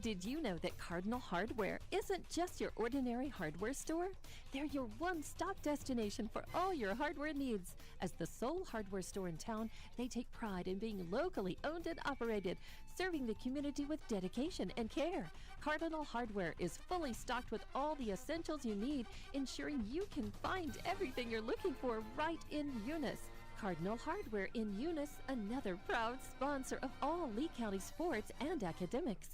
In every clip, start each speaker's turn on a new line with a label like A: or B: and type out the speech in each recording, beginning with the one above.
A: Did you know that Cardinal Hardware isn't just your ordinary hardware store? They're your one-stop destination for all your hardware needs. As the sole hardware store in town, they take pride in being locally owned and operated, serving the community with dedication and care. Cardinal Hardware is fully stocked with all the essentials you need, ensuring you can find everything you're looking for right in Eunice. Cardinal Hardware in Eunice, another proud sponsor of all Lee County sports and academics.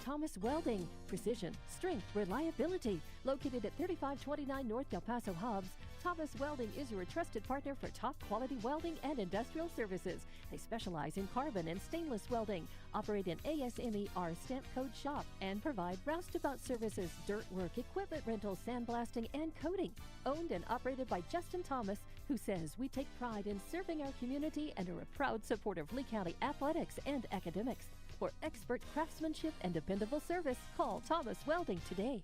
A: Thomas Welding, precision, strength, reliability. Located at 3529 North Del Paso Hobbs, Thomas Welding is your trusted partner for top quality welding and industrial services. They specialize in carbon and stainless welding, operate an ASME stamp code shop, and provide roustabout services, dirt work, equipment rental, sandblasting, and coating. Owned and operated by Justin Thomas, who says we take pride in serving our community and are a proud supporter of Lee County athletics and academics. For expert craftsmanship and dependable service, call Thomas Welding today.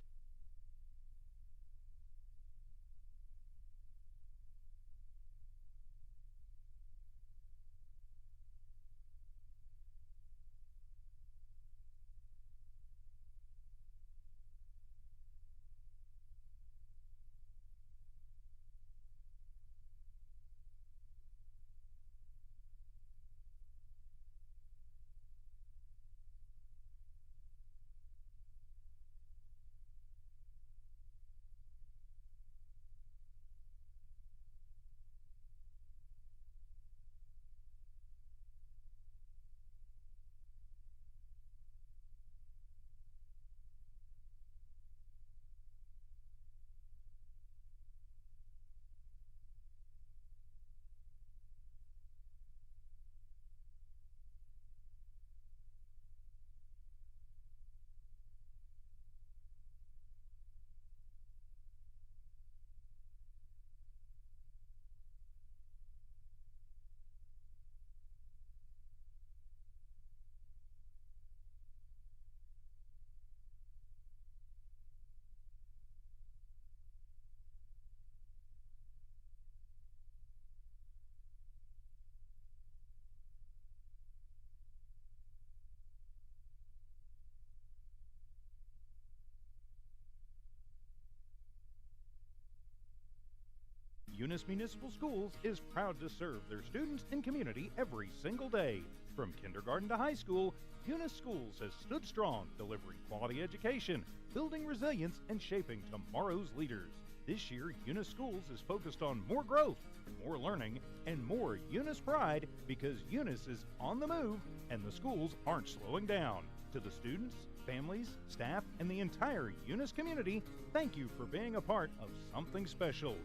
B: Eunice Municipal Schools is proud to serve their students and community every single day. From kindergarten to high school, Eunice Schools has stood strong, delivering quality education, building resilience, and shaping tomorrow's leaders. This year, Eunice Schools is focused on more growth, more learning, and more Eunice pride because Eunice is on the move and the schools aren't slowing down. To the students, families, staff, and the entire Eunice community, thank you for being a part of something special.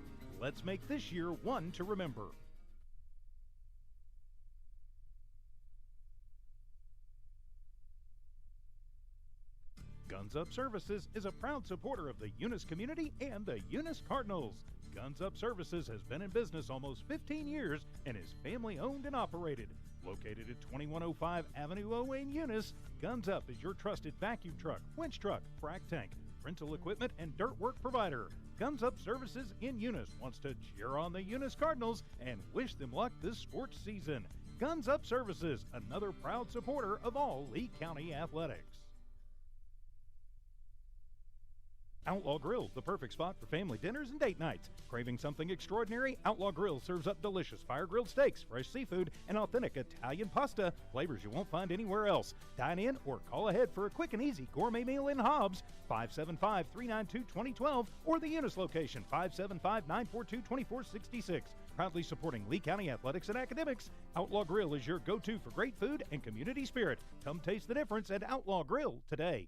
B: Let's make this year one to remember. Guns Up Services is a proud supporter of the Eunice community and the Eunice Cardinals. Guns Up Services has been in business almost 15 years and is family owned and operated. Located at 2105 Avenue O in Eunice, Guns Up is your trusted vacuum truck, winch truck, frac tank, rental equipment, and dirt work provider. Guns Up Services in Eunice wants to cheer on the Eunice Cardinals and wish them luck this sports season. Guns Up Services, another proud supporter of all Lee County athletics. Outlaw Grill, the perfect spot for family dinners and date nights. Craving something extraordinary? Outlaw Grill serves up delicious fire-grilled steaks, fresh seafood, and authentic Italian pasta, flavors you won't find anywhere else. Dine in or call ahead for a quick and easy gourmet meal in Hobbs, 575-392-2012, or the Eunice location, 575-942-2466. Proudly supporting Lee County athletics and academics, Outlaw Grill is your go-to for great food and community spirit. Come taste the difference at Outlaw Grill today.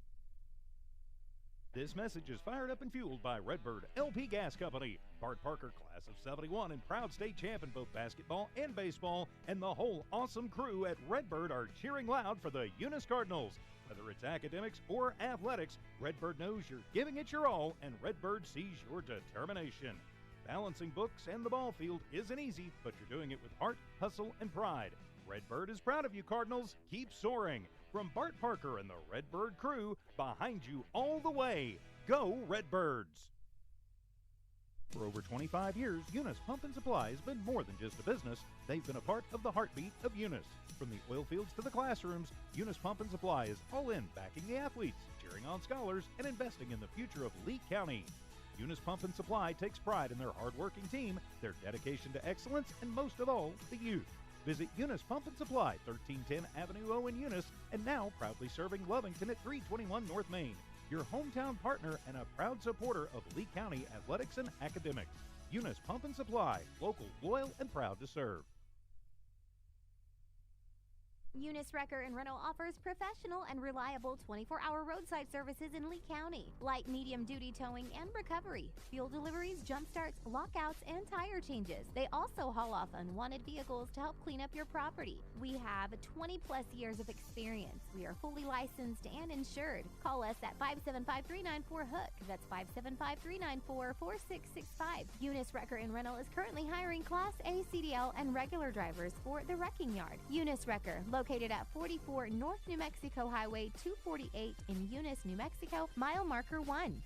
B: This message is fired up and fueled by Redbird LP Gas Company. Bart Parker, class of 71 and proud state champ in both basketball and baseball, and the whole awesome crew at Redbird are cheering loud for the Eunice Cardinals. Whether it's academics or athletics, Redbird knows you're giving it your all, and Redbird sees your determination. Balancing books and the ball field isn't easy, but you're doing it with heart, hustle, and pride. Redbird is proud of you, Cardinals. Keep soaring. From Bart Parker and the Redbird crew, behind you all the way. Go Redbirds! For over 25 years, Eunice Pump and Supply has been more than just a business. They've been a part of the heartbeat of Eunice. From the oil fields to the classrooms, Eunice Pump and Supply is all in backing the athletes, cheering on scholars, and investing in the future of Lee County. Eunice Pump and Supply takes pride in their hard-working team, their dedication to excellence, and most of all, the youth. Visit Eunice Pump and Supply, 1310 Avenue O in Eunice, and now proudly serving Lovington at 321 North Main. Your hometown partner and a proud supporter of Lee County athletics and academics. Eunice Pump and Supply, local, loyal, and proud to serve.
C: Eunice Wrecker and Rental offers professional and reliable 24-hour roadside services in Lee County. Light medium-duty towing and recovery, fuel deliveries, jump starts, lockouts, and tire changes. They also haul off unwanted vehicles to help clean up your property. We have 20-plus years of experience. We are fully licensed and insured. Call us at 575-394-HOOK. That's 575-394-4665. Eunice Wrecker and Rental is currently hiring Class A CDL and regular drivers for the wrecking yard. Eunice Wrecker, located at 44 North New Mexico Highway 248 in Eunice, New Mexico, mile marker 1.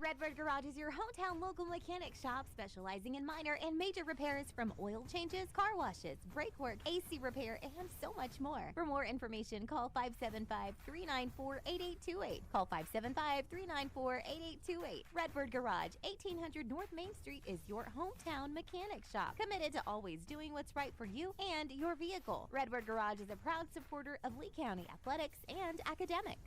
C: Redbird Garage is your hometown local mechanic shop specializing in minor and major repairs from oil changes, car washes, brake work, AC repair, and so much more. For more information, call 575-394-8828. Call 575-394-8828. Redbird Garage, 1800 North Main Street is your hometown mechanic shop, committed to always doing what's right for you and your vehicle. Redbird Garage is a proud supporter of Lee County athletics and academics.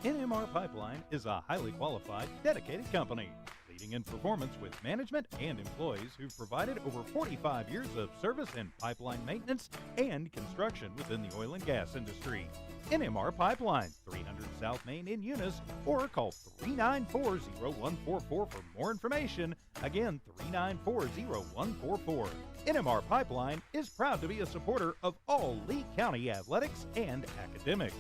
B: NMR Pipeline is a highly qualified, dedicated company, leading in performance with management and employees who've provided over 45 years of service in pipeline maintenance and construction within the oil and gas industry. NMR Pipeline, 300 South Main in Eunice, or call 394-0144 for more information. Again, 394-0144. NMR Pipeline is proud to be a supporter of all Lee County athletics and academics.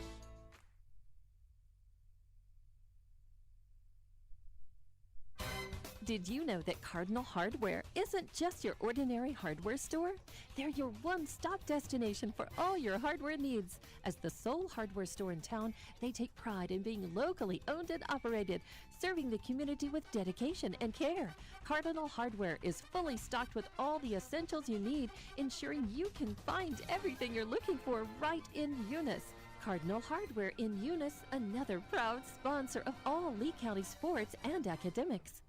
A: Did you know that Cardinal Hardware isn't just your ordinary hardware store? They're your one-stop destination for all your hardware needs. As the sole hardware store in town, they take pride in being locally owned and operated, serving the community with dedication and care. Cardinal Hardware is fully stocked with all the essentials you need, ensuring you can find everything you're looking for right in Eunice. Cardinal Hardware in Eunice, another proud sponsor of all Lee County sports and academics.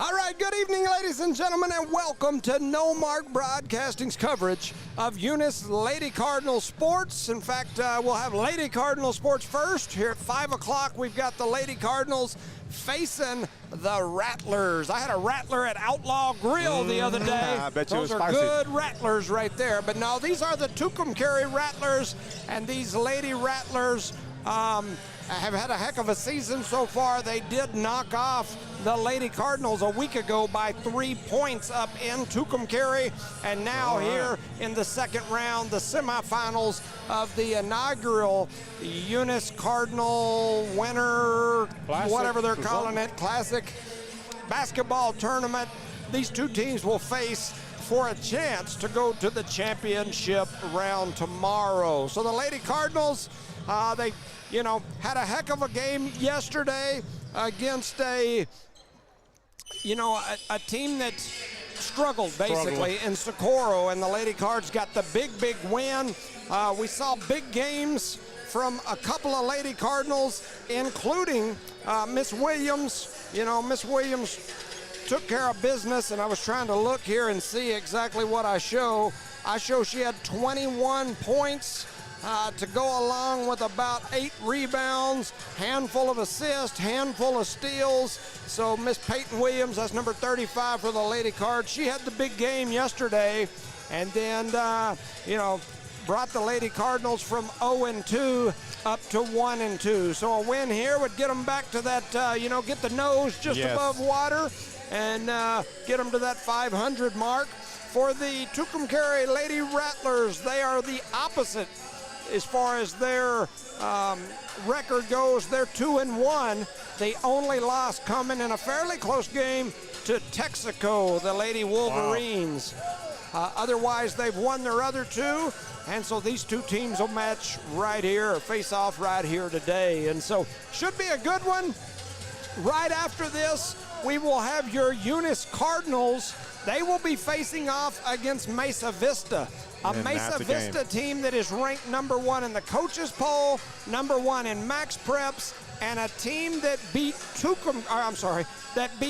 D: All right, good evening, ladies and gentlemen, and welcome to No Mark Broadcasting's coverage of Eunice Lady Cardinal Sports. In fact, we'll have Lady Cardinal Sports first. Here at 5 o'clock, we've got the Lady Cardinals facing the Rattlers. I had a Rattler at Outlaw Grill the other day.
E: I bet you
D: Those
E: it was
D: are
E: spicy.
D: good Rattlers right there. But no, these are the Tucumcari Rattlers, and these Lady Rattlers have had a heck of a season so far. They did knock off the Lady Cardinals a week ago by 3 points up in Tucumcari, and now here in the second round, the semifinals of the inaugural Eunice Cardinal Winter,
E: Classic,
D: whatever they're calling it, Classic basketball tournament. These two teams will face for a chance to go to the championship round tomorrow. So the Lady Cardinals, they had a heck of a game yesterday against a team that struggled basically in Socorro, and the Lady Cards got the big win. We saw big games from a couple of Lady Cardinals, including Miss Williams. Miss Williams took care of business, and I was trying to look here and see exactly what I show. I show she had 21 points to go along with about 8 rebounds, handful of assists, handful of steals. So Miss Peyton Williams, that's number 35 for the Lady Cards. She had the big game yesterday, and then, brought the Lady Cardinals from 0-2 up to 1-2. So a win here would get them back to that, get the nose just above water and get them to that 500 mark. For the Tucumcari Lady Rattlers, they are the opposite as far as their record goes. They're 2-1. The only loss coming in a fairly close game to Texaco, the Lady Wolverines. Wow. Otherwise, they've won their other 2. And so these 2 teams will match right here, or face off right here today. And so should be a good one. Right after this, we will have your Eunice Cardinals. They will be facing off against Mesa Vista. A Mesa Vista team that is ranked number 1 in the coaches poll, number 1 in max preps, and a team that beat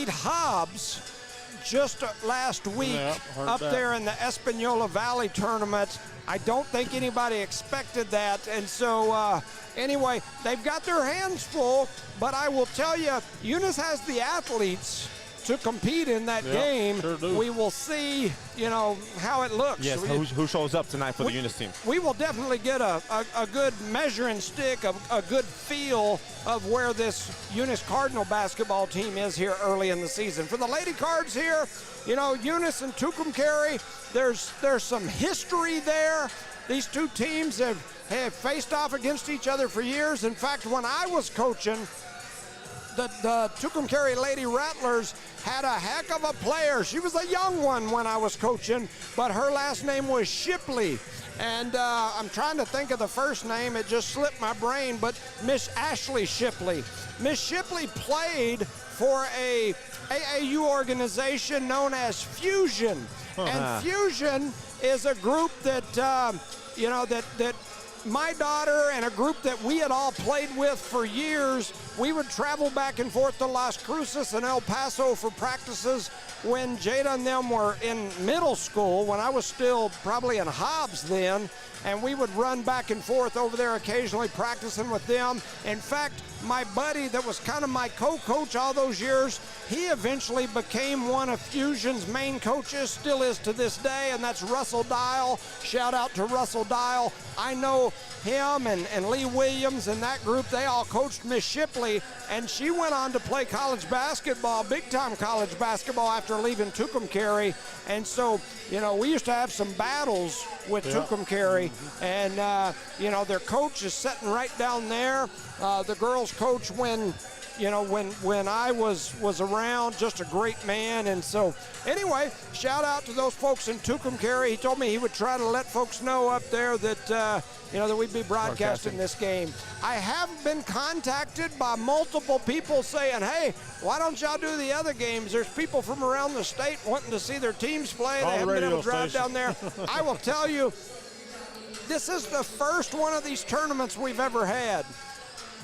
D: Hobbs just last week up there in the Espanola Valley tournament. I don't think anybody expected that. And so, anyway, they've got their hands full, but I will tell you, Eunice has the athletes to compete in that game.
E: Sure do.
D: We will see, how it looks.
F: Yes, who shows up tonight for the Eunice team?
D: We will definitely get a good measuring stick, a good feel of where this Eunice Cardinal basketball team is here early in the season. For the Lady Cards here, Eunice and Tucumcari, there's some history there. These 2 teams have faced off against each other for years. In fact, when I was coaching, the Tucumcari Lady Rattlers had a heck of a player. She was a young one when I was coaching, but her last name was Shipley. And I'm trying to think of the first name. It just slipped my brain, but Miss Ashley Shipley. Miss Shipley played for a AAU organization known as Fusion. And Fusion is a group that, that my daughter and a group that we had all played with for years, we would travel back and forth to Las Cruces and El Paso for practices when Jada and them were in middle school, when I was still probably in Hobbs then, and we would run back and forth over there occasionally practicing with them. In fact, my buddy that was kind of my co-coach all those years, he eventually became one of Fusion's main coaches, still is to this day, and that's Russell Dial. Shout out to Russell Dial. I know him and Lee Williams and that group. They all coached Miss Shipley, and she went on to play college basketball, big-time college basketball after leaving Tucumcari. And so, we used to have some battles with Tucumcari, and, their coach is sitting right down there. The girls' coach when I was around, just a great man. And so anyway, shout out to those folks in Tucumcari. He told me he would try to let folks know up there that, that we'd be broadcasting this game. I have been contacted by multiple people saying, hey, why don't y'all do the other games? There's people from around the state wanting to see their teams play. They haven't been able to drive down there. I will tell you, this is the first one of these tournaments we've ever had.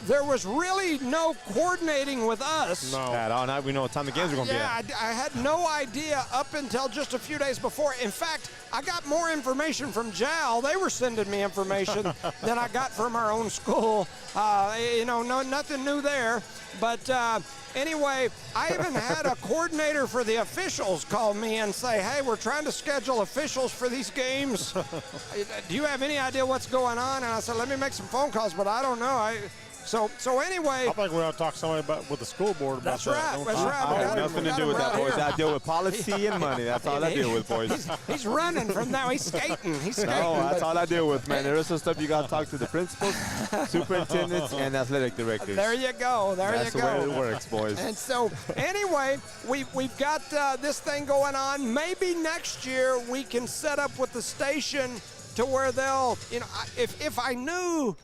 D: There was really no coordinating with us.
F: No. At all. Now we know what time the games are going to be
D: at. I had no idea up until just a few days before. In fact, I got more information from JAL. They were sending me information than I got from our own school. Nothing new there. But anyway, I even had a coordinator for the officials call me and say, hey, we're trying to schedule officials for these games. Do you have any idea what's going on? And I said, let me make some phone calls, but I don't know. So anyway,
E: I think we ought to talk to somebody with the school board about that.
D: That's right.
F: I have nothing to do with that, boys. I deal with policy and money. That's all I deal with, boys.
D: He's running from that. He's skating.
F: No, that's all I deal with, man. There is some stuff you got to talk to the principals, superintendents, and athletic directors.
D: There you go.
F: That's the way it works, boys.
D: And so anyway, we've got this thing going on. Maybe next year we can set up with the station to where they'll, if I knew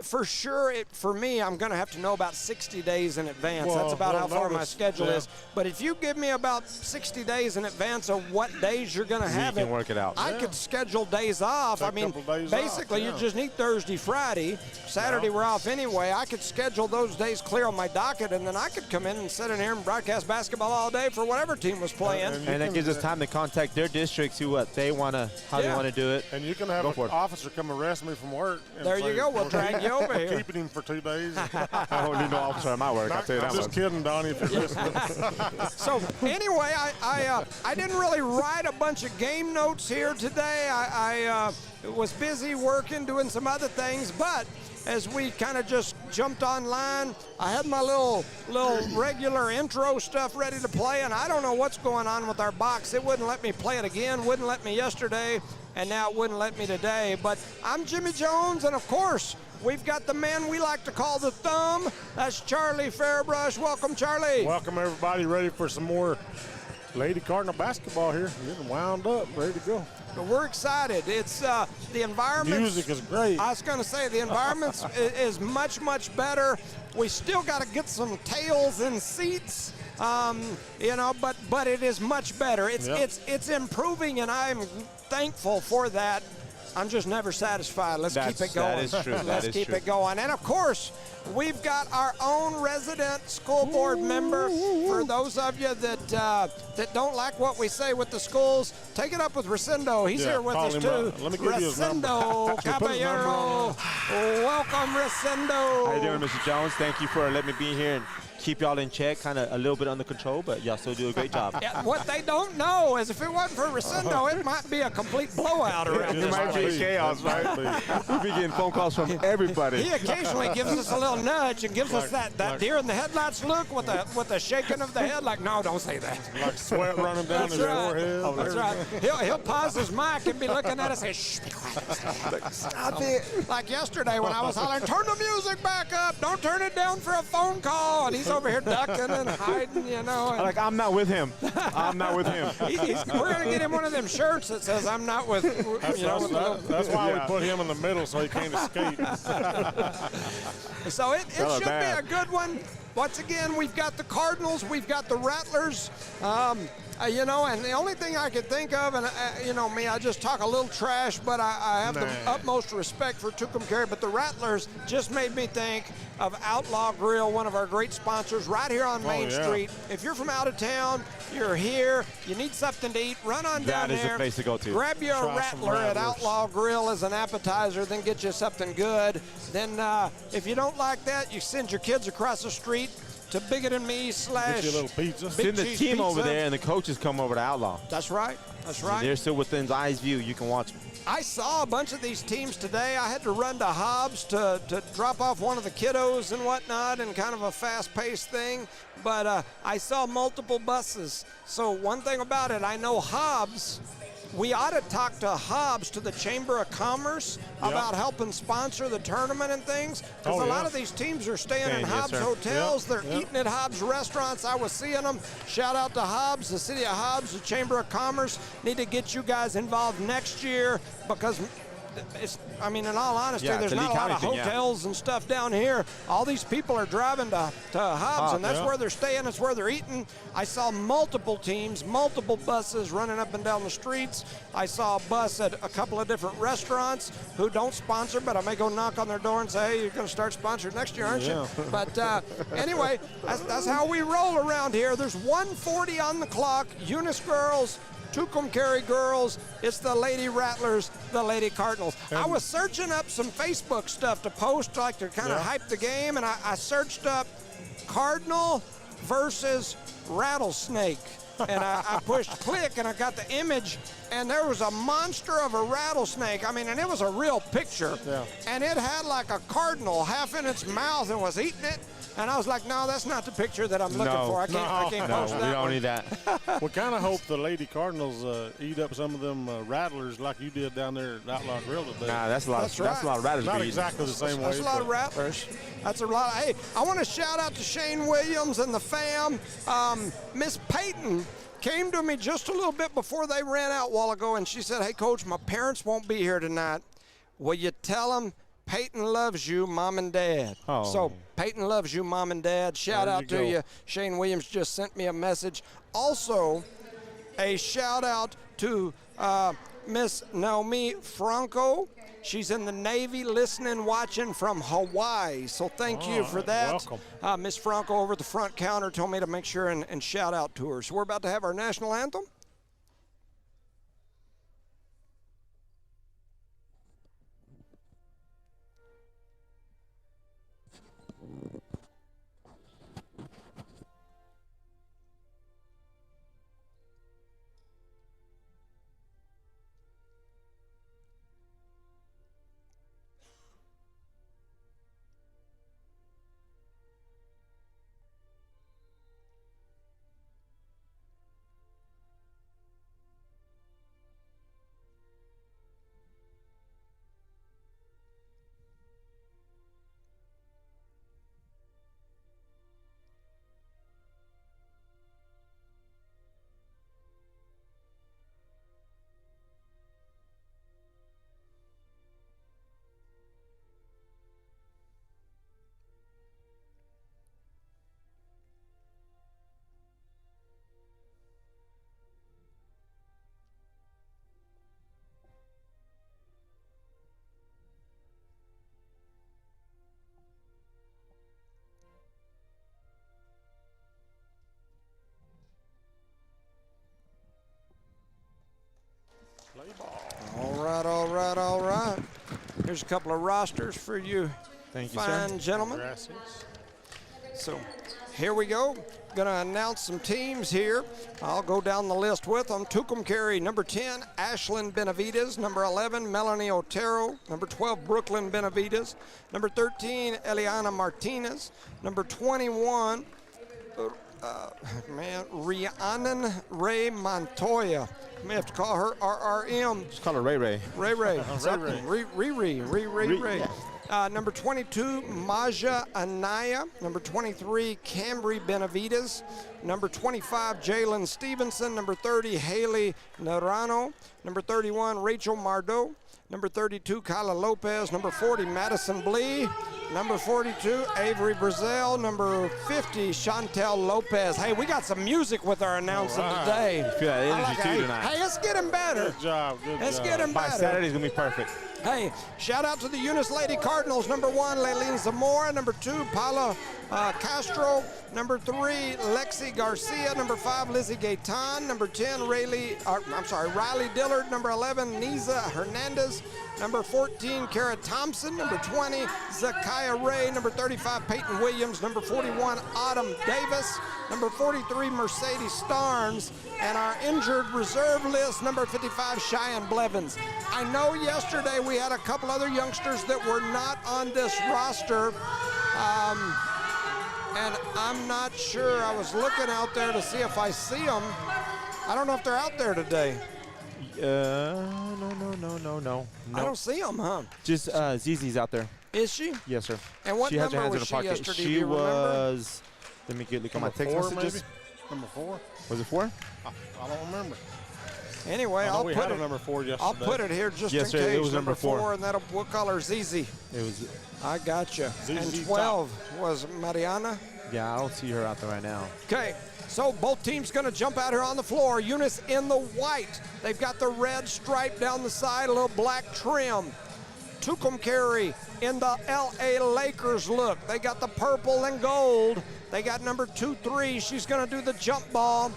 D: For sure, for me, I'm going to have to know about 60 days in advance. That's about how far my schedule is. But if you give me about 60 days in advance of what days you're going to have
F: can work it out.
D: I could schedule days off. I mean, basically, you just need Thursday, Friday. Saturday, we're off anyway. I could schedule those days clear on my docket, and then I could come in and sit in here and broadcast basketball all day for whatever team was playing.
F: And that gives us time to contact their districts, how they want to do it.
E: And you can have an officer come arrest me from work.
D: There you go. We'll drag you over here.
E: Keeping him for 2 days.
F: I don't need no officer at my work. I'll tell you that much.
E: Just kidding, Donnie, if you're listening.
D: So anyway, I didn't really write a bunch of game notes here today. I was busy working, doing some other things, but as we kind of just jumped online, I had my little regular intro stuff ready to play, and I don't know what's going on with our box. It wouldn't let me play it again, wouldn't let me yesterday, and now it wouldn't let me today. But I'm Jimmy Jones, and of course, we've got the man we like to call the Thumb. That's Charlie Fairbrush. Welcome, Charlie.
E: Welcome, everybody. Ready for some more Lady Cardinal basketball here. Getting wound up, ready to go.
D: We're excited. It's the environment.
E: Music is great.
D: I was going to say the environment is much, much better. We still got to get some tails and seats, but it is much better. It's improving, and I'm thankful for that. I'm just never satisfied. Let's keep it going.
F: That is true.
D: Let's keep it going. And of course, we've got our own resident school board member. For those of you that don't like what we say with the schools, take it up with Recindo. He's here with us too.
E: Let me give you his number.
D: Recindo Caballero. Welcome, Recindo.
F: How you doing, Mr. Jones? Thank you for letting me be here and keep y'all in check, kind of a little bit under control, but y'all still do a great job.
D: What they don't know is if it wasn't for Recindo, it might be a complete blowout around
F: It might be chaos, right? We'll be getting phone calls from everybody.
D: He occasionally gives us a little nudge and gives us that deer in the headlights look with a shaking of the head, like, no, don't say that.
E: Like sweat running down his forehead.
D: That's right. He'll pause his mic and be looking at us and say, shh, be quiet. Stop it. Like yesterday when I was hollering, turn the music back up. Don't turn it down for a phone call. And he's over here ducking and hiding,
F: Like, I'm not with him. I'm not with him.
D: We're going to get him one of them shirts that says, I'm not with,
E: That's why we put him in the middle so he can't escape.
D: So it should be a good one. Once again, we've got the Cardinals, we've got the Rattlers. And the only thing I could think of, and me, I just talk a little trash, but I have the utmost respect for Tucumcari. But the Rattlers just made me think of Outlaw Grill, one of our great sponsors, right here on Main Street. If you're from out of town, you're here, you need something to eat, run on down there.
F: That is the place to go to.
D: Grab you a Rattler at Outlaw Grill as an appetizer, then get you something good. Then if you don't like that, you send your kids across the street to Bigot and Me /
E: Get you a little pizza.
F: Send the team over there, and the coaches come over to Outlaw.
D: That's right. That's right.
F: They're still within eyes view. You can watch them.
D: I saw a bunch of these teams today. I had to run to Hobbs to drop off one of the kiddos and whatnot, and kind of a fast-paced thing. But I saw multiple buses. So one thing about it, I know Hobbs. We ought to talk to Hobbs, to the Chamber of Commerce, about helping sponsor the tournament and things. Because a lot of these teams are staying in Hobbs hotels. They're eating at Hobbs restaurants. I was seeing them. Shout out to Hobbs, the city of Hobbs, the Chamber of Commerce. Need to get you guys involved next year because in all honesty, there's not a lot of hotels and stuff down here. All these people are driving to Hobbs, and that's where they're staying. That's where they're eating. I saw multiple teams, multiple buses running up and down the streets. I saw a bus at a couple of different restaurants who don't sponsor, but I may go knock on their door and say, hey, you're going to start sponsoring next year, aren't you? But anyway, that's how we roll around here. There's 1:40 on the clock. Eunice girls, Tucumcari girls, it's the Lady Rattlers, the Lady Cardinals. I was searching up some Facebook stuff to post, like to kind of hype the game, and I searched up Cardinal versus Rattlesnake. And I pushed click, and I got the image, and there was a monster of a rattlesnake. And it was a real picture. Yeah. And it had like a cardinal half in its mouth and was eating it. And I was like, no, that's not the picture that I'm looking for. I can't post that.
F: We don't need that.
E: We kind of hope the Lady Cardinals eat up some of them rattlers like you did down there at Outlaw Grill today.
F: Nah, that's a lot of rattlers.
E: Not exactly the same way.
D: That's a lot of rattlers. That's a lot. Hey, I want to shout out to Shane Williams and the fam. Miss Peyton came to me just a little bit before they ran out a while ago, and she said, hey, Coach, my parents won't be here tonight. Will you tell them Peyton loves you, Mom and Dad.
F: Oh.
D: So Peyton loves you, Mom and Dad. Shout
E: There
D: out
E: you
D: to
E: go.
D: you. Shane Williams just sent me a message. Also, a shout out to Miss Naomi Franco. She's in the Navy, listening, watching from Hawaii. So thank you for that.
E: welcome.
D: Miss Franco over at the front counter told me to make sure and shout out to her. So we're about to have our national anthem.
E: Play ball.
D: All right, all right, all right. Here's a couple of rosters for you
F: Thank you,
D: fine
F: sir.
D: gentlemen.
E: Gracias.
D: So here we go. Going to announce some teams here. I'll go down the list with them. Tucumcari, number 10, Ashlyn Benavides. Number 11, Melanie Otero. Number 12, Brooklyn Benavides. Number 13, Eliana Martinez. Number 21, Rhiannon Ray Montoya. May have to call her RRM.
F: Just call her Ray Ray.
D: Ray Ray.
E: Ray.
D: Ray. Number 22, Maja Anaya. Number 23, Cambry Benavides. Number 25, Jalen Stevenson. Number 30, Haley Narano. Number 31, Rachel Mardeau. Number 32, Kyla Lopez. Number 40, Madison Blee. Number 42, Avery Brazil. Number 50, Chantel Lopez. Hey, we got some music with our announcing today.
F: Feel that
D: I
F: energy
D: like
F: too
D: it.
F: tonight.
D: Hey, it's getting better.
E: Good job. Good
D: It's
E: job.
D: getting
F: By
D: better.
F: Saturday's gonna be perfect.
D: Hey, shout out to the Eunice Lady Cardinals. Number 1, Leilene Zamora. Number 2, Paula Castro. Number 3, Lexi Garcia. Number 5, Lizzie Gaitan. Number 10, Riley Dillard. Number 11, Niza Hernandez. Number 14, Kara Thompson. Number 20, Zakiah Ray. Number 35, Peyton Williams. Number 41, Autumn Davis. Number 43, Mercedes Starnes. And our injured reserve list, number 55, Cheyenne Blevins. I know yesterday we had a couple other youngsters that were not on this roster. And I'm not sure. I was looking out there to see if I see them. I don't know if they're out there today.
F: No.
D: I don't see them, huh?
F: Just Zizi's out there.
D: Is she?
F: Yes, sir.
D: And what
F: She has her
D: number
F: hands
D: was
F: in
D: she
F: her pocket.
D: yesterday?
F: She
D: do you remember?
F: was. Let me look at my
E: Number
F: text
E: 4,
F: messages.
E: maybe? Number 4?
F: Was it 4?
E: I don't remember.
D: Anyway,
E: I know
D: I'll
E: we
D: put
E: had
D: it.
E: a number 4 yesterday.
D: I'll put it here just
F: Yes,
D: in
F: sir,
D: case.
F: it was number 4.
D: and we'll call her Zizi.
F: It was.
D: I gotcha.
E: ZZ
D: And
E: Top.
D: 12 was Mariana.
F: Yeah, I don't see her out there right now.
D: Okay, so both teams going to jump out here on the floor. Eunice in the white. They've got the red stripe down the side, a little black trim. Tucumcari in the LA Lakers look. They got the purple and gold. They got number 2-3. She's going to do the jump ball.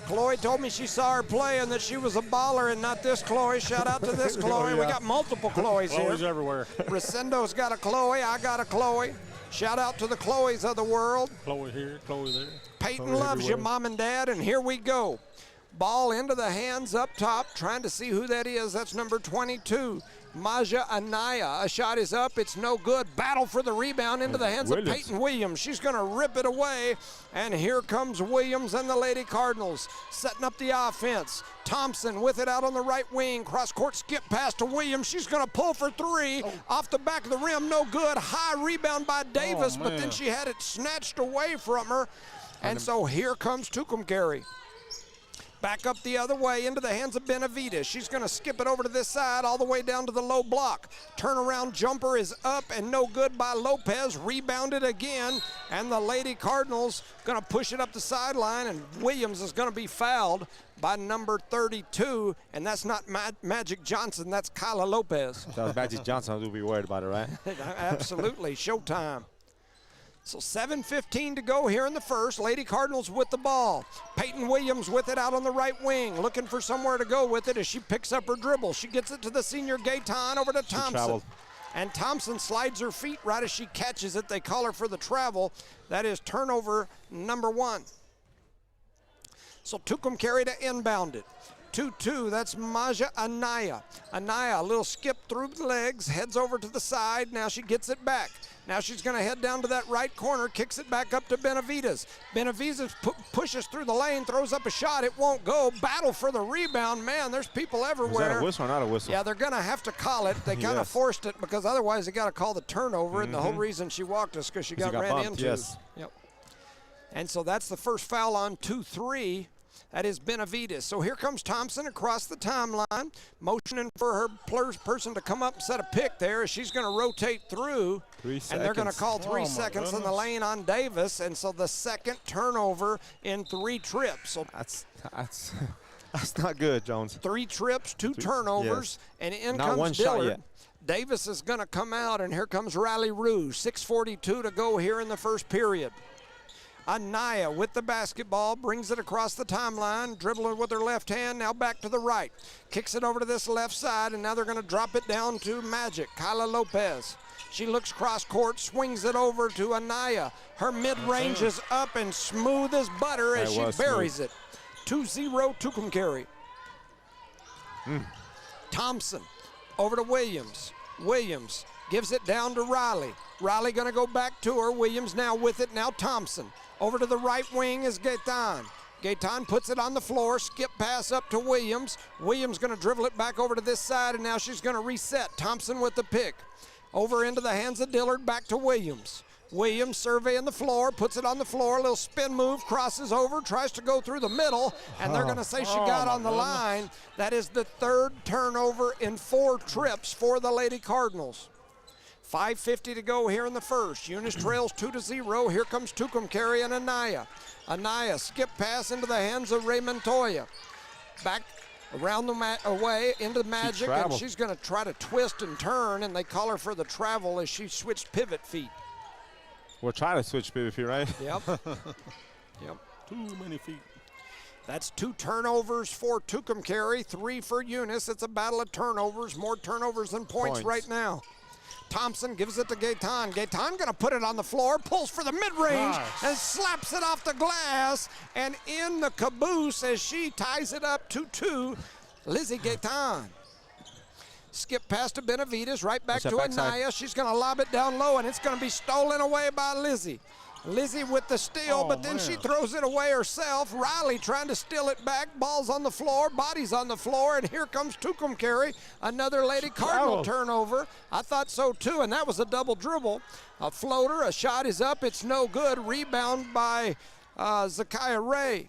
D: Chloe told me she saw her play and that she was a baller and not this Chloe. Shout out to this Chloe.
E: Oh,
D: We
E: yeah.
D: got multiple Chloes here.
E: Chloe's everywhere.
D: Resendo's got a Chloe. I got a Chloe. Shout out to the Chloes of the world.
E: Chloe here, Chloe there.
D: Peyton
E: Chloe
D: loves you,
E: everywhere.
D: Mom and Dad, and here we go. Ball into the hands up top, trying to see who that is. That's number 22, Maja Anaya. A shot is up, it's no good. Battle for the rebound into the hands of
F: Williams.
D: Peyton Williams. She's going to rip it away, and here comes Williams and the Lady Cardinals setting up the offense. Thompson with it out on the right wing. Cross-court skip pass to Williams. She's going to pull for 3. Off the back of the rim, no good. High rebound by Davis, but then
E: man.
D: she had it snatched away from her. And so here comes Tucumcari. Back up the other way into the hands of Benavides. She's going to skip it over to this side all the way down to the low block. Turnaround jumper is up and no good by Lopez. Rebounded again, and the Lady Cardinals going to push it up the sideline, and Williams is going to be fouled by number 32, and that's not Magic Johnson, that's Kyla Lopez.
F: If that was Magic Johnson, I would be worried about it, right?
D: Absolutely, showtime. So 7:15 to go here in the first. Lady Cardinals with the ball. Peyton Williams with it out on the right wing, looking for somewhere to go with it as she picks up her dribble. She gets it to the senior Gaetan over to Thompson. And Thompson slides her feet right as she catches it. They call her for the travel. That is turnover number 1. So Tucumcari to inbound it. 2-2, that's Maja Anaya. Anaya, a little skip through the legs, heads over to the side. Now she gets it back. Now she's going to head down to that right corner, kicks it back up to Benavides. Benavides pushes through the lane, throws up a shot. It won't go. Battle for the rebound. Man, there's people everywhere.
F: Is that a whistle or not a whistle?
D: Yeah, they're going to have to call it. They kind of forced it because otherwise they got to call the turnover. And the whole reason she walked is because she got ran
F: bumped,
D: into.
F: Yes.
D: Yep. And so that's the first foul on 2-3. That is Benavides. So here comes Thompson across the timeline, motioning for her person to come up and set a pick there. She's going to rotate through.
F: 3 seconds.
D: And they're going to call 3 seconds in the lane on Davis. And so the second turnover in 3 trips. So
F: that's not good, Jones.
D: 3 trips, 2 turnovers, and in
F: not
D: comes
F: one
D: Dillard.
F: shot yet.
D: Davis is going to come out, and here comes Riley Rouge. 6:42 to go here in the first period. Anaya with the basketball, brings it across the timeline, dribbling with her left hand, now back to the right. Kicks it over to this left side, and now they're going to drop it down to Magic, Kyla Lopez. She looks cross court, swings it over to Anaya. Her mid-range is up and smooth as butter as she buries it. 2-0 Tucumcari. Thompson over to Williams. Williams gives it down to Riley. Riley going to go back to her. Williams now with it. Now Thompson. Over to the right wing is Gaetan. Gaetan puts it on the floor. Skip pass up to Williams. Williams going to dribble it back over to this side, and now she's going to reset. Thompson with the pick. Over into the hands of Dillard. Back to Williams. Williams surveying the floor, puts it on the floor, a little spin move, crosses over, tries to go through the middle, and they're going to say she got on the line. That is the 3rd turnover in 4 trips for the Lady Cardinals. 5:50 to go here in the first. Eunice trails 2-0. Here comes Tucumcari and Anaya. Anaya skip pass into the hands of Ray Montoya. Back around the away into Magic, and she's going to try to twist and turn, and they call her for the travel as she switched pivot feet.
F: We're trying to switch pivot feet, right?
D: Yep. Yep.
E: Too many feet.
D: That's 2 turnovers for Tucumcari, 3 for Eunice. It's a battle of turnovers, more turnovers than points right now. Thompson gives it to Gaetan. Gaetan going to put it on the floor, pulls for the mid-range, and slaps it off the glass. And in the caboose as she ties it up 2-2, Lizzie Gaetan. Skip pass to Benavides, right back to Anaya. She's going to lob it down low, and it's going to be stolen away by Lizzie. Lizzie with the steal, but then she throws it away herself. Riley trying to steal it back. Ball's on the floor, body's on the floor, and here comes Tucumcari. Another Lady Cardinal turnover. I thought so too, and that was a double dribble. A floater, a shot is up, it's no good. Rebound by Zakiah Ray.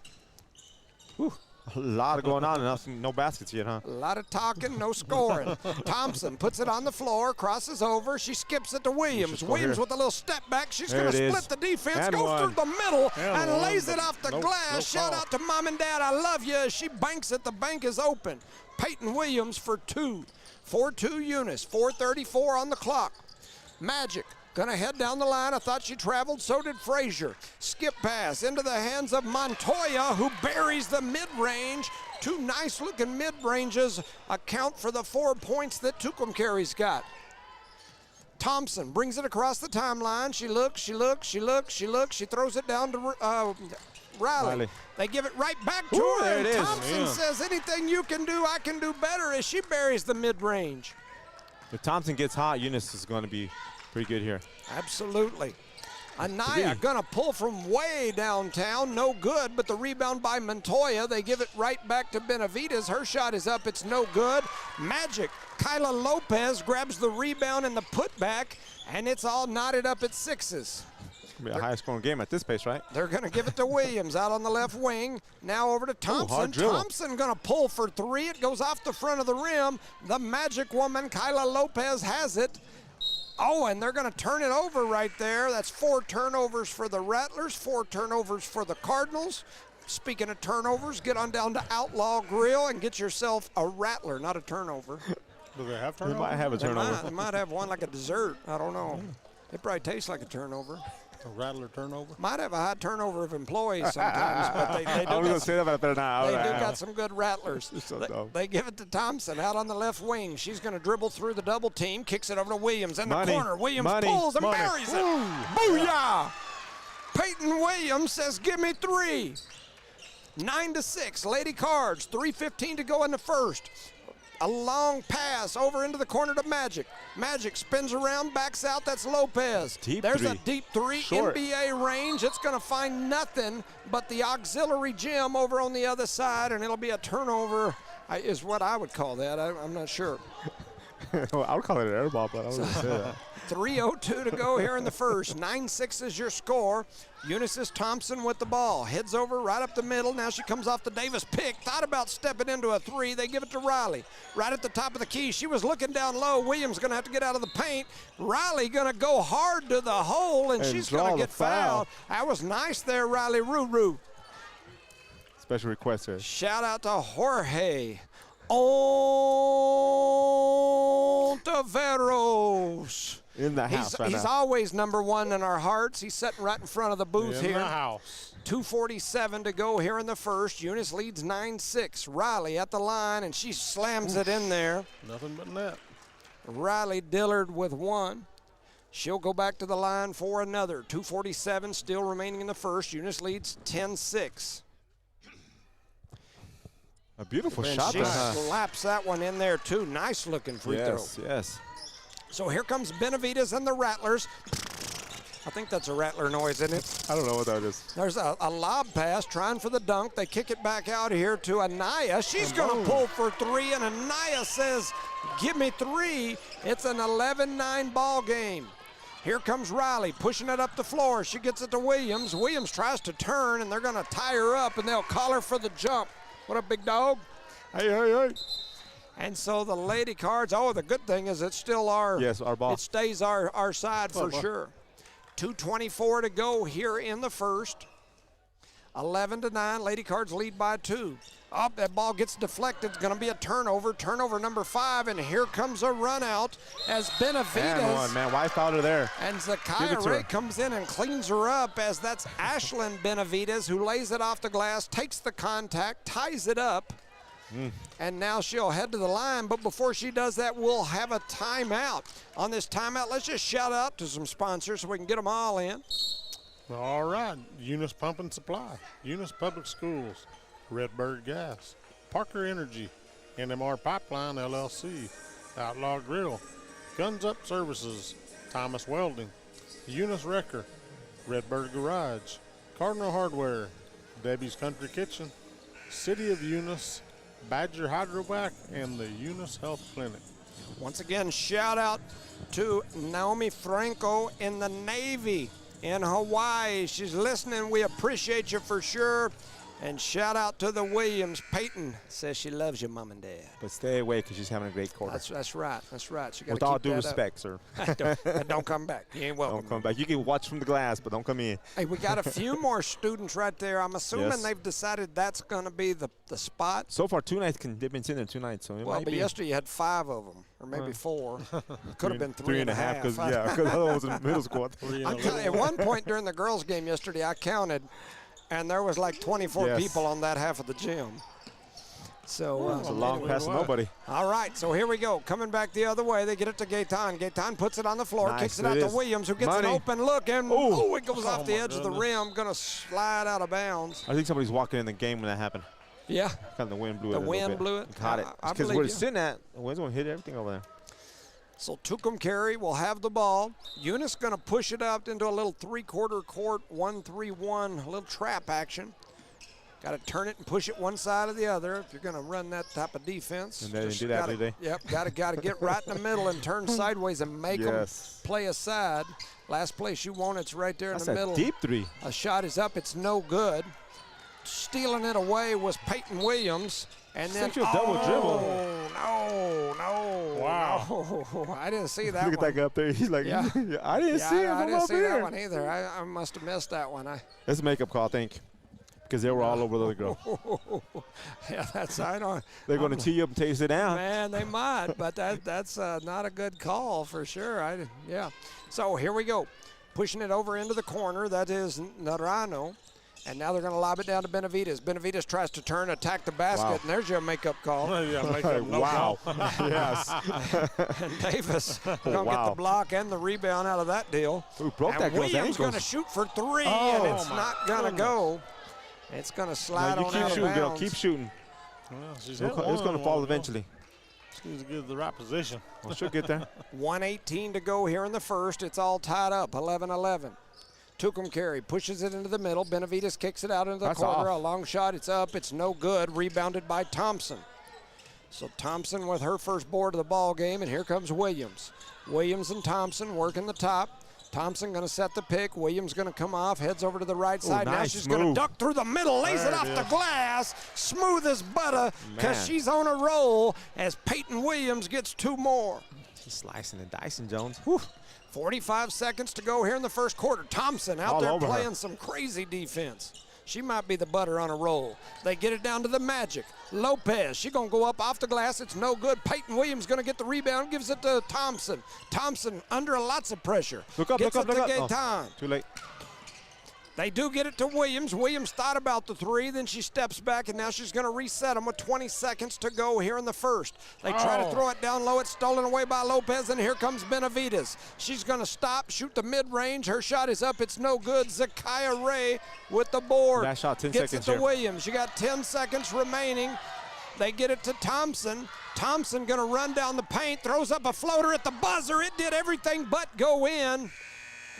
F: Whew. A lot going on, and no baskets yet, huh?
D: A lot of talking, no scoring. Thompson puts it on the floor, crosses over. She skips it to Williams. Williams with a little step back. She's going to split the defense, goes through the middle, and lays it off the glass. Shout out to Mom and Dad, I love you. As she banks it, the bank is open. Peyton Williams for 2. 4-2 Eunice, 4:34 on the clock. Magic. Gonna head down the line. I thought she traveled, so did Frazier. Skip pass into the hands of Montoya, who buries the mid-range. 2 nice-looking mid-ranges account for the 4 points that Tucumcari's got. Thompson brings it across the timeline. She looks. She throws it down to Riley. They give it right back to her.
F: There
D: and
F: it is.
D: Thompson says, anything you can do, I can do better, as she buries the mid-range.
F: If Thompson gets hot, Eunice is going to be pretty good here.
D: Absolutely. Anaya gonna pull from way downtown, no good, but the rebound by Montoya. They give it right back to Benavides. Her shot is up, it's no good. Magic, Kyla Lopez grabs the rebound and the putback, and it's all knotted up at 6s.
F: Be a high-scoring game at this pace, right?
D: They're going to give it to Williams out on the left wing. Now over to Thompson.
F: hard dribble.
D: Thompson going to pull for three. It goes off the front of the rim. The magic woman, Kyla Lopez, has it. Oh, and they're going to turn it over right there. That's 4 turnovers for the Rattlers, 4 turnovers for the Cardinals. Speaking of turnovers, get on down to Outlaw Grill and get yourself a Rattler, not a turnover.
E: Do they have
F: They
E: turnovers?
F: might have a turnover.
D: They might have one like a dessert. I don't know. It probably tastes like a turnover.
E: A Rattler turnover?
D: Might have a high turnover of employees sometimes, but they
F: I was
D: do
F: going to
D: got,
F: say that, but I better not.
D: they do got some good Rattlers.
F: So dumb.
D: They give it to Thompson out on the left wing. She's going to dribble through the double team, kicks it over to Williams in the corner. Williams pulls and buries it. Booyah! Peyton Williams says, give me 3. 9-6, Lady Cards, 3:15 to go in the first. A long pass over into the corner to Magic. Magic spins around, backs out. That's Lopez. There's a deep three,
F: Short.
D: NBA range. It's going to find nothing but the auxiliary gym over on the other side, and it'll be a turnover, is what I would call that. I'm not sure.
F: Well, I would call it an air ball, but I was going to say that.
D: 3:02 to go here in the first. 9-6 is your score. Eunice Thompson with the ball. Heads over right up the middle. Now she comes off the Davis pick. Thought about stepping into a 3. They give it to Riley. Right at the top of the key. She was looking down low. Williams going to have to get out of the paint. Riley going to go hard to the hole, and she's going to get fouled. That was nice there, Riley Ruru.
F: Special request here.
D: Shout out to Jorge Ontiveros.
F: In the house right
D: He's
F: now.
D: always number 1 in our hearts. He's sitting right in front of the booth
E: In
D: here.
E: the house.
D: 2:47 to go here in the first. Eunice leads 9-6. Riley at the line, and she slams it in there.
E: Nothing but net.
D: Riley Dillard with 1. She'll go back to the line for another. 2:47 still remaining in the first. Eunice leads 10-6.
F: A beautiful
D: And
F: shot
D: she
F: there, huh?
D: slaps that one in there, too. Nice looking free throw.
F: Yes.
D: So here comes Benavides and the Rattlers. I think that's a Rattler noise, isn't it?
F: I don't know what that is.
D: There's a lob pass trying for the dunk. They kick it back out here to Anaya. She's going to pull for 3, and Anaya says, give me 3. It's an 11-9 ball game. Here comes Riley pushing it up the floor. She gets it to Williams. Williams tries to turn, and they're going to tie her up, and they'll call her for the jump. What up, big dog?
F: Hey.
D: And so the Lady Cards, the good thing is it's still our
F: ball.
D: It stays our side for sure. 2:24 to go here in the first. 11-9, Lady Cards lead by 2. Up, that ball gets deflected. It's going to be a turnover. Turnover number 5, and here comes a run out as Benavides.
F: And man, why fouled her there?
D: And Zakiya Ray comes in and cleans her up as that's Ashlyn Benavides who lays it off the glass, takes the contact, ties it up. And now she'll head to the line, but before she does that, we'll have a timeout. On this timeout, let's just shout out to some sponsors so we can get them all in.
E: All right. Eunice Pump and Supply, Eunice Public Schools, Redbird Gas, Parker Energy, NMR Pipeline LLC, Outlaw Grill, Guns Up Services, Thomas Welding, Eunice Wrecker, Redbird Garage, Cardinal Hardware, Debbie's Country Kitchen, City of Eunice, Badger Hydrovac, and the Eunice Health Clinic.
D: Once again, shout out to Naomi Franco in the Navy in Hawaii. She's listening. We appreciate you for sure. And shout out to the Williams. Peyton says she loves you, Mom and Dad.
F: But stay away because she's having a great quarter.
D: That's right. That's right. She
F: With all due respect, sir.
D: Don't come back. You ain't welcome.
F: Don't come back. You can watch from the glass, but don't come in.
D: Hey, we got a few more students right there. I'm assuming they've decided that's going to be the spot.
F: So far, 2 nights they've been sitting there 2 nights. So it might be
D: yesterday you had 5 of them, or maybe 4. Could have been 3.5.
F: Because the other one was in middle school.
D: I'm telling you, at one point during the girls' game yesterday, I counted, and there was like 24 people on that half of the gym. So
F: it's a long pass to nobody.
D: All right, so here we go. Coming back the other way, they get it to Gaetan. Gaetan puts it on the floor, kicks it out to Williams, who gets an open look, and it goes off the edge of the rim, going to slide out of bounds.
F: I think somebody's walking in the game when that happened.
D: Yeah.
F: Kind of the wind blew it.
D: The wind blew it.
F: Caught it. Because where it's sitting at, the wind's going to hit everything over there.
D: So Tucumcari will have the ball. Eunice going to push it up into a little 3/4 court, 1-3-1, a little trap action. Got to turn it and push it one side or the other if you're going to run that type of defense.
F: And they didn't do that, did they?
D: Yep, got to get right in the middle and turn sideways and make them play aside. Last place you want, it's right there in
F: That's
D: the middle.
F: a deep three.
D: A shot is up, it's no good. Stealing it away was Peyton Williams. And then,
F: Such a double dribble.
D: No.
E: Wow.
D: No. I didn't see that
F: Look at
D: one.
F: that guy up there. He's like,
D: Yeah.
F: I didn't see him
D: I
F: from
D: didn't
F: up
D: see
F: here.
D: that one either. I must have missed that one.
F: That's a makeup call, I think, because they were all over the other girl.
D: Yeah, that's, I don't.
F: They're going to tee you up and take you sit down.
D: Man, they might, but that's not a good call for sure. Yeah. So here we go. Pushing it over into the corner. That is Narano. And now they're going to lob it down to Benavides. Benavides tries to turn, attack the basket,
F: Wow.
D: and there's your makeup call.
E: Yeah, make up no
F: Wow.
E: call.
F: Yes.
D: And Davis going to get
F: Wow.
D: the block and the rebound out of that deal.
F: Who broke
D: And
F: that girl's
D: Williams going to
F: ankles?
D: shoot for three,
F: Oh,
D: and it's
E: my
D: not going to
E: goodness.
D: go. It's going to slide
F: No, you
D: on
F: keep
D: out
F: shooting,
D: of
F: girl.
D: bounds.
F: Keep shooting.
E: Well, she's
F: It's
E: hit
F: going to
E: one
F: fall
E: while ago.
F: eventually.
E: She needs to get the right position.
F: Well, she'll get there.
D: 1:18 to go here in the first. It's all tied up, 11-11. Tucumcari pushes it into the middle. Benavides kicks it out into the
F: That's
D: corner.
F: off.
D: A long shot. It's up. It's no good. Rebounded by Thompson. So Thompson with her first board of the ball game, and here comes Williams. Williams and Thompson working the top. Thompson going to set the pick. Williams going to come off, heads over to the right side. Now
F: nice
D: she's going to
F: move.
D: duck through the middle, lays
E: There
D: it
E: it
D: off the
E: is.
D: glass, smooth as butter, because
F: Man.
D: she's on a roll as Peyton Williams gets two more.
F: She's slicing and dicing, Jones.
D: 45 seconds to go here in the first quarter. Thompson out
F: All
D: there
F: over her.
D: playing some crazy defense. She might be the butter on a roll. They get it down to the Magic. Lopez, she gonna go up off the glass. It's no good. Peyton Williams gonna get the rebound, gives it to Thompson. Thompson under lots of pressure.
F: Look up,
D: Gets
F: look up,
D: it
F: look
D: to
F: up.
D: Gaetan.
F: Too late.
D: They do get it to Williams. Williams thought about the three, then she steps back, and now she's going to reset them with 20 seconds to go here in the first. They try to throw it down low. It's stolen away by Lopez, and here comes Benavides. She's going to stop, shoot the mid-range. Her shot is up. It's no good. Zakiya Ray with the board.
F: That shot, 10
D: Gets
F: seconds
D: it to
F: here.
D: Williams. You got 10 seconds remaining. They get it to Thompson. Thompson going to run down the paint, throws up a floater at the buzzer. It did everything but go in.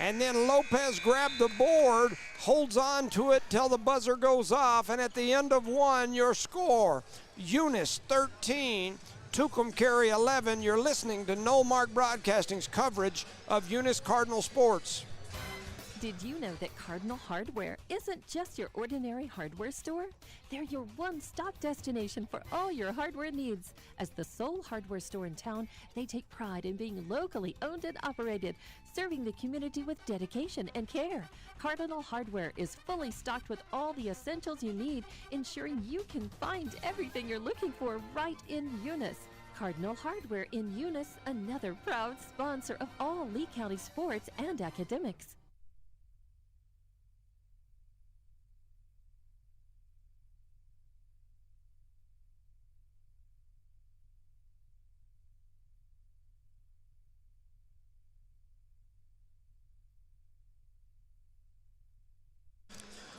D: And then Lopez grabbed the board, holds on to it till the buzzer goes off, and at the end of one, your score, Eunice 13, Tucumcari 11. You're listening to No Mark Broadcasting's coverage of Eunice Cardinal sports.
A: Did you know that Cardinal Hardware isn't just your ordinary hardware store? They're your one-stop destination for all your hardware needs. As the sole hardware store in town, they take pride in being locally owned and operated, serving the community with dedication and care. Cardinal Hardware is fully stocked with all the essentials you need, ensuring you can find everything you're looking for right in Eunice. Cardinal Hardware in Eunice, another proud sponsor of all Lee County sports and academics.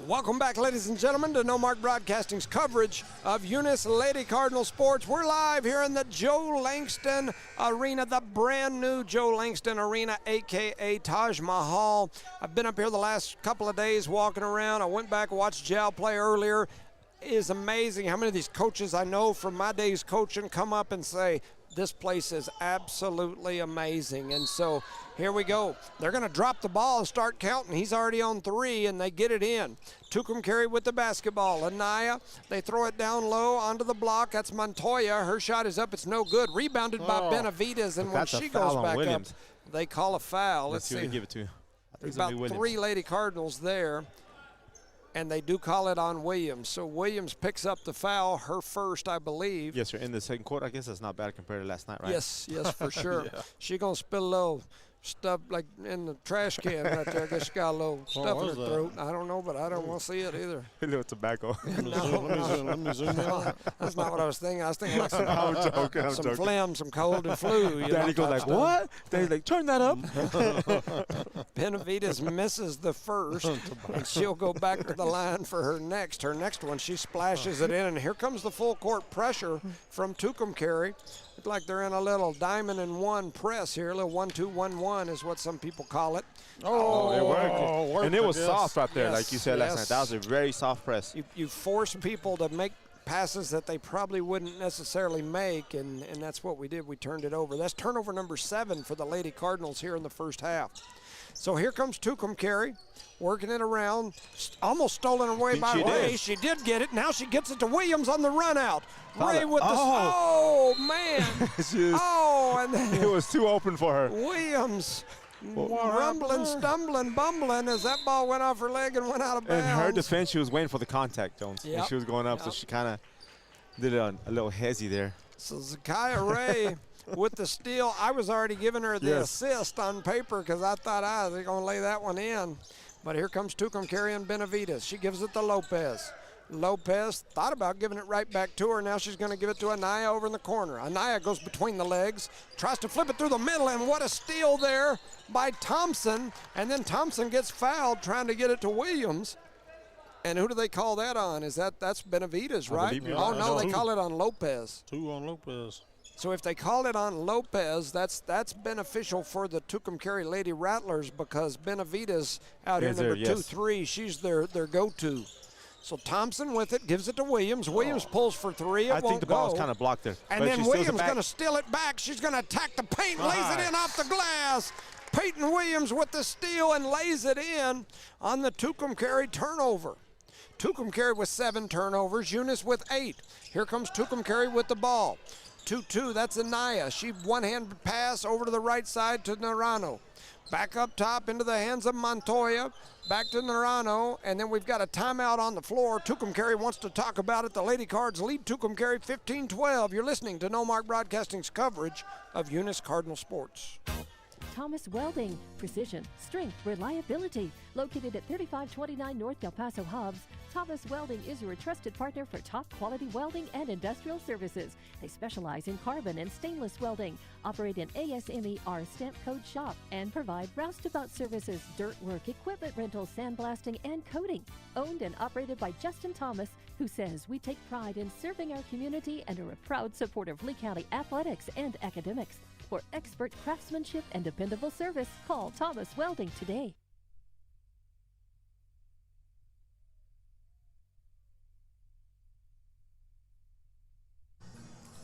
D: Welcome back, ladies and gentlemen, to No Mark Broadcasting's coverage of Eunice Lady Cardinal sports. We're live here in the Joe Langston Arena, the brand new Joe Langston Arena, a.k.a. Taj Mahal. I've been up here the last couple of days walking around. I went back and watched Jal play earlier. It is amazing how many of these coaches I know from my days coaching come up and say, this place is absolutely amazing. And so here we go. They're going to drop the ball and start counting. He's already on three, and they get it in. Tucumcari with the basketball. Anaya, they throw it down low onto the block. That's Montoya. Her shot is up. It's no good. Rebounded by Benavides, and when
F: That's a
D: she
F: foul
D: goes
F: on
D: back
F: Williams.
D: up, they call a foul.
F: Let's see who they give it to. I think it's
D: About
F: gonna be Williams.
D: three Lady Cardinals there, and they do call it on Williams. So Williams picks up the foul, her first, I believe.
F: Yes, sir. In the second quarter, I guess that's not bad compared to last night, right?
D: Yes, for sure. She gonna spill a little stuff like in the trash can right there. I guess she got a little stuff in her
E: was that?
D: throat. I don't know, but I don't want to see it either.
F: A little tobacco.
E: Let me zoom in on it.
D: That's not what I was thinking. I was thinking like some,
F: I'm joking.
D: some phlegm, some cold and flu. You
F: Daddy
D: know,
F: goes
D: type
F: like,
D: stuff.
F: what? Daddy's like, turn that up.
D: Benavides misses the first, and she'll go back to the line for her next. Her next one, she splashes it in, and here comes the full court pressure from Tucumcari. Look like they're in a little diamond and one press here, a little 1-2-1-1 is what some people call it.
F: It worked. And it was
E: yes.
F: soft right there,
D: Yes,
F: like you said last night. That was a very soft press.
D: You force people to make passes that they probably wouldn't necessarily make, and that's what we did. We turned it over. That's turnover number 7 for the Lady Cardinals here in the first half. So here comes Tucumcari, working it around, almost stolen away by Ray. She did get it. Now she gets it to Williams on the run out. Ray with man. And then
F: it was too open for her.
D: Williams rumbling, stumbling, bumbling as that ball went off her leg and went out of bounds.
F: In her defense, she was waiting for the contact, Jones.
D: Yep.
F: When she was going up, so she kind of did it a little hezzy there.
D: So Zakiya Ray with the steal. I was already giving her the assist on paper because I thought I was going to lay that one in. But here comes Tucumcari and Benavides. She gives it to Lopez. Lopez thought about giving it right back to her. Now she's going to give it to Anaya over in the corner. Anaya goes between the legs, tries to flip it through the middle, and what a steal there by Thompson. And then Thompson gets fouled trying to get it to Williams. And who do they call that on? That's Benavides, right? Oh, no, they call it on Lopez.
E: 2 on Lopez.
D: So if they call it on Lopez, that's beneficial for the Tucumcari Lady Rattlers because Benavides out here, number 2-3, she's their go-to. So Thompson with it, gives it to Williams. Williams pulls for 3.
F: I think the ball was kind of blocked there.
D: And then Williams going to steal it back. She's going to attack the paint, lays it in off the glass. Peyton Williams with the steal and lays it in on the Tucumcari turnover. Tucumcari with 7 turnovers, Eunice with 8. Here comes Tucumcari with the ball. 2-2, that's Anaya. She one-hand pass over to the right side to Narano. Back up top into the hands of Montoya. Back to Narano, and then we've got a timeout on the floor. Tucumcari wants to talk about it. The Lady Cards lead Tucumcari 15-12. You're listening to No Mark Broadcasting's coverage of Eunice Cardinal Sports.
A: Thomas Welding, precision, strength, reliability. Located at 3529 North Del Paso Hubs, Thomas Welding is your trusted partner for top quality welding and industrial services. They specialize in carbon and stainless welding, operate an ASME-R stamp code shop, and provide roustabout services, dirt work, equipment rental, sandblasting, and coating. Owned and operated by Justin Thomas, who says we take pride in serving our community and are a proud supporter of Lee County athletics and academics. For expert craftsmanship and dependable service, call Thomas Welding today.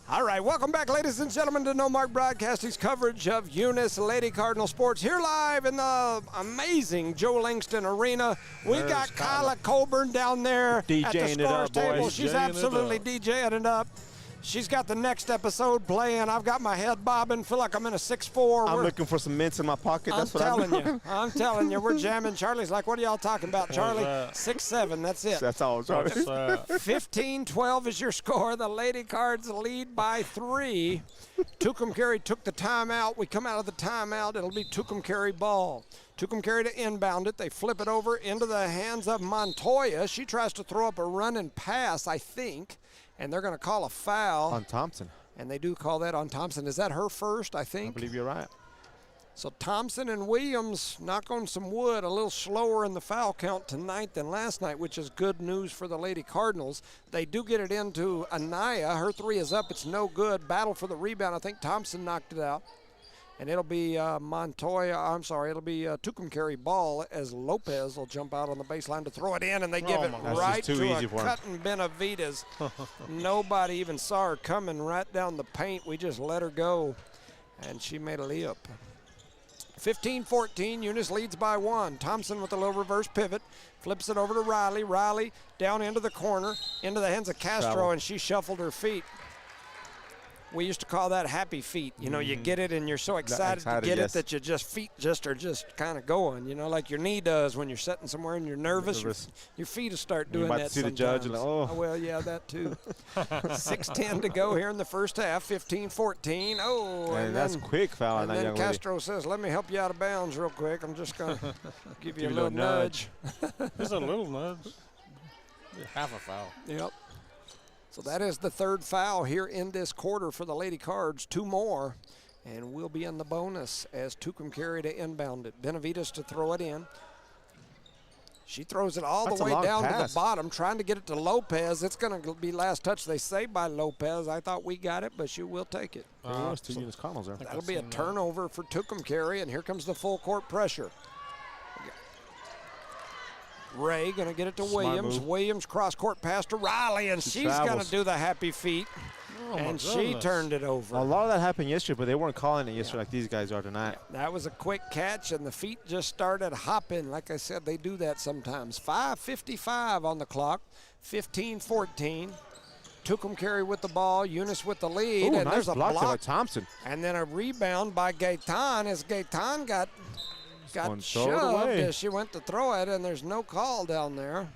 D: All right, welcome back, ladies and gentlemen, to No Mark Broadcasting's coverage of Eunice Lady Cardinal Sports. Here live in the amazing Joe Langston Arena. We've got Kyla Colburn down there at the scores table. She's absolutely DJing it up. She's got the next episode playing. I've got my head bobbing. Feel like I'm in a 6'4".
F: I'm looking for some mints in my pocket. That's what I'm
D: telling you. I'm telling you. We're jamming. Charlie's like, what are y'all talking about, Charlie? 6'7". That's it.
F: That's all, Charlie.
D: 15-12 is your score. The Lady Cards lead by 3. Tucumcari took the timeout. We come out of the timeout. It'll be Tucumcari ball. Tucumcari to inbound it. They flip it over into the hands of Montoya. She tries to throw up a run and pass, I think. And they're going to call a foul.
F: On Thompson.
D: And they do call that on Thompson. Is that her first, I think?
F: I believe you're right.
D: So Thompson and Williams, knock on some wood, a little slower in the foul count tonight than last night, which is good news for the Lady Cardinals. They do get it into Anaya. Her 3 is up. It's no good. Battle for the rebound. I think Thompson knocked it out. And it'll be it'll be Tucumcari ball as Lopez will jump out on the baseline to throw it in, and they give it right to a cutting Benavides. Nobody even saw her coming right down the paint. We just let her go, and she made a layup. 15-14, Eunice leads by 1. Thompson with a little reverse pivot, flips it over to Riley. Riley down into the corner, into the hands of Castro, and she shuffled her feet. We used to call that happy feet. You know, you get it and you're so excited to get it that your feet are just kind of going, you know, like your knee does when you're sitting somewhere and you're nervous. Your feet will start doing that sometimes. You might see the judge and
F: oh,
D: well, yeah, that too. 6:10 to go here in the first half, 15-14. Oh,
F: and that's quick foul on that young lady.
D: And then Castro says, let me help you out of bounds real quick. I'm just going to give you a little nudge.
E: Just a little nudge. Half a foul.
D: Yep. So that is the 3rd foul here in this quarter for the Lady Cards. 2 more, and we'll be in the bonus as Tucumcari to inbound it. Benavides to throw it in. She throws it all the way down to the bottom, trying to get it to Lopez. It's going to be last touch, they say, by Lopez. I thought we got it, but she will take it. That'll be a turnover for Tucumcari, and here comes the full court pressure. Ray going to get it to Williams. Williams cross-court pass to Riley, and she's going to do the happy feet. and she turned it over.
F: A lot of that happened yesterday, but they weren't calling it yesterday like these guys are tonight.
D: That was a quick catch, and the feet just started hopping. Like I said, they do that sometimes. 5:55 on the clock, 15-14. Tucumcari with the ball, Eunice with the lead.
F: Ooh,
D: and
F: nice
D: there's a
F: block
D: block.
F: by Thompson.
D: And then a rebound by Gaetan as Gaetan got
F: One
D: shoved
F: throw it away.
D: as she went to throw it, and there's no call down there.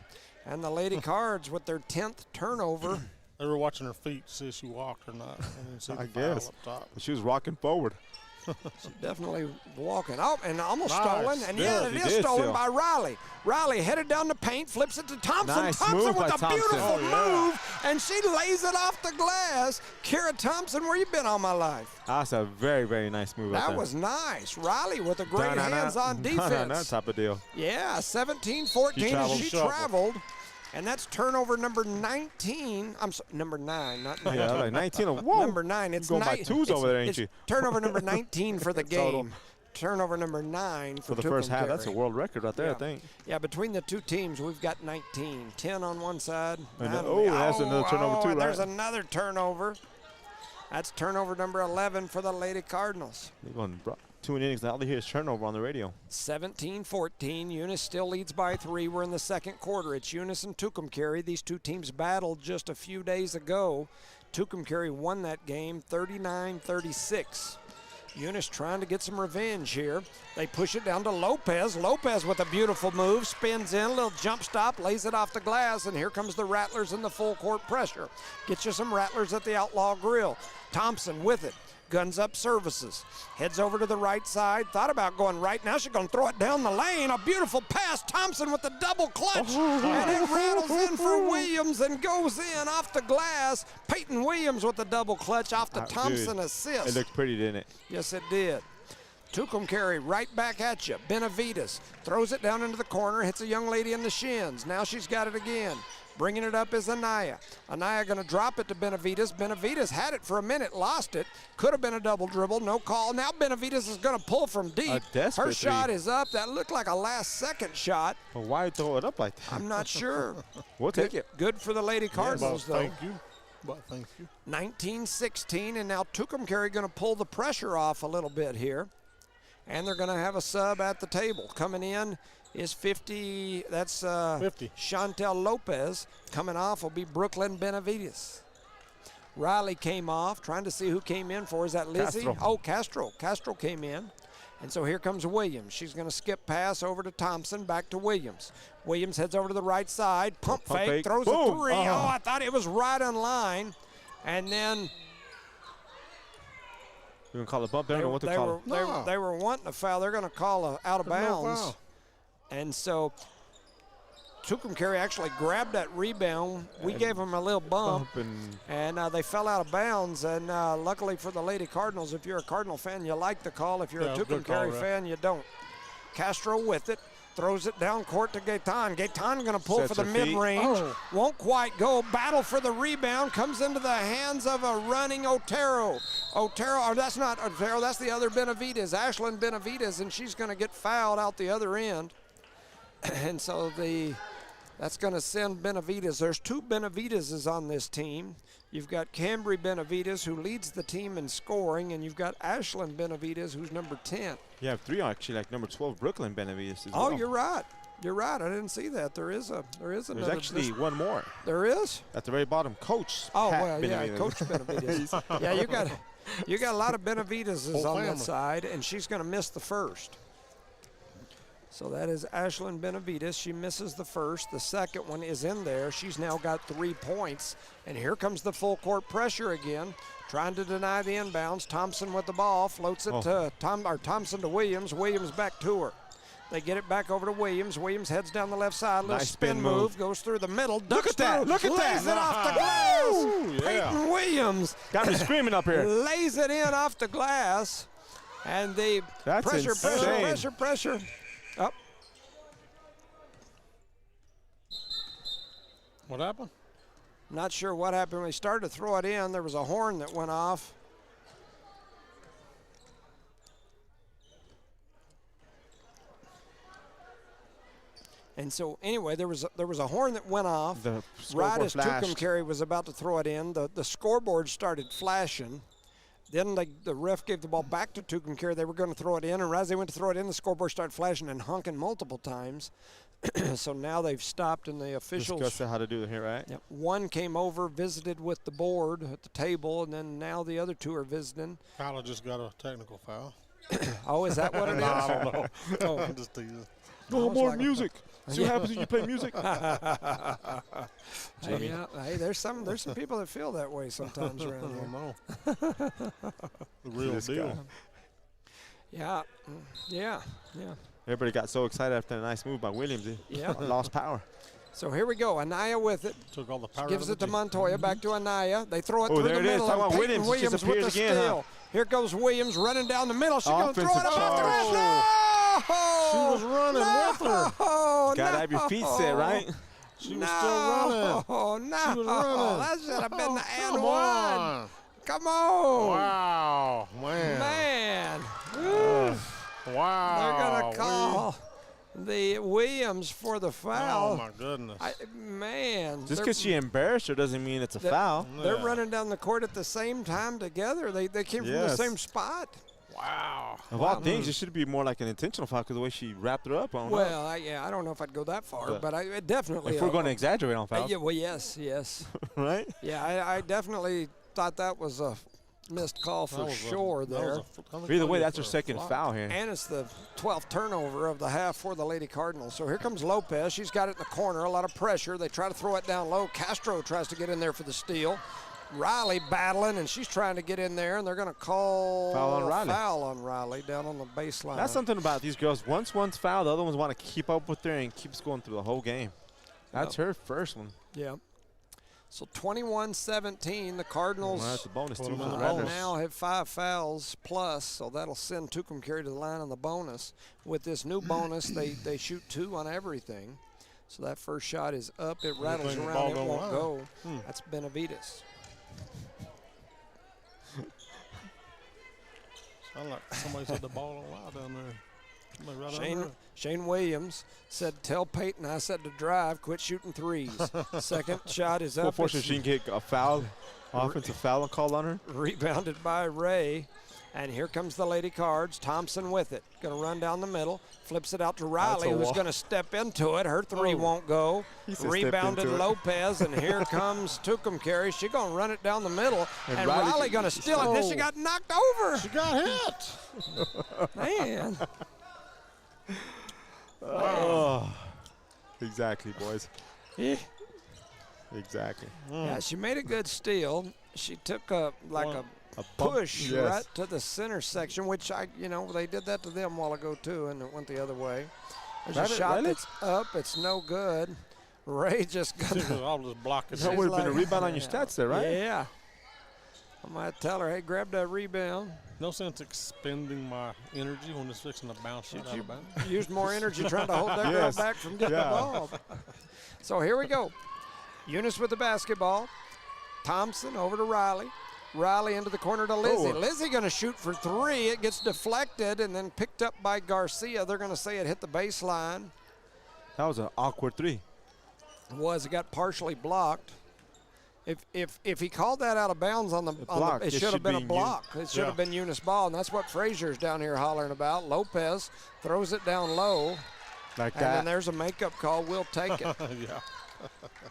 D: And the Lady Cards with their 10th turnover.
E: They were watching her feet to see if she walked or not. And then see the
F: I
E: foul
F: guess.
E: up top.
F: She was rocking forward.
D: She's definitely walking. Oh, and almost
E: Nice.
D: stolen. And yeah, it
F: She
D: is
F: did
D: stolen
F: steal.
D: by Riley. Riley headed down the paint, flips it to Thompson.
F: Nice
D: Thompson
F: move
D: with
F: by
D: a
F: Thompson.
D: beautiful
E: Oh, yeah.
D: move, and she lays it off the glass. Kira Thompson, where you been all my life?
F: That's a very, very nice move. right
D: That
F: there.
D: was nice. Riley with a great
F: Da-na-na.
D: hands-on
F: Da-na-na
D: defense.
F: type of deal.
D: Yeah, 17-14 as
F: traveled.
D: she traveled. And that's turnover number 19. I'm sorry, number 9, not 19.
F: Yeah, like 19. Whoa.
D: Number 9. It's
F: going by
D: 9.
F: twos over there, ain't
D: it's
F: you?
D: Turnover number 19 for the
F: Total.
D: game. Turnover number 9
F: For the first half, that's a
D: Tucumcari.
F: world record right there,
D: Yeah.
F: I think.
D: Yeah, between the two teams, we've got 19. 10 on one side.
F: And
D: 9
F: oh, that's another turnover too,
D: and there's
F: right?
D: another turnover. That's turnover number 11 for the Lady Cardinals.
F: They're going 2 innings. All they hear is turnover on the radio.
D: 17-14. Eunice still leads by 3. We're in the second quarter. It's Eunice and Tucumcari. These two teams battled just a few days ago. Tucumcari won that game 39-36. Eunice trying to get some revenge here. They push it down to Lopez. Lopez with a beautiful move, spins in, little jump stop, lays it off the glass, and here comes the Rattlers in the full court pressure. Get you some Rattlers at the Outlaw Grill. Thompson with it. Guns up services. Heads over to the right side. Thought about going right. Now she's going to throw it down the lane. A beautiful pass. Thompson with the double clutch. And it rattles in for Williams and goes in off the glass. Peyton Williams with the double clutch off the Thompson assist.
F: It looked pretty, didn't it?
D: Yes, it did. Tucumcari right back at you. Benavides throws it down into the corner, hits a young lady in the shins. Now she's got it again. Bringing it up is Anaya. Anaya going to drop it to Benavides. Benavides had it for a minute, lost it. Could have been a double dribble, no call. Now Benavides is going to pull from deep.
F: desperate
D: Her shot
F: three.
D: is up. That looked like a last-second shot.
F: Well, why throw it up like that?
D: I'm not sure.
F: We'll take it.
D: Good for the Lady Cardinals,
E: But
D: though.
E: thank you. But thank you.
D: 19-16, and now Tucumcari going to pull the pressure off a little bit here. And they're going to have a sub at the table. Coming in is 50. That's
E: 50.
D: Chantel Lopez. Coming off will be Brooklyn Benavides. Riley came off, trying to see who came in for. Is that Lizzie?
F: Castro.
D: Oh, Castro. Castro came in. And so here comes Williams. She's going to skip pass over to Thompson, back to Williams. Williams heads over to the right side. Pump fake, throws
F: Boom.
D: a three.
F: Oh.
D: Oh, I thought it was right on line. And then
F: You can call it bump. They don't know what to call it.
D: they were wanting a foul. They're going to call a out of
E: There's no
D: bounds.
E: foul.
D: And so Tucumcari actually grabbed that rebound. We gave them a little bump, and they fell out of bounds. And luckily for the Lady Cardinals, if you're a Cardinal fan, you like the call. If you're a
E: good call,
D: Tucumcari
E: right.
D: fan, you don't. Castro with it. Throws it down court to Gaetan. Gaetan going to pull
F: Sets
D: for the
F: her feet.
D: mid-range.
E: Oh.
D: Won't quite go. Battle for the rebound. Comes into the hands of a running Otero. Otero, or that's not Otero, that's the other Benavides, Ashlyn Benavides, and she's going to get fouled out the other end. And so that's going to send Benavides. There's 2 Benavideses on this team. You've got Cambry Benavides, who leads the team in scoring, and you've got Ashlyn Benavides, who's number 10.
F: You have 3 actually, like number 12, Brooklyn Benavides.
D: Oh, you're right. You're right. I didn't see that. There is another.
F: There's actually one more
D: There is?
F: at the very bottom. Coach.
D: Oh,
F: Pat
D: well, yeah,
F: Benavides.
D: Coach Benavides. Yeah, you got a lot of Benavideses
E: Whole
D: on that
E: family.
D: side, and she's going to miss the first. So that is Ashlyn Benavides. She misses the first. The second one is in there. She's now got 3 points. And here comes the full court pressure again. Trying to deny the inbounds. Thompson with the ball. Floats it to Thompson to Williams. Williams back to her. They get it back over to Williams. Williams heads down the left side. Little
F: Nice
D: spin
F: spin
D: move.
F: move.
D: Goes through the middle.
F: Look
D: Ducks
F: at that.
D: through,
F: Look at
D: lays
F: that.
D: it off the glass.
E: Ooh, yeah.
D: Peyton Williams
F: Got me screaming up here.
D: lays it in off the glass. And the
F: That's insane.
D: pressure. Up.
E: What happened?
D: Not sure what happened. When he started to throw it in, there was a horn that went off. And so anyway, there was a horn that went off.
F: The
D: Right
F: scoreboard
D: as
F: flashed.
D: Tucumcari was about to throw it in, the scoreboard started flashing. Then the ref gave the ball back to Tucumcari. They were going to throw it in, and as they went to throw it in, the scoreboard started flashing and honking multiple times. So now they've stopped, and the officials
F: Discuss how to do it here, right?
D: Yep. One came over, visited with the board at the table, and then now the other two are visiting.
E: Fowler just got a technical foul.
D: Oh, is that what it is?
E: I don't know.
D: Oh.
E: I'm just teasing.
F: No
D: was
F: more
D: like-
F: music. See what happens when you play music?
D: Yeah, hey, there's some people that feel that way sometimes
E: I
D: around here.
E: don't know. The real
F: This
E: deal.
F: guy.
D: Yeah.
F: Everybody got so excited after a nice move by Williams. They
D: Yeah.
F: lost power.
D: So here we go. Anaya with it.
E: Took all the power
D: Gives
E: out of
D: it to
E: the
D: Montoya. Back to Anaya. They throw it
F: Oh,
D: through
F: there
D: the
F: it is.
D: middle.
F: Talk
D: and
F: about
D: Peyton
F: Williams. He
D: with the
F: disappears again, huh?
D: steal. Here goes Williams running down the middle. She's going to throw it
F: Offensive
D: off the
F: charge.
D: net. No!
E: She was running with her.
D: Oh,
F: Gotta have your feet set, right?
E: She was still running.
D: Oh, no.
E: She was running.
D: That should have been the and
E: Come
D: one.
E: on.
D: Come on.
E: Wow, man.
D: Man.
E: Wow.
D: They're going to call the Williams for the foul.
E: Oh, my goodness.
D: Man.
F: Just
D: they're-
F: because she embarrassed her doesn't mean it's a
D: They're-
F: foul.
D: They're
E: Yeah.
D: running down the court at the same time together. They came from the
F: Yes.
D: same spot.
E: Wow.
F: Of all things, it should be more like an intentional foul because the way she wrapped her up on.
D: Well, I don't know if I'd go that far,
F: But
D: but I definitely.
F: if we're going to exaggerate on fouls,
D: yeah, well, yes.
F: right?
D: Yeah, I definitely thought that was a missed call for sure there.
F: Either way, that's her second foul here.
D: And it's the 12th turnover of the half for the Lady Cardinals. So here comes Lopez. She's got it in the corner, a lot of pressure. They try to throw it down low. Castro tries to get in there for the steal. Riley battling, and she's trying to get in there, and they're going to call
F: Foul on Riley.
D: down on the baseline.
F: That's something about these girls. Once one's fouled, the other ones want to keep up with her and keeps going through the whole game. That's her first one.
D: Yeah. So 21-17, the Cardinals
F: Well, that's a bonus too.
E: Put 'em
F: for
E: in
F: the
E: the
F: Rattlers.
E: bonus.
D: now have 5 fouls plus, so that'll send Tucumcari to the line on the bonus. With this new bonus, they shoot 2 on everything. So that first shot is up. It rattles
E: think the
D: around.
E: ball
D: It
E: don't
D: won't
E: lie.
D: go. That's Benavides.
E: Sound like somebody said the ball don't lie down there. Somebody right under it.
D: Shane Williams said, "Tell Peyton I said to drive, quit shooting threes." Second shot is
F: Well,
D: up.
F: fortunately, she can get a foul, offensive foul called on her.
D: Rebounded by Ray. And here comes the Lady Cards. Thompson with it. Going to run down the middle. Flips it out to Riley, who's
F: wall.
D: going to step into it. Her three won't go.
F: He said step
D: Rebounded
F: into it.
D: Lopez, and here comes Tucumcari. She's going to run it down the middle. And
F: Riley
D: Riley going to steal it. Then she got knocked over.
E: She got hit.
D: Man.
F: Oh, exactly, boys.
D: Yeah.
F: Exactly.
D: Yeah, she made a good steal. She took a
F: bump,
D: push
F: yes.
D: right to the center section, which they did that to them a while ago too, and it went the other way. There's a shot that's up. It's no good. Ray just got.
E: I'll just block it.
F: That would have been a rebound on your stats there, right?
D: Yeah. I might tell her, hey, grab that rebound.
E: No sense expending my energy when it's fixing to bounce right out of bounds.
D: Used more energy trying to hold that girl
F: Yes.
D: back from getting the
F: Yeah.
D: ball. So here we go. Eunice with the basketball. Thompson over to Riley. Riley into the corner to Lizzie.
F: Oh.
D: Lizzie going to shoot for 3. It gets deflected and then picked up by Garcia. They're going to say it hit the baseline.
F: That was an awkward 3.
D: It got partially blocked. If he called that out of bounds on the
F: block,
D: it
F: it
D: should have
F: should
D: been a
F: be
D: block. It should have been Eunice ball, and that's what Frazier's down here hollering about. Lopez throws it down low,
F: Like
D: and then
F: that.
D: there's a makeup call. We'll take it.
E: Yeah.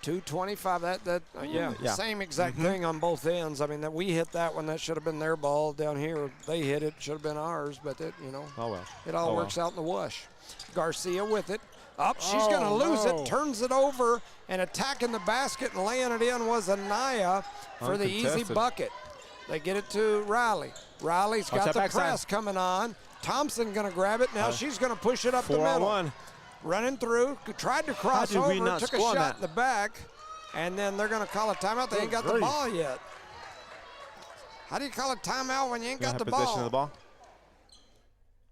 D: 225.
F: Yeah.
D: Same exact thing on both ends. I mean, that we hit that one. That should have been their ball down here. They hit it. Should have been ours. But it
F: Oh, well.
D: it all
F: Oh,
D: works out in the wash. Garcia with it. Up, she's
E: Oh,
D: going to lose
E: no.
D: it, turns it over, and attacking the basket and laying it in was Anaya for the easy
F: Uncontested.
D: bucket. They get it to Riley. Riley's
F: Watch
D: got
F: that
D: the
F: backside.
D: press coming on. Thompson going to grab it. Now she's going to push it up the
F: 4 on
D: middle.
F: 1.
D: Running through, tried to cross
F: did we
D: over,
F: not
D: took a
F: score on
D: shot
F: that?
D: in the back, and then they're going to call a timeout. They ain't got the
E: grief.
D: ball yet. How do you call a timeout when you ain't got the
F: possession
D: ball?
F: of the ball.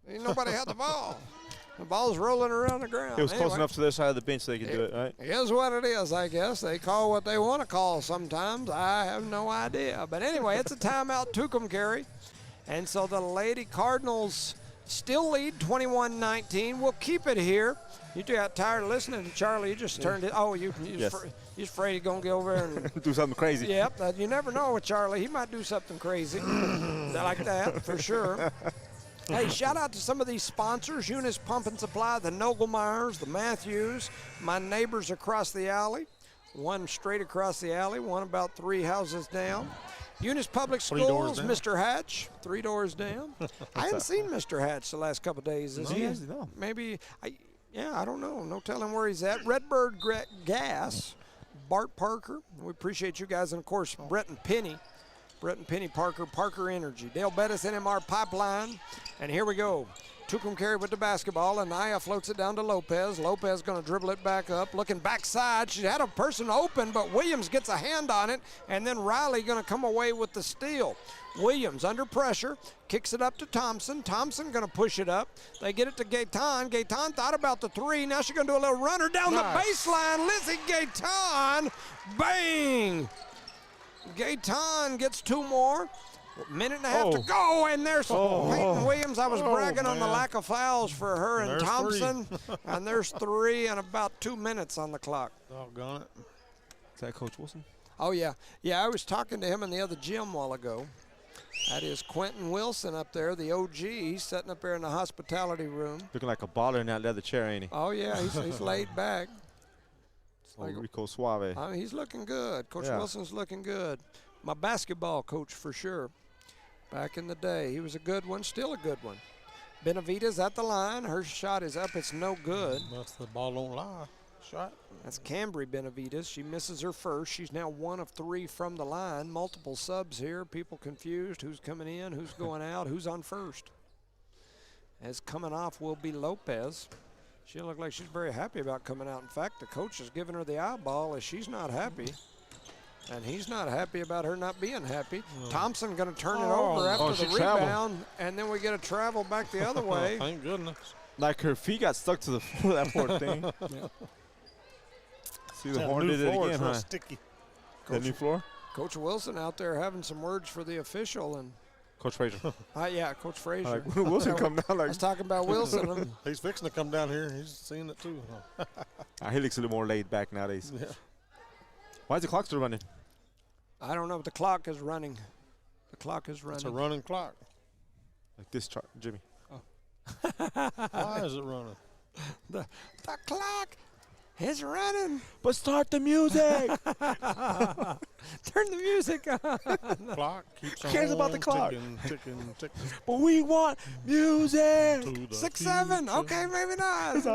D: Ain't nobody had the ball. The ball's rolling around the ground.
F: It was close
D: Anyway.
F: enough to their side of the bench so they could do it, right?
D: It is what it is, I guess. They call what they want to call sometimes. I have no idea. But anyway, it's a timeout, Tucumcari. And so the Lady Cardinals still lead 21-19. We'll keep it here. You got tired of listening to Charlie. You just turned it. Oh, you're afraid he's going to go over and
F: do something crazy.
D: Yep. You never know with Charlie. He might do something crazy like that for sure. Hey, shout out to some of these sponsors, Eunice Pump and Supply, the Nogelmeyers, the Matthews, my neighbors across the alley, one straight across the alley, one about 3 houses down. Eunice Public Schools, Mr. Hatch, 3 doors down. I haven't seen Mr. Hatch the last couple of days. Is he?
F: No.
D: Maybe, I don't know. No telling where he's at. Redbird Gas, Bart Parker. We appreciate you guys. And, of course, Brett and Penny Parker, Parker Energy. Dale Bettis, NMR Pipeline. And here we go. Tucumcari with the basketball, and Naya floats it down to Lopez. Lopez going to dribble it back up, looking backside. She had a person open, but Williams gets a hand on it, and then Riley going to come away with the steal. Williams under pressure, kicks it up to Thompson. Thompson going to push it up. They get it to Gaetan. Gaetan thought about the 3. Now she's going to do a little runner down the baseline. Lizzie Gaetan, bang! Gaetan gets 2 more. Minute and a half to go, and there's Peyton Williams. I was bragging on the lack of fouls for her and Thompson. And there's 3 and about 2 minutes on the clock.
E: Doggone it.
F: Is that Coach Wilson?
D: Oh, yeah. Yeah, I was talking to him in the other gym a while ago. That is Quentin Wilson up there, the OG. He's sitting up there in the hospitality room.
F: Looking like a baller in that leather chair, ain't he?
D: Oh, yeah, he's laid back.
F: Like Rico Suave.
D: I mean, he's looking good. Coach Wilson's looking good. My basketball coach for sure. Back in the day, he was a good one, still a good one. Benavides at the line. Her shot is up. It's no good.
E: That's the ball don't lie. Shot.
D: That's Cambry Benavides. She misses her first. She's now 1 of 3 from the line. Multiple subs here. People confused. Who's coming in? Who's going out? Who's on first? As coming off will be Lopez. She looked like she's very happy about coming out. In fact, the coach is giving her the eyeball as she's not happy. And he's not happy about her not being happy. Thompson going to turn it over after the rebound, and then we get a travel back the other way.
E: Thank goodness.
F: Like her feet got stuck to the floor, that poor thing. See, the horn did it again, huh?
E: Sticky.
F: The new floor?
D: Coach Wilson out there having some words for the official. And
F: Coach Frazier.
D: yeah, Coach Frazier.
F: Like, Wilson come down like.
D: I was talking about Wilson.
E: He's fixing to come down here. He's seeing it too.
F: He looks a little more laid back nowadays.
E: Yeah.
F: Why is the clock still running?
D: I don't know, but the clock is running. The clock is running.
E: It's a running clock.
F: Like this chart, Jimmy.
E: Why is it running?
D: The clock is running.
F: But start the music.
D: Turn the music on.
E: Clock keeps on.
F: Who cares about the clock?
E: Ticking.
F: But we want music.
D: 6-7. Okay, maybe not.
E: Is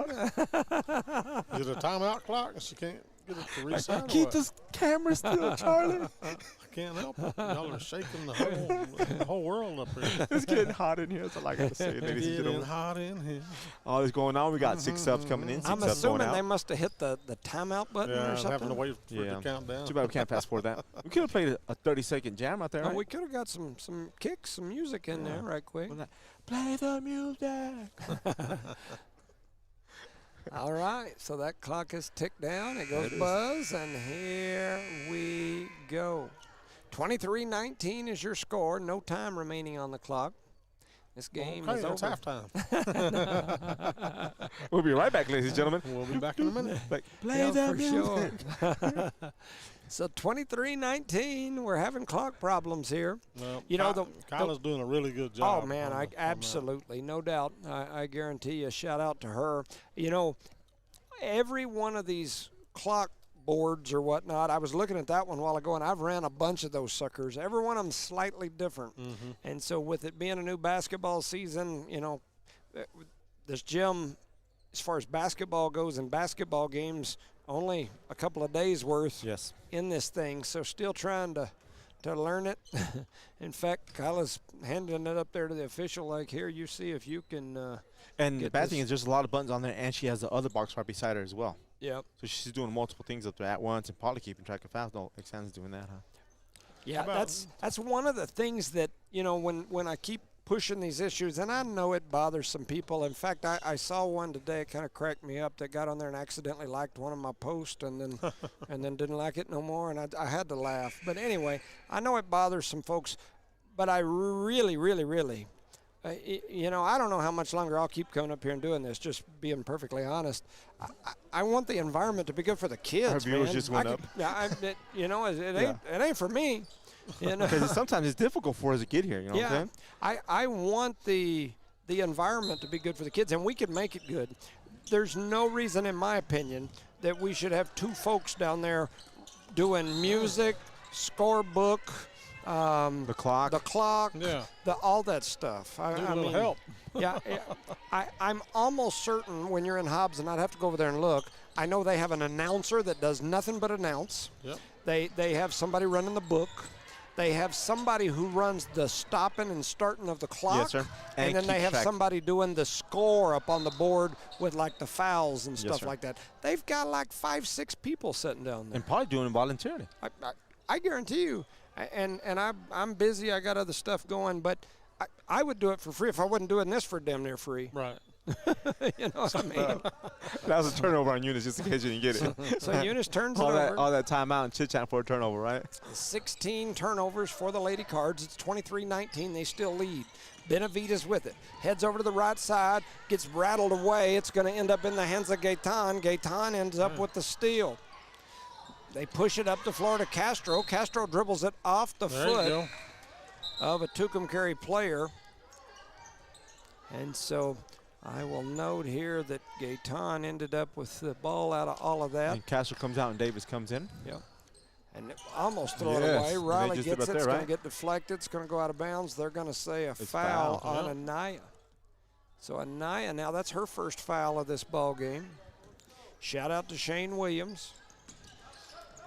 E: it a timeout clock? She can't get it to reset.
F: Keep this camera still, Charlie.
E: I can't help it. Y'all are shaking the whole world up here.
F: It's getting hot in here. That's all I got to say, ladies and
E: Getting
F: gentlemen.
E: hot in here.
F: All this going on. We got 6 subs coming in, 6
D: I'm
F: subs going
D: assuming
F: out.
D: they must have hit the timeout button or something.
E: Having to wait for it to count down.
F: Too bad we can't fast forward that. We could have played a 30-second jam out there, right?
D: We could have got some kicks, some music in there right quick.
F: Play the music.
D: All right, so that clock is ticked down. It goes buzz, and here we go. 23-19 is your score. No time remaining on the clock. This game is over.
E: It's halftime.
F: We'll be right back, ladies and gentlemen.
E: We'll be back in a minute.
F: Play the music.
D: Sure. So 23-19, we're having clock problems here.
E: Well,
D: you know,
E: Kyla's doing a really good job.
D: Oh, man, absolutely, no doubt. I guarantee you, shout out to her. You know, every one of these clock boards or whatnot, I was looking at that one a while ago, and I've ran a bunch of those suckers. Every one of them slightly different. And so with it being a new basketball season, you know, this gym, as far as basketball goes and basketball games, only a couple of days worth in this thing. So still trying to learn it. In fact, Kyla's handing it up there to the official like, here, you see if you can
F: and the bad thing is there's a lot of buttons on there, and she has the other box right beside her as well.
D: Yep.
F: So she's doing multiple things up there at once and probably keeping track of fouls. No, Xan's doing that, huh?
D: Yeah, that's one of the things that, you know, when I keep pushing these issues, and I know it bothers some people. In fact, I saw one today, it kind of cracked me up, that got on there and accidentally liked one of my posts and then didn't like it no more, and I had to laugh. But anyway, I know it bothers some folks, but I really, really, really You know, I don't know how much longer I'll keep coming up here and doing this, just being perfectly honest. I want the environment to be good for the kids,
F: Our viewers
D: man.
F: just went up.
D: You know, it ain't for me. You know?
F: Because sometimes it's difficult for us to get here, you know what I'm saying?
D: I want the environment to be good for the kids, and we can make it good. There's no reason, in my opinion, that we should have two folks down there doing music, scorebook,
F: the clock,
D: all that stuff.
E: I mean, help.
D: Yeah, I'm almost certain when you're in Hobbs, and I'd have to go over there and look, I know they have an announcer that does nothing but announce.
E: Yep.
D: They have somebody running the book. They have somebody who runs the stopping and starting of the clock.
F: Yes, sir.
D: And then they have somebody doing the score up on the board with like the fouls and stuff like that. They've got like 5-6 people sitting down there.
F: And probably doing it voluntarily.
D: I guarantee you. And I'm busy. I got other stuff going, but I would do it for free if I wasn't doing this for damn near free.
E: Right.
D: You know what I mean?
F: That was a turnover on Eunice, just in case you didn't get it.
D: So Eunice turns it over.
F: All that timeout and chit-chat for a turnover, right?
D: 16 turnovers for the Lady Cards. It's 23-19. They still lead. Benavides with it. Heads over to the right side. Gets rattled away. It's going to end up in the hands of Gaetan. Gaetan ends up with the steal. They push it up the floor to Castro. Castro dribbles it off the foot of a Tucumcari player. And so I will note here that Gaetan ended up with the ball out of all of that.
F: And Castro comes out and Davis comes in.
D: Yep. And almost throw it away. Riley gets it. It's going to get deflected. It's going to go out of bounds. They're going to say a foul on Anaya. So Anaya, now that's her first foul of this ball game. Shout out to Shane Williams.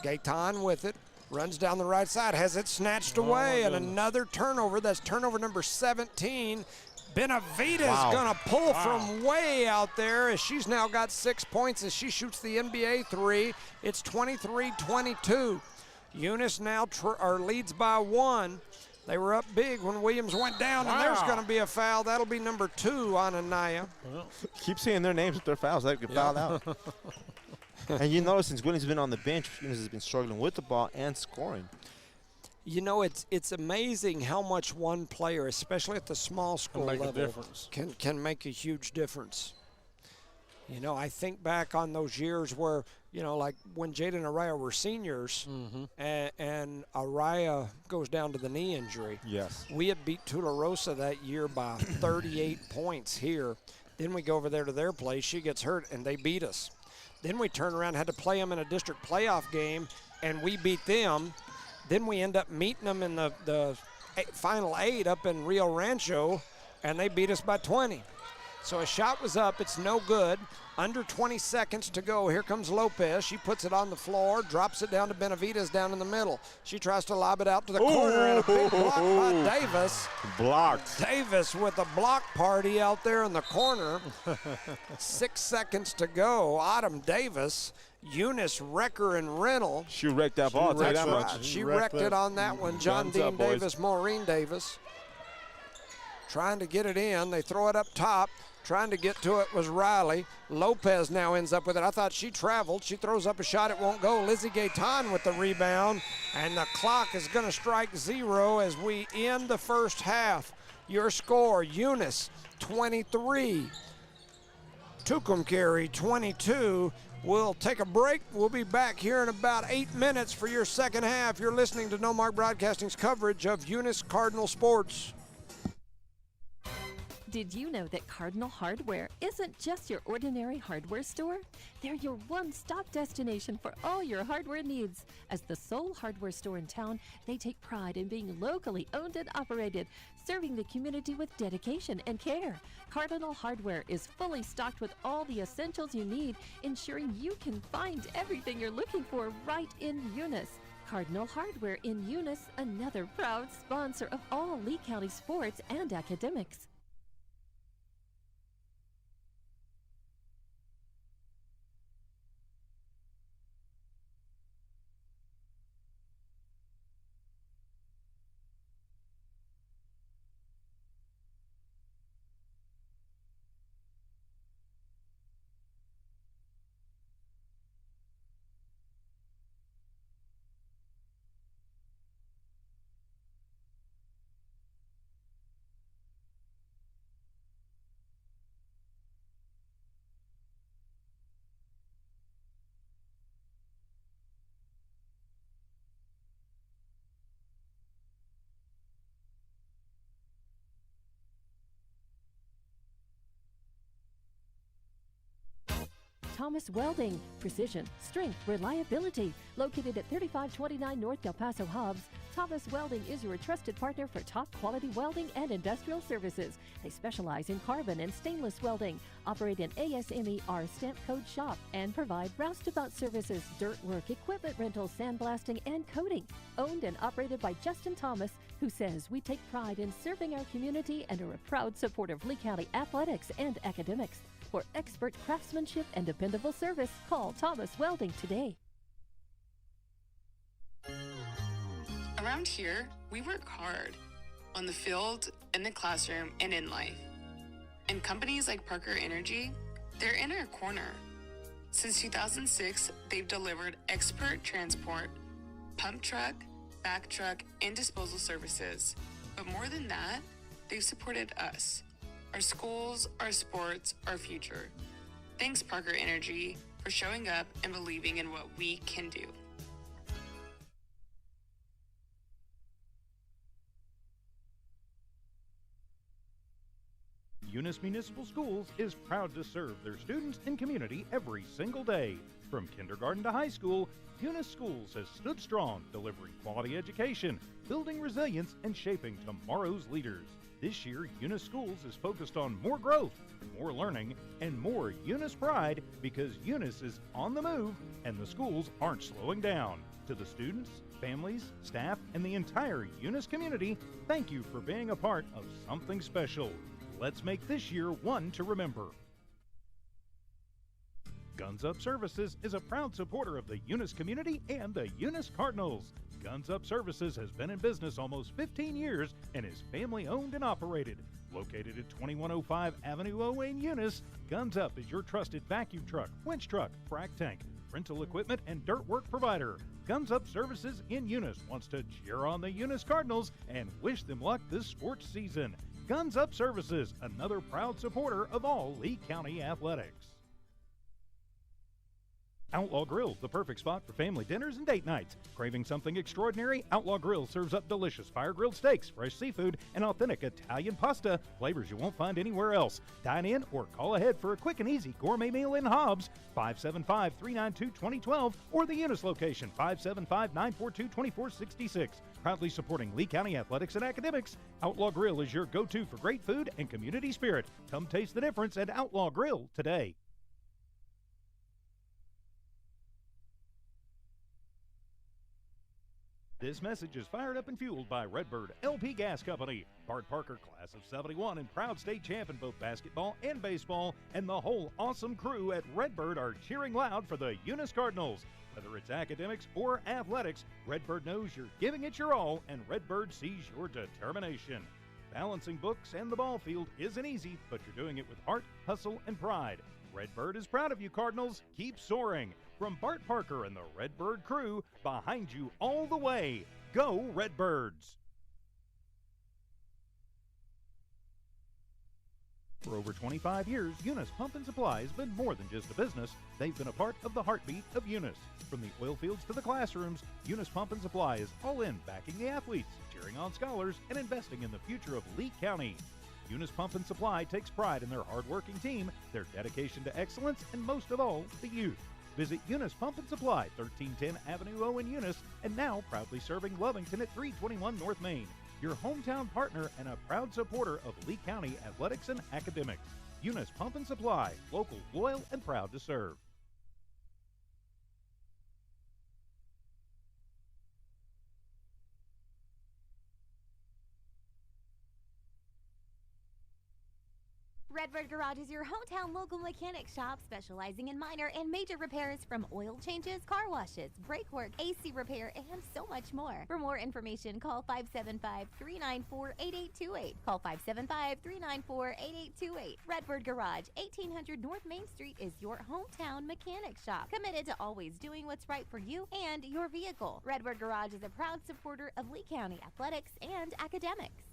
D: Gaetan with it. Runs down the right side. Has it snatched away. And another turnover. That's turnover number 17. Benavides going to pull from way out there as she's now got 6 points as she shoots the NBA three. It's 23-22. Eunice now leads by 1. They were up big when Williams went down, and there's going to be a foul. That'll be number 2 on Anaya.
F: Keep saying their names with their fouls. They get fouled out. And you notice since Williams has been on the bench, Eunice has been struggling with the ball and scoring.
D: You know, it's amazing how much one player, especially at the small school level, can make a huge difference. You know, I think back on those years where, you know, like when Jada and Araya were seniors, and Araya goes down to the knee injury.
F: Yes.
D: We had beat Tularosa that year by 38 points here. Then we go over there to their place. She gets hurt, and they beat us. Then we turn around, had to play them in a district playoff game, and we beat them. Then we end up meeting them in the final 8 up in Rio Rancho, and they beat us by 20. So a shot was up. It's no good. Under 20 seconds to go. Here comes Lopez. She puts it on the floor, drops it down to Benavides down in the middle. She tries to lob it out to the corner, and a big block by Davis.
F: Blocked.
D: Davis with a block party out there in the corner. 6 seconds to go. Autumn Davis. Eunice, Wrecker, and Rennell.
F: She wrecked that ball.
D: That's right. She wrecked it on that one. John Dean Davis, Maureen Davis. Trying to get it in. They throw it up top. Trying to get to it was Riley. Lopez now ends up with it. I thought she traveled. She throws up a shot. It won't go. Lizzie Gaetan with the rebound. And the clock is going to strike 0 as we end the first half. Your score, Eunice, 23. Tucumcari, 22. We'll take a break. We'll be back here in about 8 minutes for your second half. You're listening to No Mark Broadcasting's coverage of Eunice Cardinal Sports.
A: Did you know that Cardinal Hardware isn't just your ordinary hardware store? They're your one-stop destination for all your hardware needs. As the sole hardware store in town, they take pride in being locally owned and operated, serving the community with dedication and care. Cardinal Hardware is fully stocked with all the essentials you need, ensuring you can find everything you're looking for right in Eunice. Cardinal Hardware in Eunice, another proud sponsor of all Lee County sports and academics. Thomas Welding. Precision, strength, reliability. Located at 3529 North Del Paso Hobbs, Thomas Welding is your trusted partner for top quality welding and industrial services. They specialize in carbon and stainless welding, operate an ASME R stamp code shop, and provide roustabout services, dirt work, equipment rentals, sandblasting, and coating. Owned and operated by Justin Thomas, who says we take pride in serving our community and are a proud supporter of Lee County athletics and academics. For expert craftsmanship and dependable service, call Thomas Welding today.
G: Around here, we work hard on the field, in the classroom, and in life. And companies like Parker Energy, they're in our corner. Since 2006, they've delivered expert transport, pump truck, back truck, and disposal services. But more than that, they've supported us, our schools, our sports, our future. Thanks, Parker Energy, for showing up and believing in what we can do.
B: Eunice Municipal Schools is proud to serve their students and community every single day. From kindergarten to high school, Eunice Schools has stood strong, delivering quality education, building resilience, and shaping tomorrow's leaders. This year, Eunice Schools is focused on more growth, more learning, and more Eunice pride because Eunice is on the move and the schools aren't slowing down. To the students, families, staff, and the entire Eunice community, thank you for being a part of something special. Let's make this year one to remember. Guns Up Services is a proud supporter of the Eunice community and the Eunice Cardinals. Guns Up Services has been in business almost 15 years and is family owned and operated. Located at 2105 Avenue O in Eunice, Guns Up is your trusted vacuum truck, winch truck, frac tank, rental equipment, and dirt work provider. Guns Up Services in Eunice wants to cheer on the Eunice Cardinals and wish them luck this sports season. Guns Up Services, another proud supporter of all Lee County athletics. Outlaw Grill, the perfect spot for family dinners and date nights. Craving something extraordinary? Outlaw Grill serves up delicious fire-grilled steaks, fresh seafood, and authentic Italian pasta, flavors you won't find anywhere else. Dine in or call ahead for a quick and easy gourmet meal in Hobbs, 575-392-2012, or the Eunice location, 575-942-2466. Proudly supporting Lee County athletics and academics, Outlaw Grill is your go-to for great food and community spirit. Come taste the difference at Outlaw Grill today. This message is fired up and fueled by Redbird LP Gas Company. Bart Parker, class of 71 and proud state champ in both basketball and baseball, and the whole awesome crew at Redbird are cheering loud for the Eunice Cardinals. Whether it's academics or athletics, Redbird knows you're giving it your all, and Redbird sees your determination. Balancing books and the ball field isn't easy, but you're doing it with heart, hustle, and pride. Redbird is proud of you, Cardinals. Keep soaring. From Bart Parker and the Redbird crew, behind you all the way. Go Redbirds! For over 25 years, Eunice Pump and Supply has been more than just a business. They've been a part of the heartbeat of Eunice. From the oil fields to the classrooms, Eunice Pump and Supply is all in backing the athletes, cheering on scholars, and investing in the future of Lee County. Eunice Pump and Supply takes pride in their hard-working team, their dedication to excellence, and most of all, the youth. Visit Eunice Pump and Supply, 1310 Avenue O in Eunice, and now proudly serving Lovington at 321 North Main. Your hometown partner and a proud supporter of Lee County athletics and academics. Eunice Pump and Supply, local, loyal, and proud to serve.
C: Redbird Garage is your hometown local mechanic shop specializing in minor and major repairs from oil changes, car washes, brake work, AC repair, and so much more. For more information, call 575-394-8828. Call 575-394-8828. Redbird Garage, 1800 North Main Street is your hometown mechanic shop. Committed to always doing what's right for you and your vehicle. Redbird Garage is a proud supporter of Lee County athletics and academics.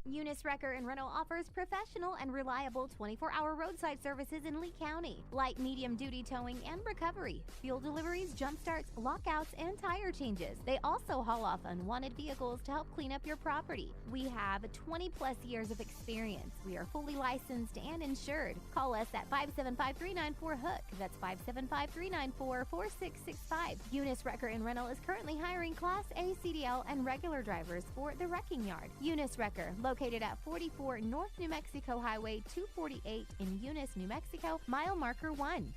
C: Eunice Wrecker and Rental offers professional and reliable 24-hour roadside services in Lee County, light medium duty towing and recovery, fuel deliveries, jump starts, lockouts, and tire changes. They also haul off unwanted vehicles to help clean up your property. We have 20 plus years of experience. We are fully licensed and insured. Call us at 575-394-HOOK. That's 575-394-4665. Eunice Wrecker and Rental is currently hiring Class A CDL and regular drivers for the wrecking yard. Eunice Wrecker, located at 44 North New Mexico Highway 248 in Eunice, New Mexico, mile marker 1.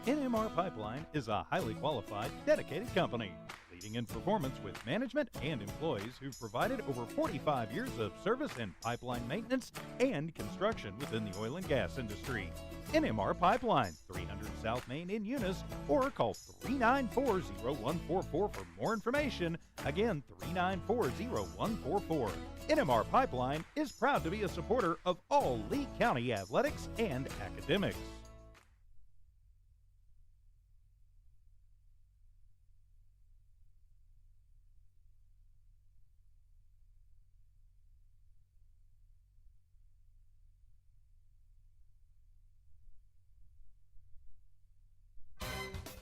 B: NMR Pipeline is a highly qualified, dedicated company, leading in performance with management and employees who've provided over 45 years of service in pipeline maintenance and construction within the oil and gas industry. NMR Pipeline, 300 South Main in Eunice, or call 394-0144 for more information. Again, 394-0144. NMR Pipeline is proud to be a supporter of all Lee County athletics and academics.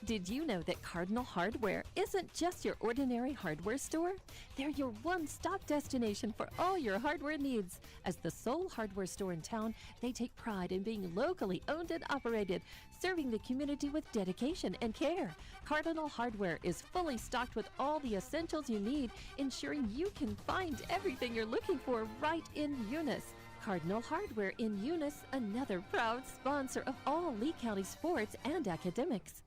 A: Did you know that Cardinal Hardware isn't just your ordinary hardware store? They're your one-stop destination for all your hardware needs. As the sole hardware store in town, they take pride in being locally owned and operated, serving the community with dedication and care. Cardinal Hardware is fully stocked with all the essentials you need, ensuring you can find everything you're looking for right in Eunice. Cardinal Hardware in Eunice, another proud sponsor of all Lee County sports and academics.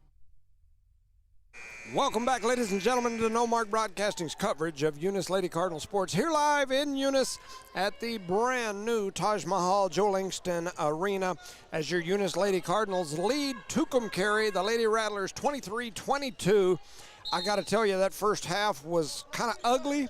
D: Welcome back, ladies and gentlemen, to No Mark Broadcasting's coverage of Eunice Lady Cardinal sports, here live in Eunice at the brand new Taj Mahal Joe Langston Arena, as your Eunice Lady Cardinals lead Tucumcari, the Lady Rattlers, 23-22. I got to tell you, that first half was kind of ugly.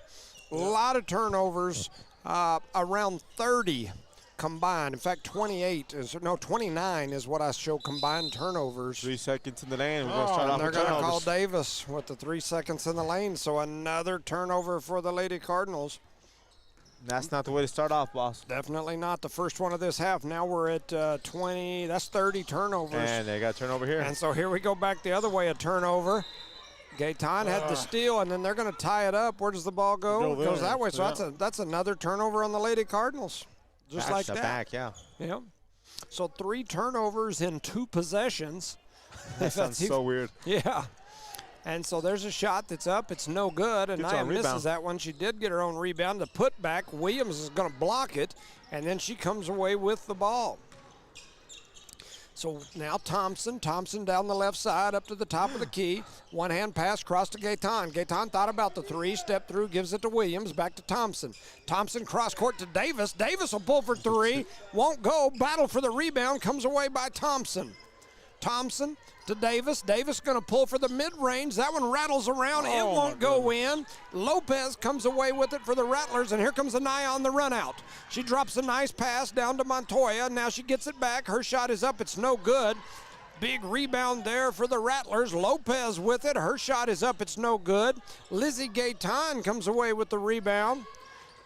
D: A lot of turnovers, around 30 combined. In fact, 29 is what I show combined turnovers.
F: 3 seconds in the lane. We're going to start off
D: they're
F: with
D: going to
F: turnovers.
D: call Davis with the 3 seconds in the lane. So another turnover for the Lady Cardinals.
F: That's not the way to start off, boss.
D: Definitely not the first one of this half. Now we're at 20. That's 30 turnovers.
F: And they got a turnover here.
D: And so here we go back the other way, a turnover. Gaetan had the steal, and then they're going to tie it up. Where does the ball go? It goes that way. So that's another turnover on the Lady Cardinals. Just like that.
F: Back, yeah.
D: Yeah. So 3 turnovers in 2 possessions.
F: That sounds so weird.
D: Yeah. And so there's a shot that's up. It's no good. And Nia misses that one. She did get her own rebound. The putback, Williams is going to block it, and then she comes away with the ball. So now Thompson down the left side up to the top of the key. One-hand pass across to Gaetan. Gaetan thought about the 3, stepped through, gives it to Williams, back to Thompson. Thompson cross-court to Davis. Davis will pull for 3, won't go. Battle for the rebound, comes away by Thompson. Thompson to Davis. Davis going to pull for the mid-range. That one rattles around. It won't go in. Lopez comes away with it for the Rattlers, and here comes Anaya on the run-out. She drops a nice pass down to Montoya. Now she gets it back. Her shot is up. It's no good. Big rebound there for the Rattlers. Lopez with it. Her shot is up. It's no good. Lizzie Gaetan comes away with the rebound.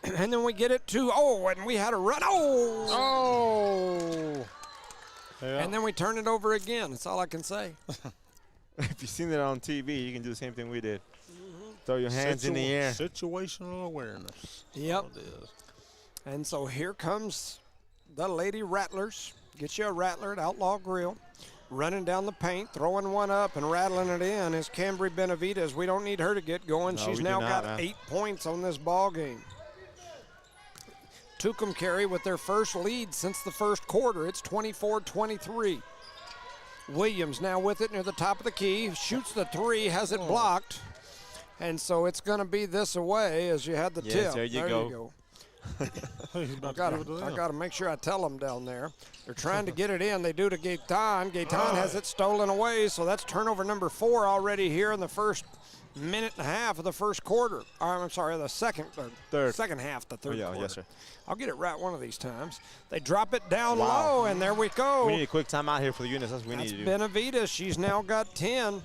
D: And then we get it to, and we had a run. Yeah. And then we turn it over again. That's all I can say.
F: If you've seen it on TV, you can do the same thing we did. Throw your hands in the air.
E: Situational awareness.
D: Yep. And so here comes the Lady Rattlers. Get you a Rattler at Outlaw Grill. Running down the paint, throwing one up and rattling it in is Cambry Benavides. We don't need her to get going.
F: No,
D: she's now got 8 points on this ball game. Tucumcari with their first lead since the first quarter. It's 24-23. Williams now with it near the top of the key. Shoots the 3, has it blocked. And so it's going to be this away as you had the tip.
F: There you go.
D: I got to make sure I tell them down there. They're trying to get it in. They do to Gaetan. Gaetan has it stolen away, so that's turnover number 4 already here in the first minute and a half of the first quarter. I'm sorry, the second half, the third quarter.
F: Yes, sir.
D: I'll get it right one of these times. They drop it down low, and there we go.
F: We need a quick timeout here for the Eunice. That's what we need to do.
D: Benavides. She's now got 10.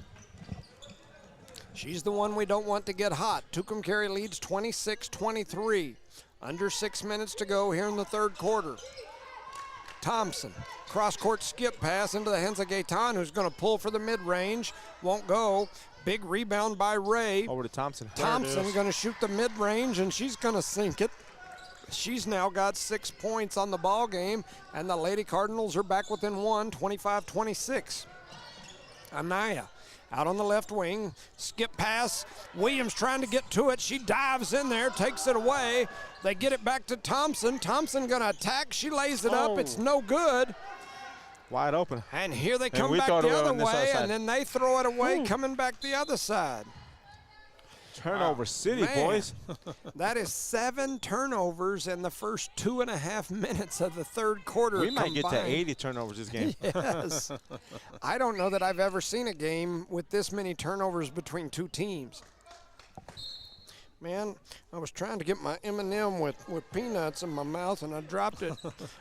D: She's the one we don't want to get hot. Tucumcari leads 26-23. Under 6 minutes to go here in the third quarter. Thompson, cross-court skip pass into the hands of Gaetan, who's going to pull for the mid-range. Won't go. Big rebound by Ray.
F: Over to Thompson.
D: Thompson going to shoot the mid-range, and she's going to sink it. She's now got 6 points on the ball game, and the Lady Cardinals are back within one, 25-26. Anaya out on the left wing, skip pass. Williams trying to get to it. She dives in there, takes it away. They get it back to Thompson. Thompson going to attack. She lays it up. It's no good.
F: Wide open.
D: And here they come back the other way, and then they throw it away, coming back the other side.
F: Turnover city, boys.
D: That is 7 turnovers in the first 2.5 minutes of the third quarter.
F: We might get to 80 turnovers this game.
D: Yes. I don't know that I've ever seen a game with this many turnovers between two teams. Man, I was trying to get my M&M with peanuts in my mouth, and I dropped it,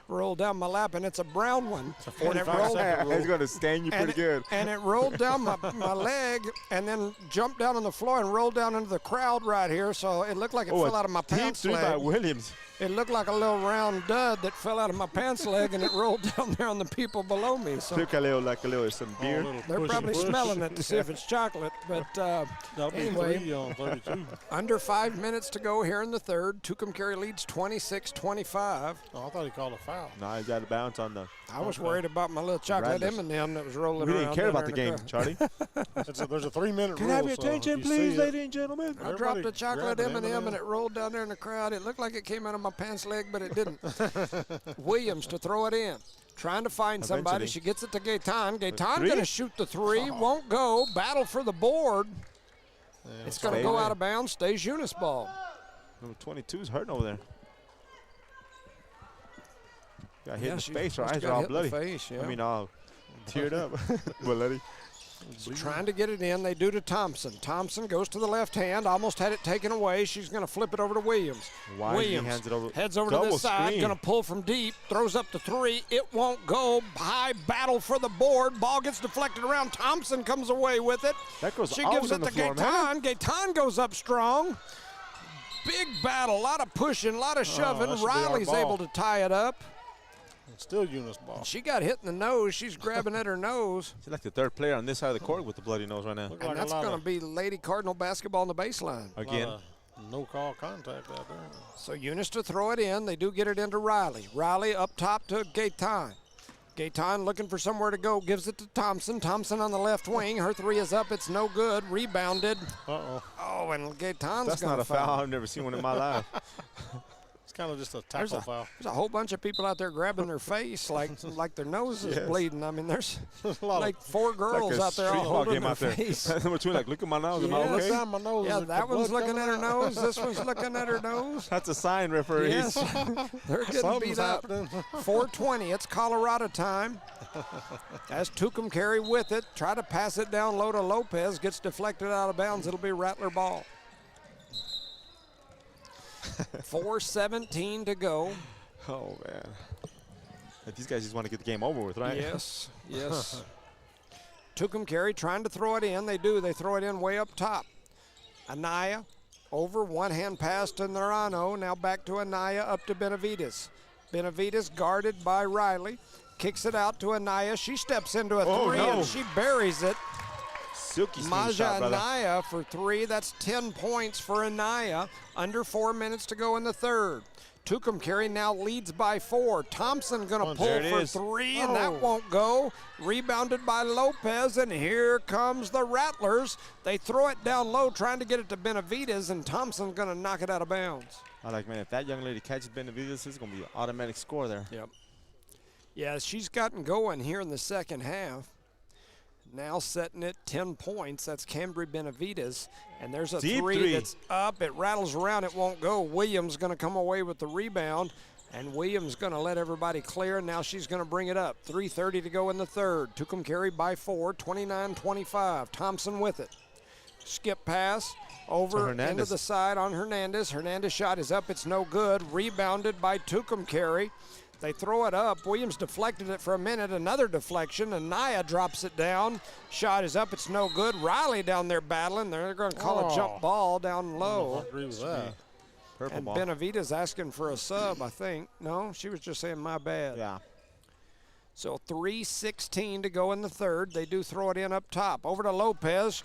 D: rolled down my lap, and it's a brown one.
E: It's a 45-second rule.
F: It's going to stain you pretty good.
D: And it rolled down my leg and then jumped down on the floor and rolled down into the crowd right here, so it looked like it fell out of my pants leg.
F: By Williams.
D: It looked like a little round dud that fell out of my pants leg, and it rolled down there on the people below me. So
F: look like a little some beer.
D: They're probably smelling it to see if it's chocolate. But anyway, under 5 minutes to go here in the third. Tucumcari leads 26-25.
E: Oh, I thought he called a foul.
F: No, he's out of bounds on the.
D: I was worried about my little chocolate M&M that was rolling
F: We
D: around.
F: didn't care about the game, Charlie.
E: There's a 3-minute rule.
F: Can I have your attention, please, ladies and gentlemen?
D: I dropped a chocolate M&M and it rolled down there in the crowd. It looked like it came out of my pants leg, but it didn't. Williams to throw it in. Trying to find somebody. She gets it to Gaetan. Gaetan going to shoot the three. Won't go. Battle for the board.
E: Yeah,
D: it's going to go out of bounds. Stays Eunice ball.
F: Number 22's hurting over there. Got hit in the face. Her eyes are all bloody. I mean, all teared up. Bloody.
D: Trying to get it in. They do to Thompson. Thompson goes to the left hand. Almost had it taken away. She's going to flip it over to Williams.
F: Williams hands it over.
D: Heads over to this side. Going to pull from deep. Throws up the three. It won't go. High battle for the board. Ball gets deflected around. Thompson comes away with it.
F: That goes
D: she gives it to Gaetan. Gaetan goes up strong. Big battle. A lot of pushing. A lot of shoving. Riley's able to tie it up.
E: Still Eunice ball.
D: She got hit in the nose. She's grabbing at her nose.
F: She's like the third player on this side of the court with the bloody nose right now.
D: And that's going to be Lady Cardinal basketball on the baseline.
F: Again.
E: No call contact out there.
D: So Eunice to throw it in. They do get it into Riley. Riley up top to Gaetan. Gaetan looking for somewhere to go. Gives it to Thompson. Thompson on the left wing. Her three is up. It's no good. Rebounded.
E: Uh-oh.
D: Oh, and Gaetan's
F: That's not a foul. I've never seen one in my life.
E: It's kind of just a tackle foul.
D: There's a whole bunch of people out there grabbing their face like their nose is bleeding. I mean, there's like 4 girls out there all holding their face.
F: Number 2, like, look at my nose. Am I okay?
E: Look at my nose.
D: Yeah, that one's looking at her nose. This one's looking at her nose.
F: That's a sign, referees.
D: Yes. They're getting beat up. 4:20. It's Colorado time. As Tucumcari with it. Try to pass it down low to Lopez. Gets deflected out of bounds. It'll be Rattler ball. 4:17 to go.
F: Oh, man. These guys just want to get the game over with, right?
D: Yes, yes. Tucumcari trying to throw it in. They do. They throw it in way up top. Anaya over. One-hand pass to Narano. Now back to Anaya up to Benavides. Benavides guarded by Riley. Kicks it out to Anaya. She steps into a three and she buries it.
F: Silky
D: Maja Anaya for 3. That's 10 points for Anaya. Under 4 minutes to go in the third. Tucumcari now leads by 4. Thompson going to pull for 3, and that won't go. Rebounded by Lopez, and here comes the Rattlers. They throw it down low, trying to get it to Benavides, and Thompson's going to knock it out of bounds.
F: I like, man, if that young lady catches Benavides, it's going to be an automatic score there.
D: Yep. Yeah, she's gotten going here in the second half. Now setting it 10 points. That's Cambry Benavides. And there's a three that's up. It rattles around. It won't go. Williams going to come away with the rebound. And Williams going to let everybody clear. Now she's going to bring it up. 3:30 to go in the third. Tucumcari by 4, 29-25. Thompson with it. Skip pass over into the side on Hernandez. Hernandez shot is up. It's no good. Rebounded by Tucumcari. They throw it up. Williams deflected it for a minute. Another deflection. Anaya drops it down. Shot is up. It's no good. Riley down there battling. They're going to call a jump ball down low.
E: I agree with that.
F: Purple
D: And
F: ball.
D: Benavides asking for a sub, I think. No, she was just saying my bad.
F: Yeah.
D: So 3:16 to go in the third. They do throw it in up top. Over to Lopez.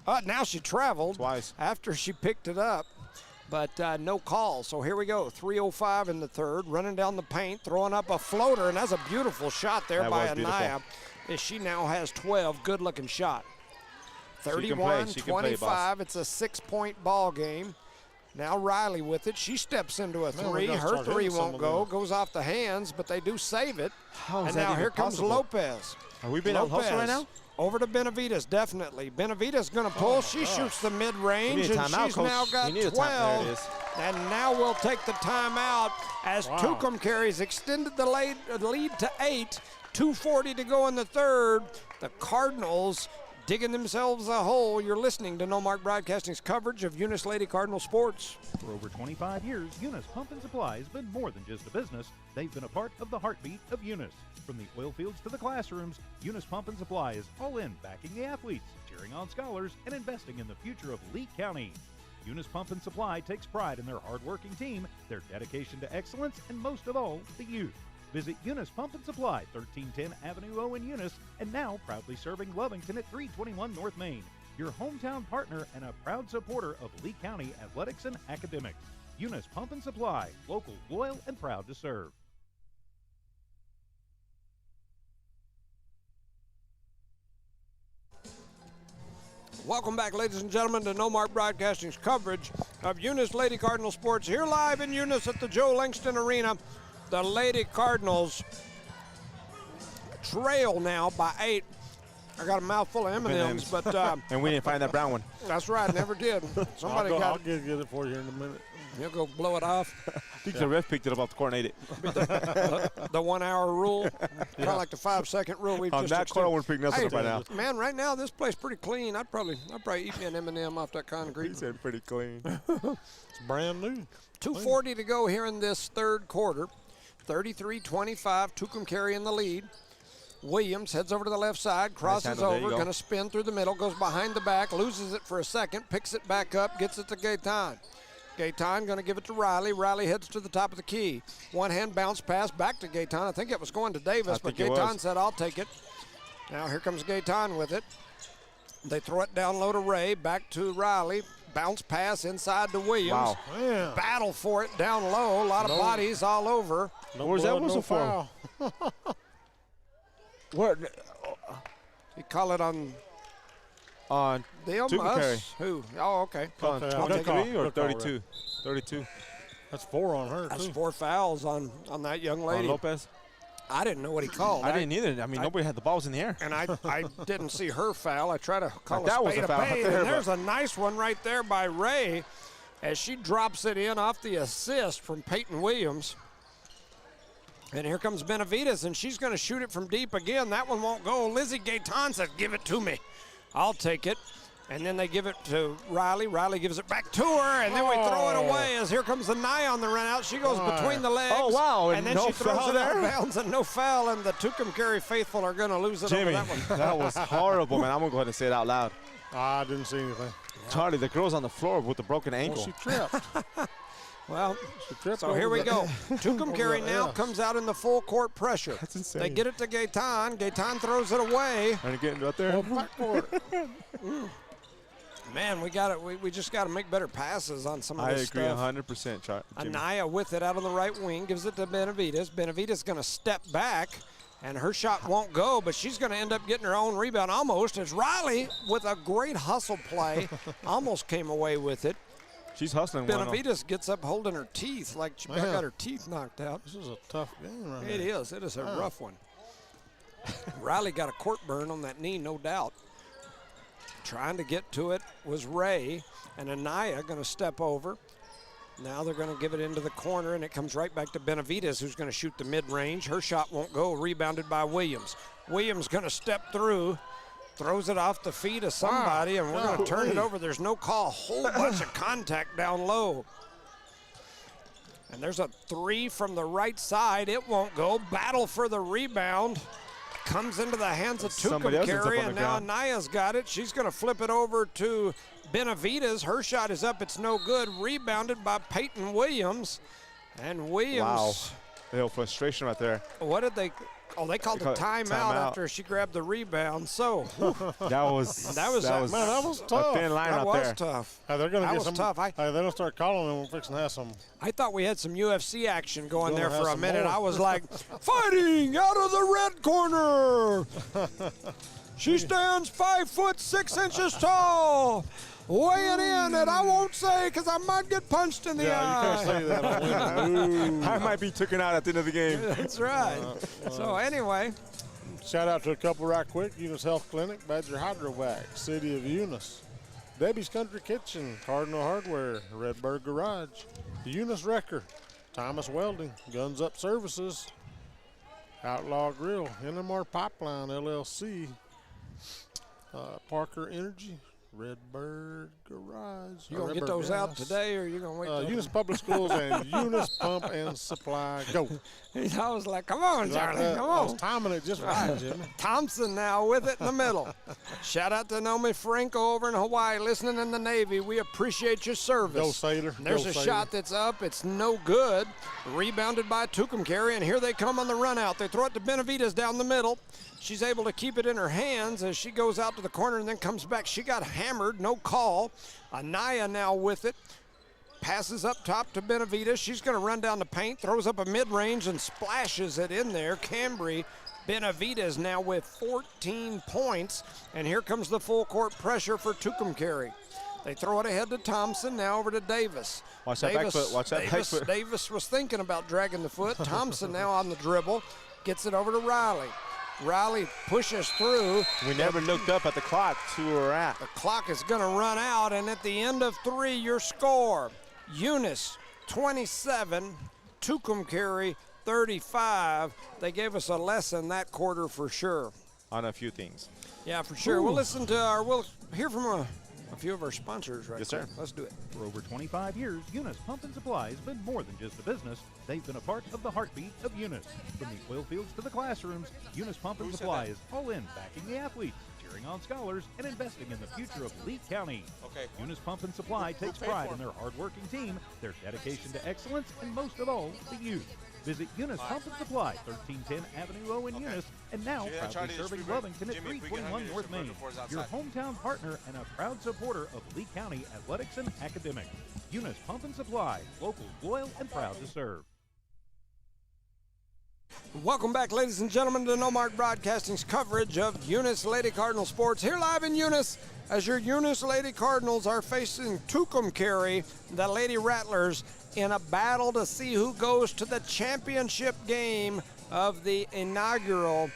D: Now she traveled.
F: Twice.
D: After she picked it up. But no call. So here we go. 3:05 in the third. Running down the paint. Throwing up a floater. And that's a beautiful shot there
F: That
D: by
F: was beautiful.
D: Anaya. As she now has 12. Good-looking shot.
F: She can play. She can play, boss.
D: 31-25. It's a 6-point ball game. Now Riley with it. She steps into a three. Her three won't go. Goes off the hands, but they do save it.
F: How is
D: And
F: that
D: now
F: even
D: here comes
F: possible?
D: Lopez.
F: Are we being out-hustled right now?
D: Over to Benavides, definitely. Benavides going to pull. She shoots the mid-range,
F: We need a
D: and
F: timeout,
D: she's
F: Coach.
D: now got
F: We need a
D: 12.
F: There it is.
D: And now we'll take the timeout as Tucumcary's extended the lead to 8. 2:40 to go in the third. The Cardinals digging themselves a hole. You're listening to No Mark Broadcasting's coverage of Eunice Lady Cardinal sports.
B: For over 25 years, Eunice Pump and Supply has been more than just a business. They've been a part of the heartbeat of Eunice. From the oil fields to the classrooms, Eunice Pump and Supply is all in backing the athletes, cheering on scholars, and investing in the future of Lee County. Eunice Pump and Supply takes pride in their hard-working team, their dedication to excellence, and most of all, the youth. Visit Eunice Pump and Supply, 1310 Avenue O in Eunice, and now proudly serving Lovington at 321 North Main. Your hometown partner and a proud supporter of Lee County athletics and academics. Eunice Pump and Supply, local, loyal, and proud to serve.
D: Welcome back, ladies and gentlemen, to No Mark Broadcasting's coverage of Eunice Lady Cardinal sports here live in Eunice at the Joe Langston Arena. The Lady Cardinals trail now by 8. I got a mouthful of M&Ms, but
F: And we didn't find that brown one.
D: that's right, never did. Somebody
E: I'll
D: got
E: get it for you here in a minute.
D: He'll go blow it off.
F: I think the ref picked it up off the coordinate.
D: The 1 hour rule, kind of like the 5 second rule we've
F: On
D: just
F: that
D: extended.
F: corner, I wouldn't pick nothing up right now.
D: Man, right now this place pretty clean. I'd probably eat me an M&M off that
F: He
D: concrete.
F: said pretty clean.
E: It's brand new.
D: 2:40 to go here in this third quarter. 33-25, Tucumcary in the lead. Williams heads over to the left side, crosses
F: handle, there you
D: over,
F: go.
D: going to spin through the middle, goes behind the back, loses it for a second, picks it back up, gets it to Gaetan. Gaetan going to give it to Riley. Riley heads to the top of the key. One hand bounce pass back to Gaetan. I think it was going to Davis, but
F: think it
D: Gaetan
F: was.
D: said, I'll take it. Now here comes Gaetan with it. They throw it down low to Ray, back to Riley. Bounce pass inside to Williams.
F: Wow.
E: Man.
D: Battle for it down low. A lot of bodies all over.
E: No
F: Where's that
E: blood,
F: whistle
E: no
F: for?
E: foul.
F: What?
D: You call it on
F: On
D: them,
F: Tucumcary.
D: us? Who? Oh, okay.
F: On
E: Okay,
F: 23 or
E: good call,
F: 32? 32.
E: That's 4 on her,
D: That's
E: too.
D: 4 fouls on that young
F: On
D: lady.
F: Lopez.
D: I didn't know what he called.
F: I didn't either. I mean, nobody had the balls in the air.
D: And I didn't see her foul. I try to call
F: That
D: a
F: was
D: spade
F: a foul right
D: spade,
F: there,
D: and there's a nice one right there by Ray as she drops it in off the assist from Peyton Williams. And here comes Benavides, and she's going to shoot it from deep again. That one won't go. Lizzie Gaetan says, give it to me. I'll take it. And then they give it to Riley. Riley gives it back to her, and then we throw it away as here comes the Nye on the run out. She goes between the legs.
F: Oh, wow,
D: And
F: and
D: then
F: no
D: she throws
F: foul
D: it out of
F: there?
D: bounds, and no foul, and the Tucumcary faithful are going to lose it over
F: Jimmy,
D: that one.
F: that was horrible, man. I'm going to go ahead and say it out loud.
E: I didn't see anything.
F: Charlie, the girl's on the floor with a broken
E: Well,
F: ankle.
E: she tripped.
D: Well,
E: She tripped
D: so here we
E: over
D: go.
E: the-
D: Tucumcary
E: over the
D: now
E: S.
D: comes out in the full court pressure.
F: That's insane.
D: They get it to Gaetan. Gaetan throws it away.
F: Are you getting right there?
E: Backcourt.
D: Man, we just got to make better passes on some of
F: I
D: this
F: agree
D: stuff.
F: 100%, Jimmy.
D: Anaya with it out on the right wing, gives it to Benavides. Benavides going to step back, and her shot won't go, but she's going to end up getting her own rebound almost as Riley, with a great hustle play, almost came away with it.
F: She's hustling one.
D: Benavides gets up holding her teeth like she
E: Man.
D: got her teeth knocked out.
E: This is a tough game right
D: It
E: here.
D: is. It is a rough one. Riley got a court burn on that knee, no doubt. Trying to get to it was Ray, and Anaya going to step over. Now they're going to give it into the corner, and it comes right back to Benavides, who's going to shoot the mid-range. Her shot won't go, rebounded by Williams. Williams going to step through, throws it off the feet of somebody, and we're going to turn it over. There's no call. Whole bunch of contact down low. And there's a 3 from the right side. It won't go. Battle for the rebound. Comes into the hands of Tucumcari, and now Anaya's got it. She's going to flip it over to Benavides. Her shot is up. It's no good. Rebounded by Peyton Williams. And Williams.
F: Wow. A little frustration right there.
D: What did they? Oh, they called a timeout after she grabbed the rebound. So
F: that was
E: tough.
F: A thin line
D: that
F: out
D: was
F: there.
D: tough.
E: They're going to get some.
D: Tough.
E: They don't start calling them. We're fixing to have some.
D: I thought we had some UFC action going there for a
E: some
D: minute.
E: more.
D: I was like, fighting out of the red corner. She stands 5'6" tall. Weighing in, and I won't say because I might get punched in the eye.
E: Yeah, you can't say that on winning.
F: I might be taken out at the end of the game.
D: That's right. So anyway.
E: Shout out to a couple right quick. Eunice Health Clinic, Badger Hydrovac, City of Eunice, Debbie's Country Kitchen, Cardinal Hardware, Redbird Garage, Eunice Wrecker, Thomas Welding, Guns Up Services, Outlaw Grill, NMR Pipeline LLC, Parker Energy, Redbird Garage.
D: You gonna get those out today, or you gonna wait?
E: Eunice Public Schools and Eunice Pump and Supply. Go.
D: I was like, come on, Charlie, come
E: I
D: on.
E: was timing it just right, Jimmy.
D: Thompson now with it in the middle. Shout out to Naomi Franco over in Hawaii, listening in the Navy. We appreciate your service.
E: Go, Sailor.
D: There's
E: Go,
D: a
E: Sailor.
D: shot that's up. It's no good. Rebounded by Tucumcari, and here they come on the run out. They throw it to Benavides down the middle. She's able to keep it in her hands as she goes out to the corner and then comes back. She got hammered, no call. Anaya now with it. Passes up top to Benavides. She's going to run down the paint, throws up a mid-range and splashes it in there. Cambry Benavides now with 14 points. And here comes the full court pressure for Tucumcari. They throw it ahead to Thompson, now over to Davis.
F: Watch that back foot, watch that back foot.
D: Davis was thinking about dragging the foot. Thompson now on the dribble, gets it over to Riley. Riley pushes through.
F: We never looked up at the clock to where we're at.
D: The clock is going to run out, and at the end of 3, your score, Eunice 27, Tucumcari 35. They gave us a lesson that quarter for sure.
F: On a few things.
D: Yeah, for sure. We'll hear from a few of our sponsors right
F: Yes,
D: quick.
F: sir.
D: Let's do it.
B: For over 25 years, Eunice Pump and Supply has been more than just a business. They've been a part of the heartbeat of Eunice. From the oil fields to the classrooms, Eunice Pump and Supply is all in backing the athletes, cheering on scholars, and investing in the future of Lee County.
F: Okay.
B: Eunice Pump and Supply takes pride in their hardworking team, their dedication to excellence, and most of all, the youth. Visit Eunice Pump and Supply, 1310 Avenue O in Eunice, and now proudly serving Lovington at 321 North Main. Your hometown partner and a proud supporter of Lee County athletics and academics. Eunice Pump and Supply, local, loyal, and proud to serve.
D: Welcome back, ladies and gentlemen, to No Mark Broadcasting's coverage of Eunice Lady Cardinal Sports. Here live in Eunice, as your Eunice Lady Cardinals are facing Tucumcari, the Lady Rattlers, in a battle to see who goes to the championship game of the inaugural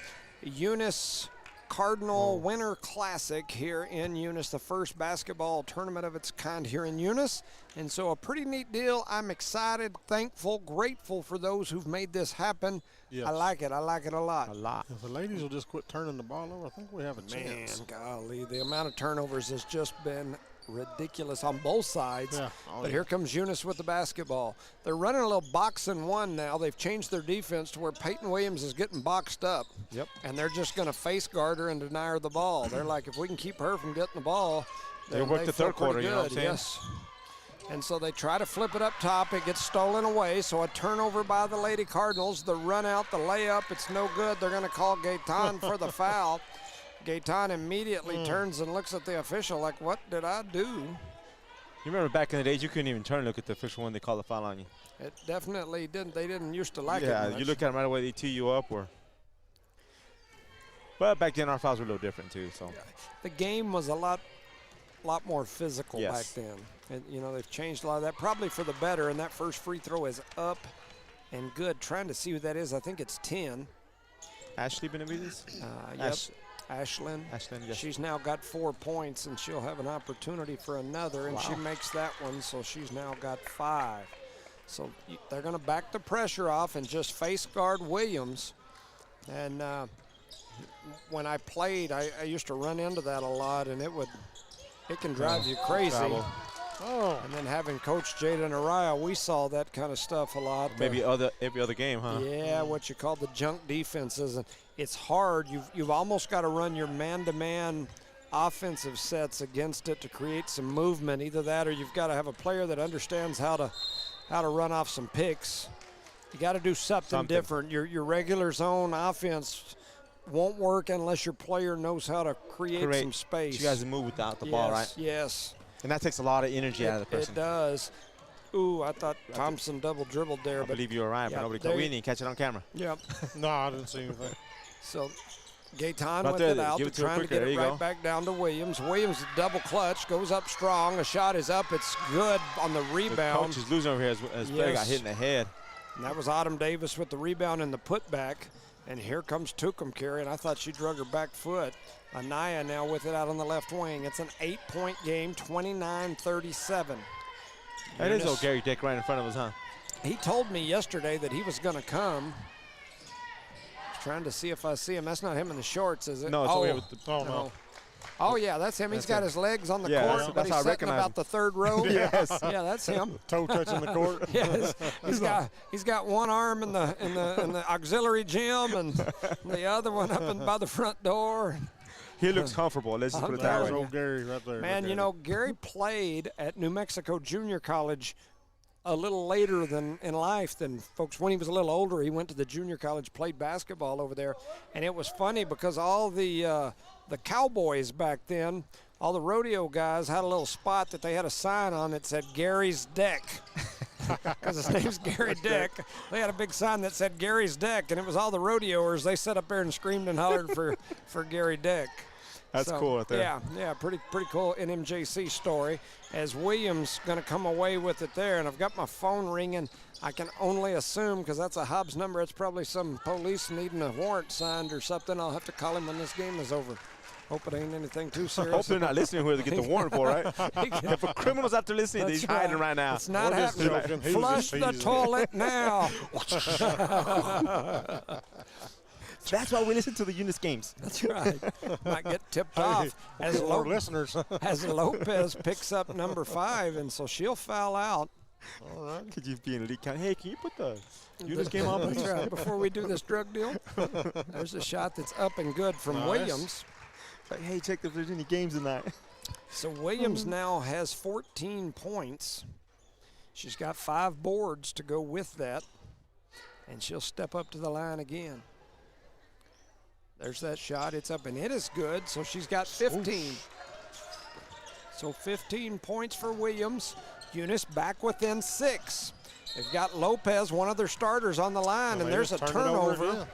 D: Eunice Cardinal Winter Classic here in Eunice, the first basketball tournament of its kind here in Eunice. And so a pretty neat deal. I'm excited, thankful, grateful for those who've made this happen. Yes. I like it a lot.
E: If the ladies will just quit turning the ball over, I think we have a chance.
D: Man, golly, the amount of turnovers has just been ridiculous on both sides.
E: Yeah.
D: But here comes Eunice with the basketball. They're running a little box and one now. They've changed their defense to where Peyton Williams is getting boxed up.
F: Yep.
D: And they're just going to face guard her and deny her the ball. They're like, if we can keep her from getting the ball,
F: They work the third quarter, you know what I'm saying?
D: Yes. And so they try to flip it up top. It gets stolen away. So a turnover by the Lady Cardinals. The run out, the layup, it's no good. They're going to call Gaetan for the foul. Gaetan immediately turns and looks at the official like, what did I do?
F: You remember back in the days, you couldn't even turn and look at the official when they called the foul on you.
D: It definitely didn't. They didn't used to like it
F: Yeah,
D: much.
F: you look at them right away, they tee you up. But back then, our fouls were a little different, too. So
D: The game was a lot more physical
F: Yes.
D: back then. And, you know, they've changed a lot of that, probably for the better. And that first free throw is up and good. Trying to see who that is. I think it's 10.
F: Ashley Benavides?
D: Yep. Ashlyn.
F: Yes.
D: She's now got 4 points, and she'll have an opportunity for another, and she makes that one, so she's now got 5. So they're going to back the pressure off and just face guard Williams. And when I played, I used to run into that a lot, and it can drive you crazy.
F: Travel.
E: Oh.
D: And then having Coach Jaden Araya, we saw that kind of stuff a lot.
F: Maybe every other game, huh?
D: Yeah, what you call the junk defenses. And it's hard. You've almost got to run your man-to-man offensive sets against it to create some movement. Either that or you've got to have a player that understands how to run off some picks. You got to do something different. Your regular zone offense won't work unless your player knows how to create some space.
F: You guys move without the ball, right?
D: Yes.
F: And that takes a lot of energy out of the person.
D: It does. Ooh, I thought Thompson double dribbled there.
F: I believe you were right, but nobody we didn't catch it on camera.
D: Yep.
E: No, I didn't see anything.
D: So Gaetan with it out. They're trying to get it right back down to Williams. Williams double clutch, goes up strong. A shot is up. It's good on the rebound.
F: The coach is losing over here as Blair got hit in the head.
D: And that was Autumn Davis with the rebound and the putback. And here comes Tucumcari, and I thought she drug her back foot. Anaya now with it out on the left wing. It's an 8-point game, 29-37.
F: That is old Gary Dick right in front of us, huh?
D: He told me yesterday that he was going to come. Trying to see if I see him. That's not him in the shorts, is it?
F: No, it's over here with the
E: no.
D: Oh, yeah, that's him. He's got his legs on the court, but he's sitting about the third row.
F: Yes.
D: Yeah, that's him.
E: Toe touching the court.
D: Yes. He's got one arm in the auxiliary gym and the other one up by the front door.
F: He looks comfortable. Let's just put it that way.
E: Old Gary right there.
D: Man, you know, Gary played at New Mexico Junior College a little later than in life than folks. When he was a little older, he went to the junior college, played basketball over there. And it was funny because all the cowboys back then, all the rodeo guys had a little spot that they had a sign on that said Gary's Deck. Because his name's Gary Dick. They had a big sign that said Gary's Deck, and it was all the rodeoers. They sat up there and screamed and hollered for Gary Dick.
F: That's cool right there.
D: Yeah, pretty cool NMJC story. As Williams going to come away with it there, and I've got my phone ringing. I can only assume, because that's a Hobbs number, it's probably some police needing a warrant signed or something. I'll have to call him when this game is over. Hope it ain't anything too serious.
F: Hope they're not listening who to get the warrant for, right? If a criminal's out there listening, they're hiding right now.
D: It's not happening. Flush the toilet now.
F: That's why we listen to the Eunice games.
D: That's right. Might get tipped off as
E: listeners.
D: As Lopez picks up number 5, and so she'll foul out.
F: All right. Could you be in Lee County? Hey, can you put the Eunice game on, please?
D: That's right. Before we do this drug deal, there's a shot that's up and good from Williams.
F: Like, hey, check if there's any games in that.
D: So Williams now has 14 points. She's got 5 boards to go with that, and she'll step up to the line again. There's that shot. It's up, and it is good. So she's got 15. Oof. So 15 points for Williams. Eunice back within 6. They've got Lopez, one of their starters, on the line, and there's a turnover.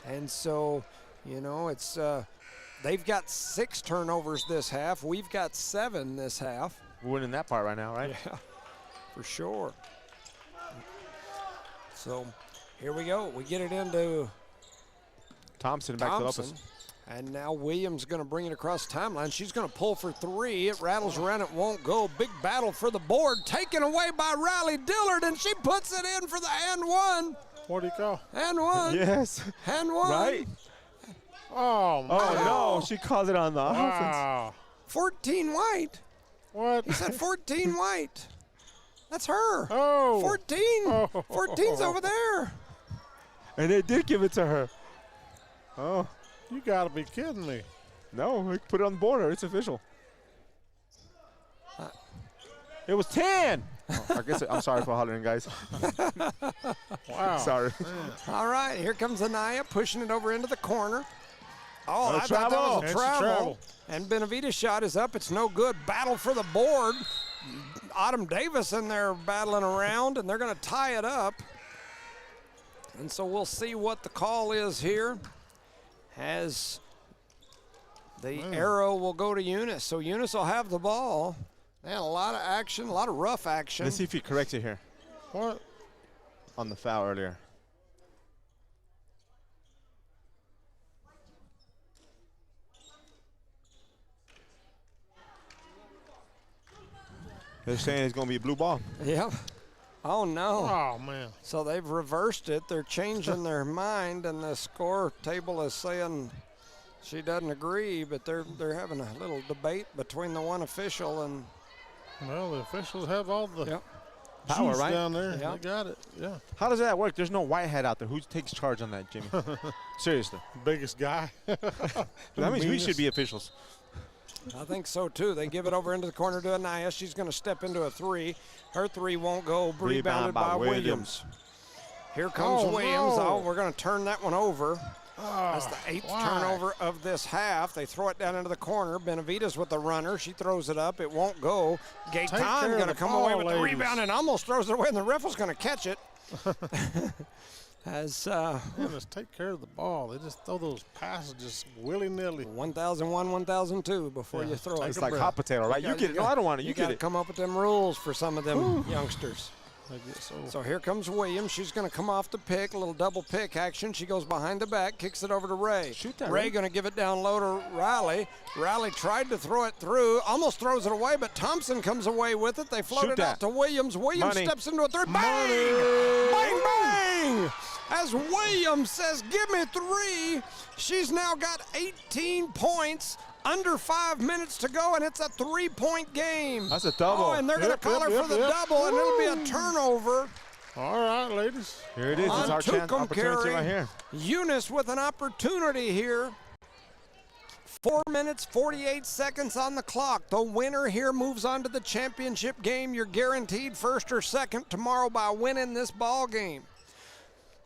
D: And so, you know, it's they've got 6 turnovers this half. We've got 7 this half.
F: We're winning that part right now, right?
D: Yeah, for sure. So here we go. We get it into
F: Thompson back to Lopez.
D: And now Williams going to bring it across the timeline. She's going to pull for 3. It rattles around. It won't go. Big battle for the board. Taken away by Riley Dillard, and she puts it in for the and one.
E: What do you call?
D: And one.
F: Yes.
D: And one.
F: Right?
E: Oh, man.
F: Oh, no. She called it on the offense.
D: 14 white.
E: What?
D: He said 14 white. That's her.
E: Oh.
D: 14. 14's over there.
F: And they did give it to her. Oh.
E: You got to be kidding me.
F: No, we put it on the border. It's official. It was 10. I guess I'm sorry for hollering, guys.
E: Wow.
F: Sorry.
D: All right, here comes Anaya pushing it over into the corner. Oh, I thought that was a
E: It's
D: travel. And Benavides' shot is up. It's no good. Battle for the board. Autumn Davis in there battling around, and they're going to tie it up. And so we'll see what the call is here. As the arrow will go to Eunice. So Eunice will have the ball. Man, a lot of action, a lot of rough action.
F: Let's see if he corrects it here.
E: What?
F: On the foul earlier. They're saying it's going to be a blue ball.
D: Yep. Oh, no.
E: Oh, man.
D: So they've reversed it. They're changing their mind, and the score table is saying she doesn't agree, but they're having a little debate between the one official and
E: Well, the officials have all the
F: Power,
E: juice
F: right?
E: down there.
D: Yep.
E: They got it. Yeah.
F: How does that work? There's no white hat out there. Who takes charge on that, Jimmy? Seriously.
E: Biggest guy.
F: That means we should be officials.
D: I think so, too. They give it over into the corner to Anaya. She's going to step into a three. Her three won't go. Rebounded by Williams. Here comes Williams.
E: No.
D: Oh, we're going to turn that one over. That's the 8th
E: why?
D: turnover of this half. They throw it down into the corner. Benavides with the runner. She throws it up. It won't go.
E: care
D: Gaetan
E: of
D: going to
E: the
D: come
E: ball,
D: away with the
E: ladies.
D: rebound and almost throws it away, and the ref was going to catch it. As
E: Yeah, just take care of the ball. They just throw those passes just willy-nilly.
D: 1001, 1002 before you throw it.
F: It's like hot potato, right? You get it. No, I don't want it. You
D: You
F: get
D: got to
F: it.
D: come up with them rules for some of them youngsters.
E: I guess so.
D: So here comes Williams. She's going to come off the pick, a little double pick action. She goes behind the back, kicks it over to Ray.
F: Shoot that,
D: Ray
F: Ray.
D: going to give it down low to Riley. Riley tried to throw it through, almost throws it away, but Thompson comes away with it. They float
F: Shoot
D: it out
F: that.
D: to Williams. Williams
F: Money.
D: steps into a third. Bang! Bang, bang! As Williams says, give me 3. She's now got 18 points. Under 5 minutes to go, and it's a 3-point game.
F: That's a double.
D: Oh, and they're going to call her for the double, and it'll be a turnover.
E: All right, ladies.
F: Here it is.
D: On
F: It's our chance,
D: Tucumcari.
F: opportunity right here.
D: Eunice with an opportunity here. 4 minutes, 48 seconds on the clock. The winner here moves on to the championship game. You're guaranteed first or second tomorrow by winning this ball game.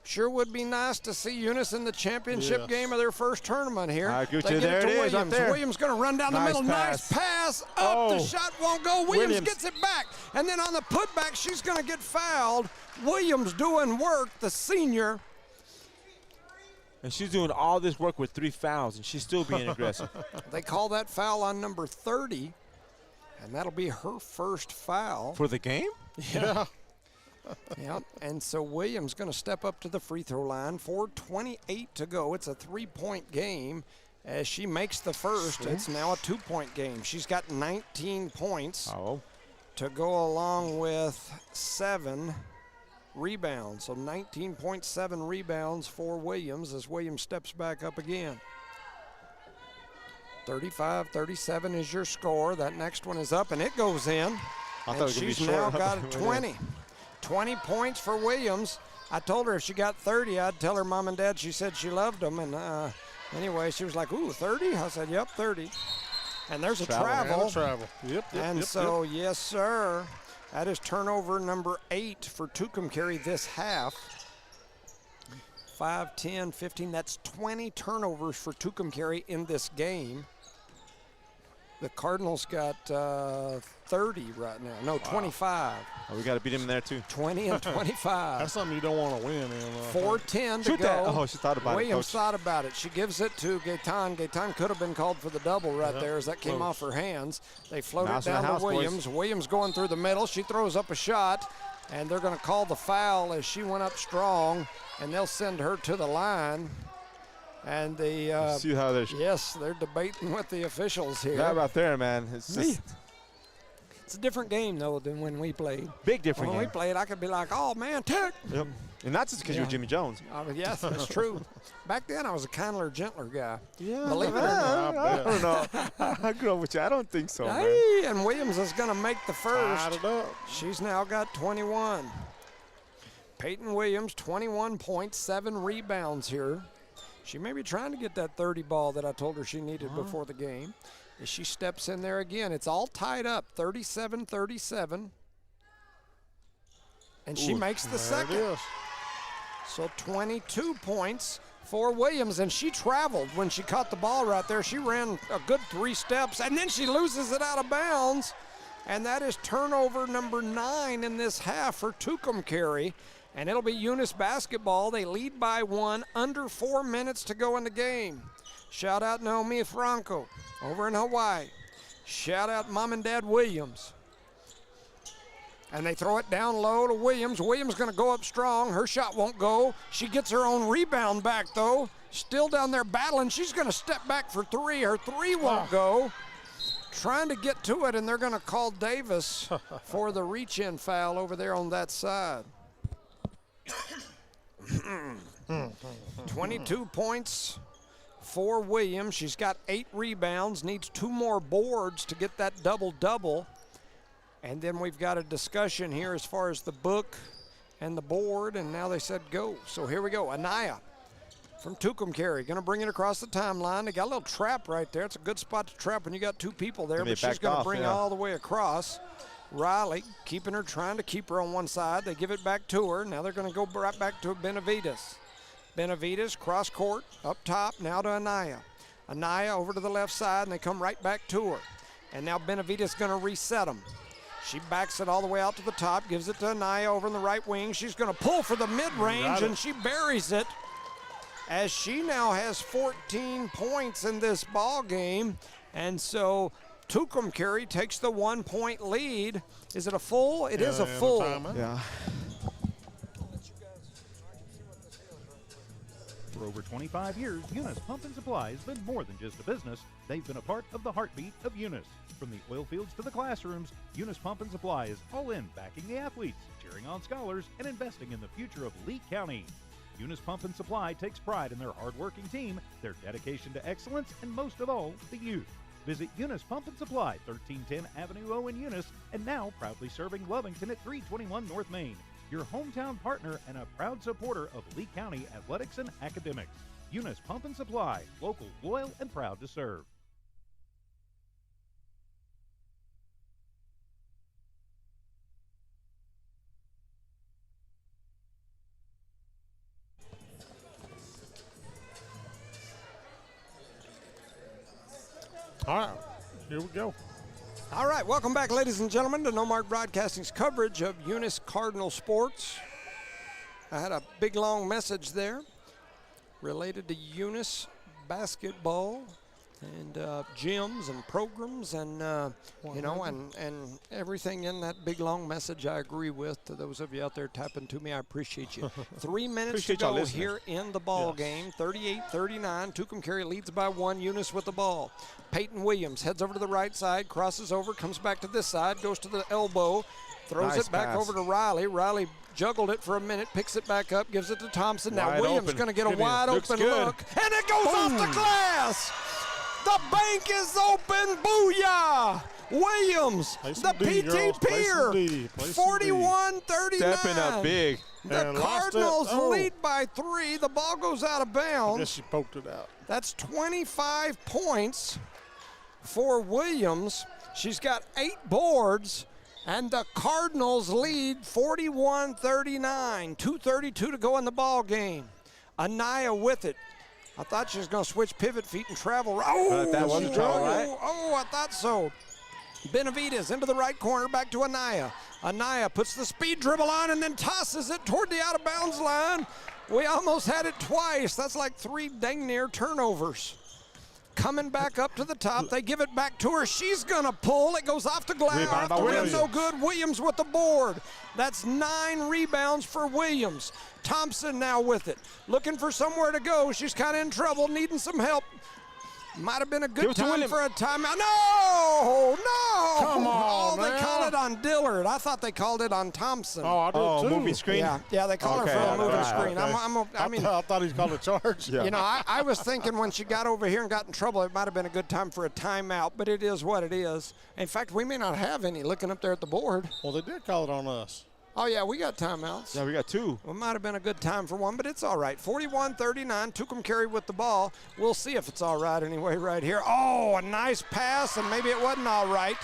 D: Sure would be nice to see Eunice in the championship game of their first tournament here.
F: I agree with
D: They
F: you.
D: get
F: There
D: to
F: it is,
D: Williams.
F: up there.
D: Williams going to run down the
F: Nice
D: middle.
F: pass.
D: Nice pass. Up.
F: Oh.
D: The shot won't go. Williams gets it back. And then on the putback, she's going to get fouled. Williams doing work, the senior.
F: And she's doing all this work with 3 fouls, and she's still being aggressive.
D: They call that foul on number 30, and that'll be her first foul.
F: For the game?
E: Yeah.
D: Yep. And so Williams going to step up to the free throw line. 4:28 to go. It's a 3-point game. As she makes the first, it's now a 2-point game. She's got 19 points to go along with 7 rebounds. So 19.7 rebounds for Williams as Williams steps back up again. 35-37 is your score. That next one is up, and it goes in.
F: I thought
D: And
F: it was gonna be
D: she's
F: short.
D: now got a 20. 20 points for Williams. I told her if she got 30, I'd tell her mom and dad she said she loved them. And anyway, she was like, ooh, 30? I said, yep, 30. And there's a travel.
E: Yep.
D: And so, yes, sir. That is turnover number 8 for Tucumcari this half. 5, 10, 15. That's 20 turnovers for Tucumcari in this game. The Cardinals got 30 right now. No, 25.
F: Oh, we got to beat him in there, too.
D: 20 and 25.
E: That's something you don't want to win in.
D: 4:10 to
F: Shoot
D: go.
F: that. Oh, she thought about
D: Williams
F: it, Coach.
D: thought about it. She gives it to Gaetan. Gaetan could have been called for the double right there as that came
E: close.
D: off her hands. They float
F: Mouse
D: it
F: in the
D: down to
F: house, boys.
D: Williams. Williams going through the middle. She throws up a shot, and they're going to call the foul as she went up strong, and they'll send her to the line. And the
F: See how they're
D: yes, they're debating with the officials here.
F: that right there, man. It's just
D: It's a different game though than when we played.
F: big different
D: When we
F: game.
D: played, I could be like, "Oh man, tick!"
F: Yep. And that's just because you were
D: Yeah.
F: Jimmy Jones.
D: Yes, that's true. Back then, I was a kinder, gentler guy.
F: Yeah.
D: Believe it or not.
F: I don't know. I grew up with you. I don't think so, man.
D: Hey, and Williams is going to make the first.
E: Tied it up.
D: She's now got 21. Peyton Williams, 21.7 rebounds here. She may be trying to get that 30 ball that I told her she needed before the game. As she steps in there again, it's all tied up, 37-37. And she makes the
E: There
D: second.
E: it is.
D: So 22 points for Williams, and she traveled when she caught the ball right there. She ran a good 3 steps, and then she loses it out of bounds. And that is turnover number 9 in this half for Tucumcari. And it'll be Eunice basketball. They lead by 1, under 4 minutes to go in the game. Shout out Naomi Franco over in Hawaii. Shout out Mom and Dad Williams. And they throw it down low to Williams. Williams going to go up strong. Her shot won't go. She gets her own rebound back, though. Still down there battling. She's going to step back for 3. Her 3 won't go. Trying to get to it, and they're going to call Davis for the reach-in foul over there on that side. 22 points for Williams. She's got 8 rebounds, needs 2 more boards to get that double-double. And then we've got a discussion here as far as the book and the board, and now they said go. So here we go. Anaya from Tucumcari going to bring it across the timeline. They got a little trap right there. It's a good spot to trap when you got two people there, but she's going to bring all the way across. Riley keeping her, trying to keep her on one side. They give it back to her. Now they're going to go right back to Benavides. Benavides cross court up top, now to Anaya. Anaya over to the left side, and they come right back to her. And now Benavides going to reset them. She backs it all the way out to the top, gives it to Anaya over in the right wing. She's going to pull for the mid-range, and she buries it, as she now has 14 points in this ball game. And so Tucumcari takes the 1-point lead. Is it a full? It is a full.
F: Yeah.
B: For over 25 years, Eunice Pump and Supply has been more than just a business. They've been a part of the heartbeat of Eunice. From the oil fields to the classrooms, Eunice Pump and Supply is all in backing the athletes, cheering on scholars, and investing in the future of Lee County. Eunice Pump and Supply takes pride in their hard-working team, their dedication to excellence, and most of all, the youth. Visit Eunice Pump and Supply, 1310 Avenue O in Eunice, and now proudly serving Lovington at 321 North Main. Your hometown partner and a proud supporter of Lee County athletics and academics. Eunice Pump and Supply, local, loyal, and proud to serve.
E: All right, here we go.
D: All right, welcome back, ladies and gentlemen, to No Mark Broadcasting's coverage of Eunice Cardinal sports. I had a big, long message there related to Eunice basketball and gyms and programs and, you know, and everything in that big, long message I agree with. To those of you out there tapping to me, I appreciate you. 3 minutes to go here in the ball game. 38-39. Tucumcari leads by 1. Eunice with the ball. Peyton Williams heads over to the right side, crosses over, comes back to this side, goes to the elbow, throws it back over to Riley. Riley juggled it for a minute, picks it back up, gives it to Thompson. Now Williams going to get a wide open look, and it goes off the glass. The bank is open. Booyah! Williams, the PT Pier, 41-39.
F: Stepping up big.
D: The Cardinals lead by 3. The ball goes out of bounds.
E: I guess she poked it out.
D: That's 25 points for Williams. She's got 8 boards, and the Cardinals lead 41-39. 2:32 to go in the ball game. Anaya with it. I thought she was going to switch pivot feet and travel. Oh,
F: that wasn't travel, right?
D: Oh, I thought so. Benavides into the right corner, back to Anaya. Anaya puts the speed dribble on and then tosses it toward the out-of-bounds line. We almost had it twice. That's like 3 dang near turnovers. Coming back up to the top. They give it back to her. She's going to pull. It goes off the glass. Off the rim, no good. Williams with the board. That's 9 rebounds for Williams. Thompson now with it. Looking for somewhere to go. She's kind of in trouble, needing some help. Might have been a good time for a timeout. No!
E: Come on,
D: man. They call it on Dillard. I thought they called it on Thompson.
E: Oh, I did too.
F: Moving screen?
D: Yeah, they call her for a moving screen.
E: Okay. I thought he called a charge.
F: Yeah.
D: You know, I was thinking when she got over here and got in trouble, it might have been a good time for a timeout, but it is what it is. In fact, we may not have any looking up there at the board.
E: Well, they did call it on us.
D: Oh, yeah, we got timeouts.
F: Yeah, we got 2.
D: Well, it might have been a good time for one, but it's all right. 41-39, Tucumcari with the ball. We'll see if it's all right anyway right here. Oh, a nice pass, and maybe it wasn't all right.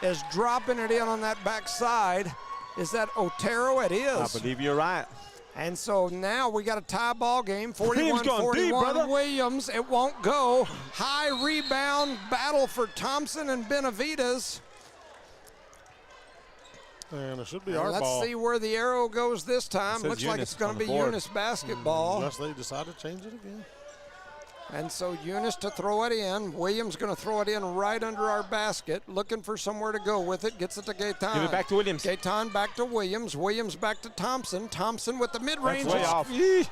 D: Is dropping it in on that backside. Is that Otero? It is.
F: I believe you're right.
D: And so now we got a tie ball game, 41-41 Williams. It won't go. High rebound battle for Thompson and Benavides.
E: And it should be our ball.
D: Let's see where the arrow goes this time. Looks like it's going to be Eunice basketball.
E: Unless they decide to change it again.
D: And so Eunice to throw it in. Williams going to throw it in right under our basket. Looking for somewhere to go with it. Gets it to Gaetan.
F: Give it back to Williams.
D: Gaetan back to Williams. Williams back to Thompson. Thompson with the mid-range.
F: That's way off.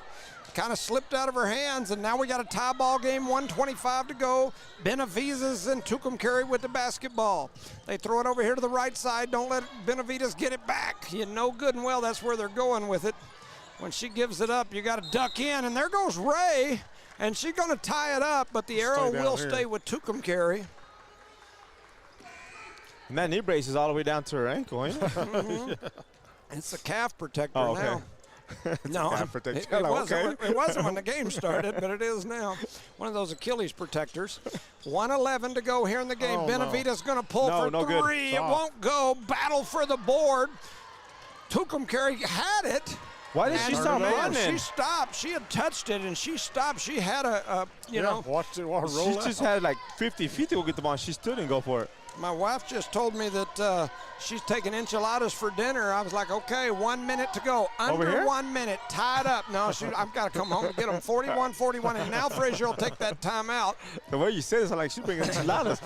D: Kind of slipped out of her hands, and now we got a tie ball game, 1:25 to go. Benavides and Tucumcari with the basketball. They throw it over here to the right side. Don't let Benavides get it back. You know good and well that's where they're going with it. When she gives it up, you got to duck in, and there goes Ray, and she's going to tie it up, but the arrow will stay with Tucumcari.
F: And that knee brace is all the way down to her ankle, ain't it?
D: It's a calf protector
F: Oh, okay.
D: now. No,
F: calf protector.
D: it
F: Hello,
D: wasn't,
F: okay.
D: it wasn't when the game started, but it is now. One of those Achilles protectors. 1:11 to go here in the game.
E: Oh,
D: Benavides going to pull
F: No,
D: for
F: no good.
D: three. It
E: Stop.
D: won't go. Battle for the board. Tucumcari had it.
F: Why did she
D: And
F: stop
D: man,
F: running?
D: She stopped. She had touched it, and she stopped. She had you know.
E: Watch it roll
F: She
E: out.
F: just had like 50 feet to go get the ball. She stood and go for it.
D: My wife just told me that she's taking enchiladas for dinner. I was like, okay, 1 minute to go.
F: Over
D: Under
F: here?
D: 1 minute, tied up. No, I've got to come home and get them 41-41, and now Frazier will take that timeout.
F: The way you said it, it's like she's bringing enchiladas.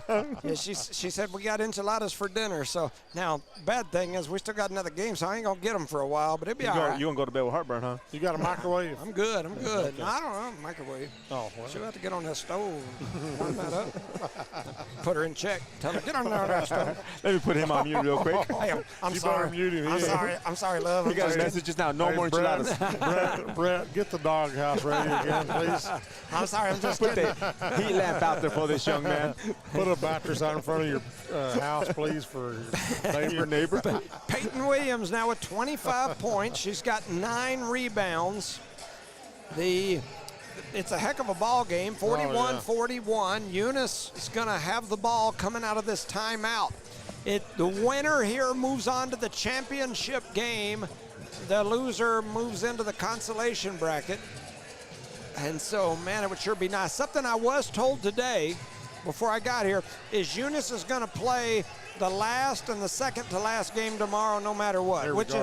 D: Yeah, she said we got enchiladas for dinner. So now, bad thing is we still got another game, so I ain't going to get them for a while, but it'll be all right.
F: You gonna go to bed with heartburn, huh?
E: You got a microwave?
D: I'm good. I'm good. No, I don't know. Microwave.
E: Oh, well.
D: She'll have to get on that stove. Warm that up. Put her in check. Tell her, get on that stove.
F: Let me put him on mute real quick.
D: Hey, I'm
E: You
D: sorry.
E: better mute him.
D: I'm
E: Yeah.
D: sorry. I'm sorry, love.
F: He
D: I'm
F: got a
D: sorry.
F: message just now. No
E: Hey,
F: more
E: Brett,
F: enchiladas.
E: Brett, get the doghouse ready again, please.
D: I'm sorry. I'm just
F: Put
D: kidding.
F: the heat lamp out there for this young man.
E: Put a mattress out in front of your house, please, for your neighbor.
D: Peyton Williams now with 25 points. She's got 9 rebounds. It's a heck of a ball game, 41-41. Eunice is going to have the ball coming out of this timeout. The winner here moves on to the championship game. The loser moves into the consolation bracket. And so, man, it would sure be nice. Something I was told today before I got here is Eunice is going to play the last and the second to last game tomorrow no matter what, which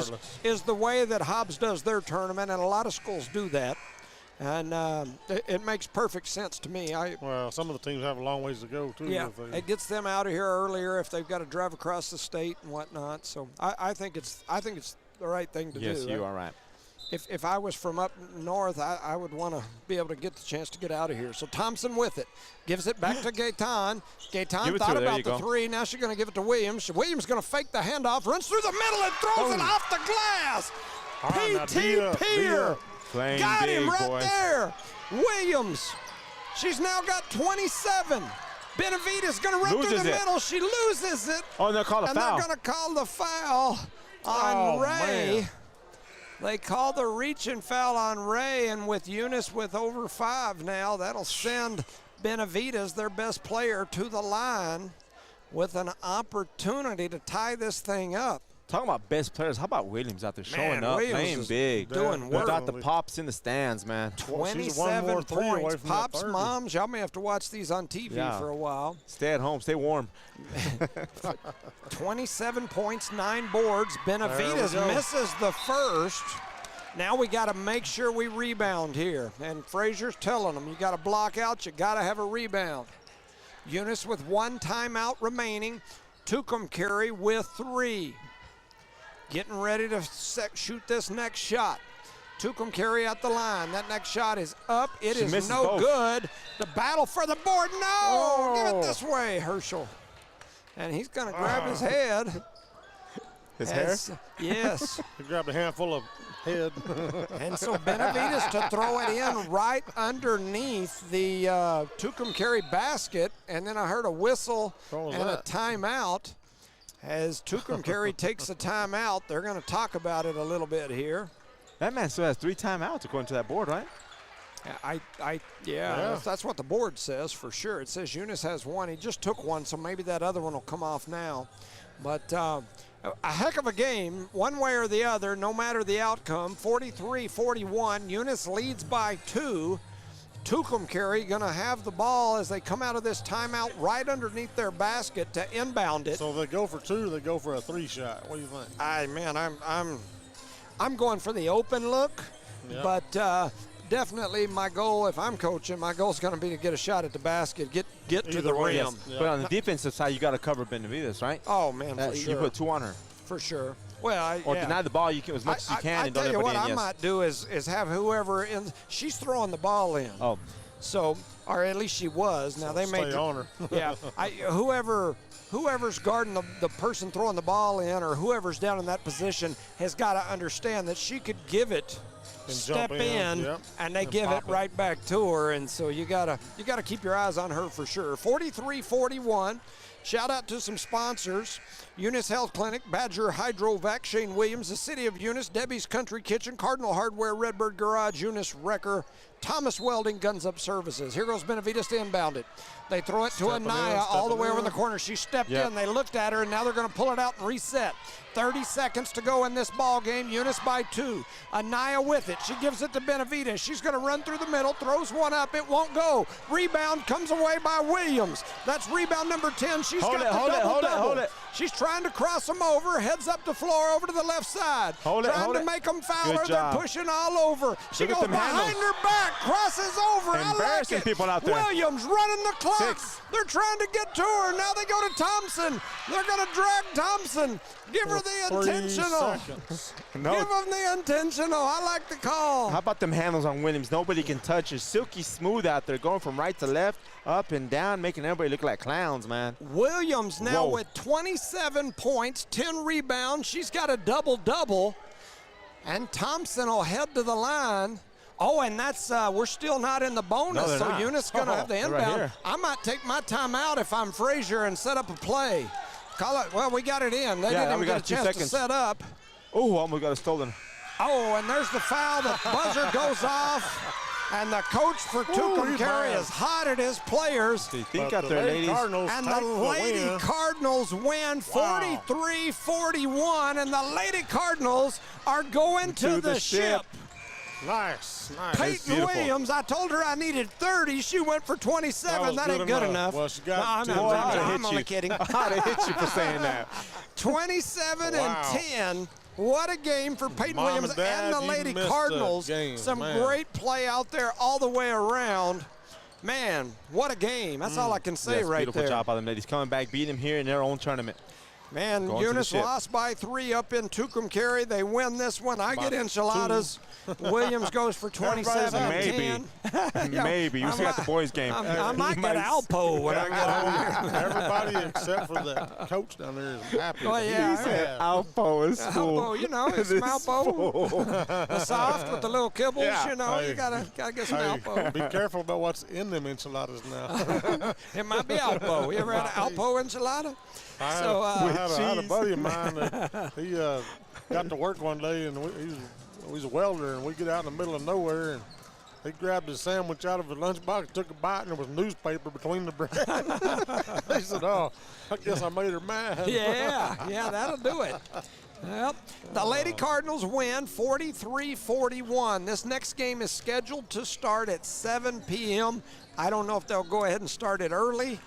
D: is the way that Hobbs does their tournament, and a lot of schools do that. And it makes perfect sense to me.
E: Well, some of the teams have a long ways to go, too.
D: Yeah, it gets them out of here earlier if they've got to drive across the state and whatnot. So I think it's the right thing to do.
F: Yes, you are right.
D: If I was from up north, I would want to be able to get the chance to get out of here. So Thompson with it. Gives it back to Gaetan. Gaetan thought about the three. Now she's going to give it to Williams. Williams going to fake the handoff, runs through the middle and throws it off the glass. P.T. Peer. Got him right there. Williams. She's now got 27. Benavides going to run through the middle. She loses it.
F: Oh, and they'll call a foul.
D: And they're going to call the foul on Ray.
E: Man.
D: They call the reach and foul on Ray, and with Eunice with over 5 now, that'll send Benavides, their best player, to the line with an opportunity to tie this thing up.
F: Talking about best players, how about Williams out there showing up,
D: Williams
F: playing
D: is
F: big,
D: doing work.
F: without the pops in the stands, man.
D: 27 points. Pops, moms, y'all may have to watch these on TV for a while.
F: Stay at home, stay warm.
D: 27 points, 9 boards. Benavides misses the first. Now we got to make sure we rebound here. And Frazier's telling them, you got to block out, you got to have a rebound. Eunice with 1 timeout remaining. Tucumcari with 3. Getting ready to shoot this next shot. Tucumcari at the line. That next shot is up. It is no good. The battle for the board. No! Give it this way, Herschel. And he's going to grab his head.
F: His hair?
D: Yes.
E: He grabbed a handful of head.
D: And so Benavides to throw it in right underneath the Tucumcari basket. And then I heard a whistle and a timeout. As Tucumcari takes the timeout, they're going to talk about it a little bit here.
F: That man still has 3 timeouts according to that board, right?
D: Yeah. That's what the board says for sure. It says Eunice has 1. He just took 1, so maybe that other one will come off now. But a heck of a game, one way or the other, no matter the outcome. 43-41. Eunice leads by 2. Tucumcari going to have the ball as they come out of this timeout right underneath their basket to inbound it.
E: So if they go for 2, they go for a 3 shot. What do you think?
D: I'm going for the open look, but definitely my goal, if I'm coaching, my goal is going to be to get a shot at the basket, get to the rim.
F: Yes. But on the defensive side, you got to cover Benavides, right?
D: Oh man, for sure.
F: You put 2 on her.
D: For sure. Well,
F: deny the ball as much as you can.
D: I
F: and
D: tell
F: don't
D: you
F: let
D: what,
F: anybody
D: I might do is have whoever in. She's throwing the ball in.
F: Oh.
D: So, or at least she was. Now they may
E: stay on her.
D: Yeah. Whoever's guarding the person throwing the ball in, or whoever's down in that position, has got to understand that she could give it,
E: And
D: step
E: jump
D: in, and they give it right back to her. And so you gotta keep your eyes on her for sure. 43-41. Shout out to some sponsors. Eunice Health Clinic, Badger Hydrovac, Shane Williams, the City of Eunice, Debbie's Country Kitchen, Cardinal Hardware, Redbird Garage, Eunice Wrecker, Thomas Welding, Guns Up Services. Here goes Benavides to inbound it. They throw it to Anaya all the way over in the corner. She stepped in. They looked at her, and now they're going to pull it out and reset. 30 seconds to go in this ball game. Eunice by 2. Anaya with it. She gives it to Benavides. She's going to run through the middle, throws one up. It won't go. Rebound comes away by Williams. That's rebound number 10. She's got the double-double. She's trying to cross them over. Heads up the floor over to the left side. Trying to make them foul her. They're pushing all over. She goes behind her back, crosses over.
F: Embarrassing people out there.
D: Williams running the clock. They're trying to get to her. Now they go to Thompson. They're going to drag Thompson. Give her the intentional.
F: No.
D: Give them the intentional. I like the call.
F: How about them handles on Williams? Nobody can touch her. Silky smooth out there, going from right to left, up and down, making everybody look like clowns, man.
D: Williams now with 27 points, 10 rebounds. She's got a double-double. And Thompson will head to the line. Oh, and that's we're still not in the bonus,
F: no,
D: so
F: not.
D: Eunice going to have the inbound.
F: Right,
D: I might take my time out if I'm Frazier and set up a play. Call it. Well, we got it in. They didn't even get a chance to set up.
F: Oh, almost got it stolen.
D: Oh, and there's the foul. The buzzer goes off. And the coach for Tucumcari is hot at his players.
F: Think out there, ladies.
D: And the Lady Cardinals win 43-41. And the Lady Cardinals are going to the ship.
E: Nice.
D: Peyton Williams, I told her I needed 30. She went for 27. That ain't good enough.
E: Well, she got
D: I'm only kidding.
F: I'd have hit you for saying that.
D: 27 and 10. What a game for Peyton Williams and the Lady Cardinals. Some great play out there all the way around. Man, what a game. That's all I can say right there.
F: Beautiful job by them ladies. Coming back, beating them here in their own tournament.
D: Man, Eunice lost by 3 up in Tucumcari. They win this one. I get enchiladas. Williams goes for 27 and 10.
F: Maybe. You still got the boys' game.
D: I might get Alpo when I get home.
E: Everybody except for the coach down there is happy.
D: Oh, yeah.
F: He said Alpo is cool.
D: Alpo, you know, it's some Alpo. The soft with the little kibbles, you know. You gotta get some Alpo.
E: Be careful about what's in them enchiladas now.
D: It might be Alpo. You ever had an Alpo enchilada?
E: I had a buddy of mine that he got to work one day, and he was a welder, and we get out in the middle of nowhere, and he grabbed his sandwich out of his lunchbox, took a bite, and there was newspaper between the bread. He said, "Oh, I guess I made her mad."
D: Yeah, that'll do it. Well, the Lady Cardinals win 43-41. This next game is scheduled to start at 7 p.m. I don't know if they'll go ahead and start it early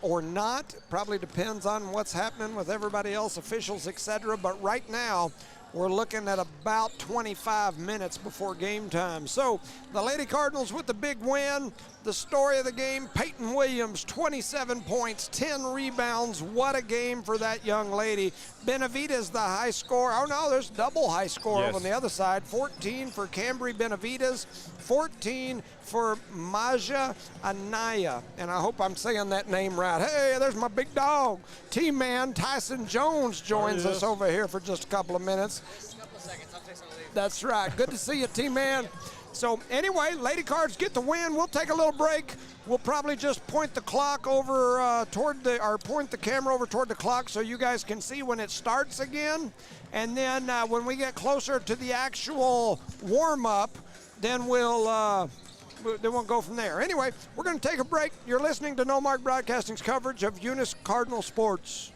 D: or not. Probably depends on what's happening with everybody else, officials, etc. But right now, we're looking at about 25 minutes before game time. So the Lady Cardinals with the big win. The story of the game, Peyton Williams, 27 points, 10 rebounds. What a game for that young lady. Benavides, the high score. Oh, no, there's double high score on the other side. 14 for Cambry Benavides, 14 for Maja Anaya. And I hope I'm saying that name right. Hey, there's my big dog. T-Man Tyson Jones joins us over here for just a couple of minutes. That's right. Good to see you, T-Man. So anyway, Lady Cards get the win. We'll take a little break. We'll probably just point the clock over point the camera over toward the clock so you guys can see when it starts again. And then when we get closer to the actual warm-up, then we'll go from there. Anyway, we're going to take a break. You're listening to No Mark Broadcasting's coverage of Eunice Cardinal Sports.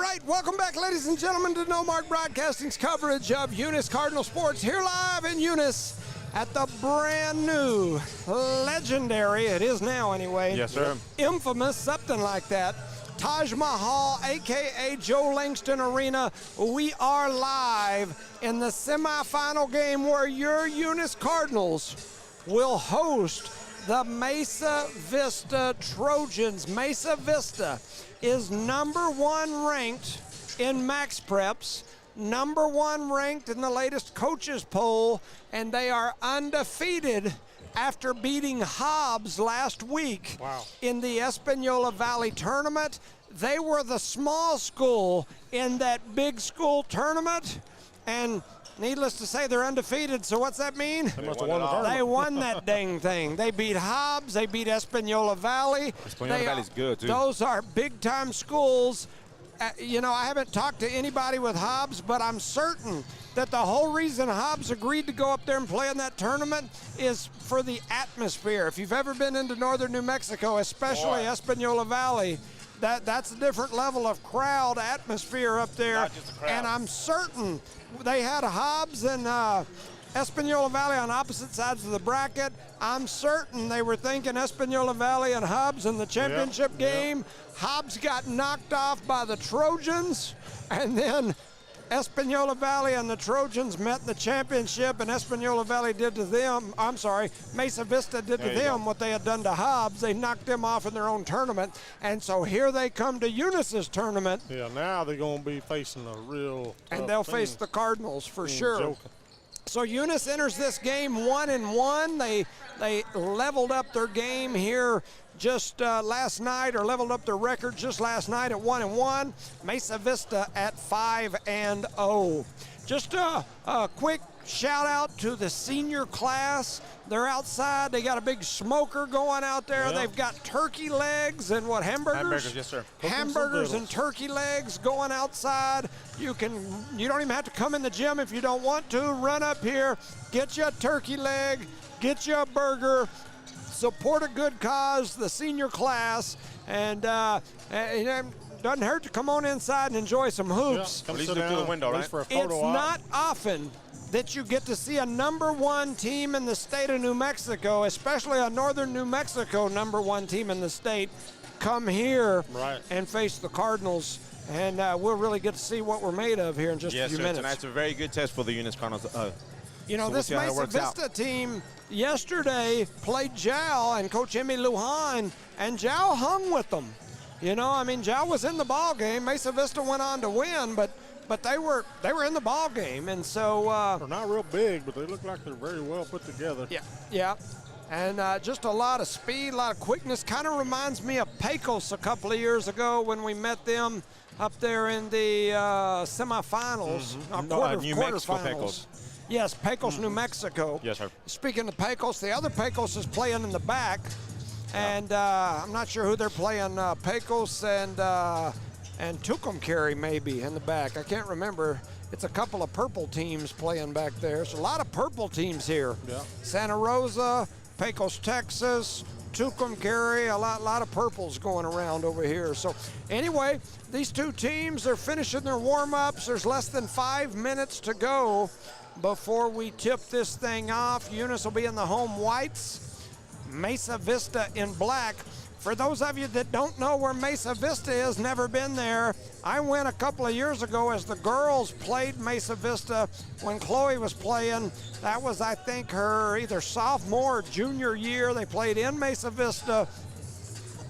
D: right, welcome back, ladies and gentlemen, to No Mark Broadcasting's coverage of Eunice Cardinal Sports, here live in Eunice at the brand new, legendary, it is now anyway.
F: Yes, sir.
D: Infamous, something like that, Taj Mahal, a.k.a. Joe Langston Arena. We are live in the semifinal game where your Eunice Cardinals will host the Mesa Vista Trojans. Mesa Vista is #1 ranked in Max Preps, #1 ranked in the latest coaches poll, and they are undefeated after beating Hobbs last week in the Espanola Valley tournament. They were the small school in that big school tournament, and needless to say, they're undefeated. So what's that mean?
E: They must have won the tournament.
D: They won that dang thing. They beat Hobbs. They beat Espanola Valley.
F: Espanola Valley's good, too.
D: Those are big-time schools. You know, I haven't talked to anybody with Hobbs, but I'm certain that the whole reason Hobbs agreed to go up there and play in that tournament is for the atmosphere. If you've ever been into northern New Mexico, especially Espanola Valley, that's a different level of crowd atmosphere up there.
F: Not just a crowd.
D: And I'm certain they had Hobbs and Espanola Valley on opposite sides of the bracket. I'm certain they were thinking Espanola Valley and Hobbs in the championship game. Hobbs got knocked off by the Trojans, and then Espanola Valley and the Trojans met in the championship, and Espanola Valley did to them, Mesa Vista did to them what they had done to Hobbs. They knocked them off in their own tournament, and so here they come to Eunice's tournament.
E: Yeah, now they're going to be facing a real tough
D: And they'll
E: team.
D: face the Cardinals for sure.
E: Joking.
D: So Eunice enters this game 1-1. They leveled up their game here just last night, or leveled up their record just last night at 1-1. Mesa Vista at 5-0. Just a quick shout out to the senior class. They're outside. They got a big smoker going out there.
E: Yeah.
D: They've got turkey legs and what, hamburgers?
F: Hamburgers, yes, sir.
D: Hamburgers and turkey legs going outside. You don't even have to come in the gym if you don't want to. Run up here, get you a turkey leg, get you a burger, support a good cause, the senior class, and it doesn't hurt to come on inside and enjoy some hoops.
E: Yeah, come
F: At least
E: sit
F: look through
E: down,
F: the window,
E: at
F: right?
E: least for a
D: It's
E: photo op.
D: not often that you get to see a #1 team in the state of New Mexico, especially a northern New Mexico #1 team in the state, come here and face the Cardinals. And we'll really get to see what we're made of here in just a few minutes.
F: Tonight's a very good test for the Eunice Cardinals.
D: You know,
F: So we'll
D: this
F: see how it
D: Mesa
F: works out.
D: Vista team yesterday played Jal and Coach Emmy Lujan, and Jal hung with them. You know, I mean, Jal was in the ball game. Mesa Vista went on to win, but they were in the ball game, and so
E: They're not real big, but they look like they're very well put together.
D: yeah. And just a lot of speed, a lot of quickness. Kind of reminds me of Pecos a couple of years ago when we met them up there in the semifinals,
F: New Mexico
D: quarterfinals.
F: Pecos.
D: Yes, Pecos, New Mexico.
F: Yes, sir.
D: Speaking of Pecos, the other Pecos is playing in the back, and I'm not sure who they're playing. Pecos and Tucumcari maybe in the back. I can't remember. It's a couple of purple teams playing back there. So a lot of purple teams here.
E: Yeah.
D: Santa Rosa, Pecos, Texas, Tucumcari, a lot of purples going around over here. So anyway, these two teams are finishing their warm-ups. There's less than 5 minutes to go before we tip this thing off. Eunice will be in the home whites, Mesa Vista in black. For those of you that don't know where Mesa Vista is, never been there, I went a couple of years ago as the girls played Mesa Vista when Chloe was playing. That was, I think, her either sophomore or junior year. They played in Mesa Vista.